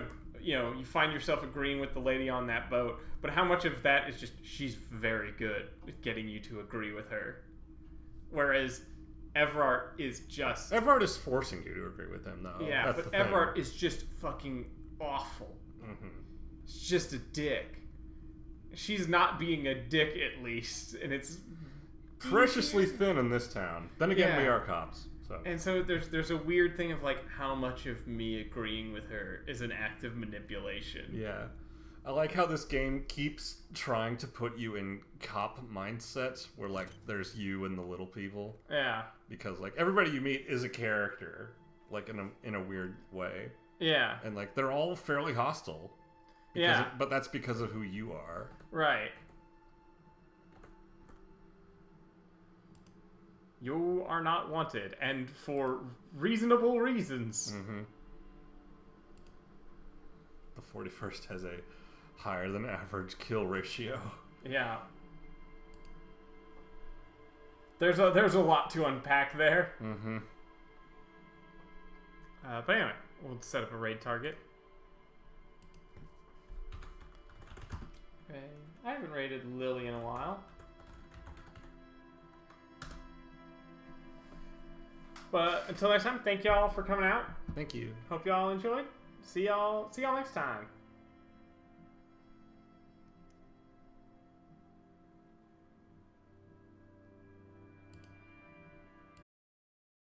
you find yourself agreeing with the lady on that boat, but how much of that is just she's very good at getting you to agree with her. Whereas Everard is just...
Everard is forcing you to agree with him, though.
Yeah,
That's
but
the
Everard
thing.
is just fucking awful.
Mm-hmm.
It's just a dick. She's not being a dick, at least, and it's...
Preciously thin in this town. Then again, we
Yeah.
are cops. So.
And so there's a weird thing of, like, how much of me agreeing with her is an act of manipulation.
Yeah. I like how this game keeps trying to put you in cop mindset where, like, there's you and the little people.
Yeah.
Because, like, everybody you meet is a character, like, in a weird way.
Yeah.
And, like, they're all fairly hostile.
Yeah.
But that's because of who you are.
Right. You are not wanted, and for reasonable reasons.
Mm-hmm. The 41st has a higher than average kill ratio.
Yeah. There's a lot to unpack there.
Mm-hmm.
But anyway, we'll set up a raid target. Okay. I haven't raided Lily in a while. But until next time, thank y'all for coming out.
Thank you.
Hope y'all enjoyed. See y'all next time.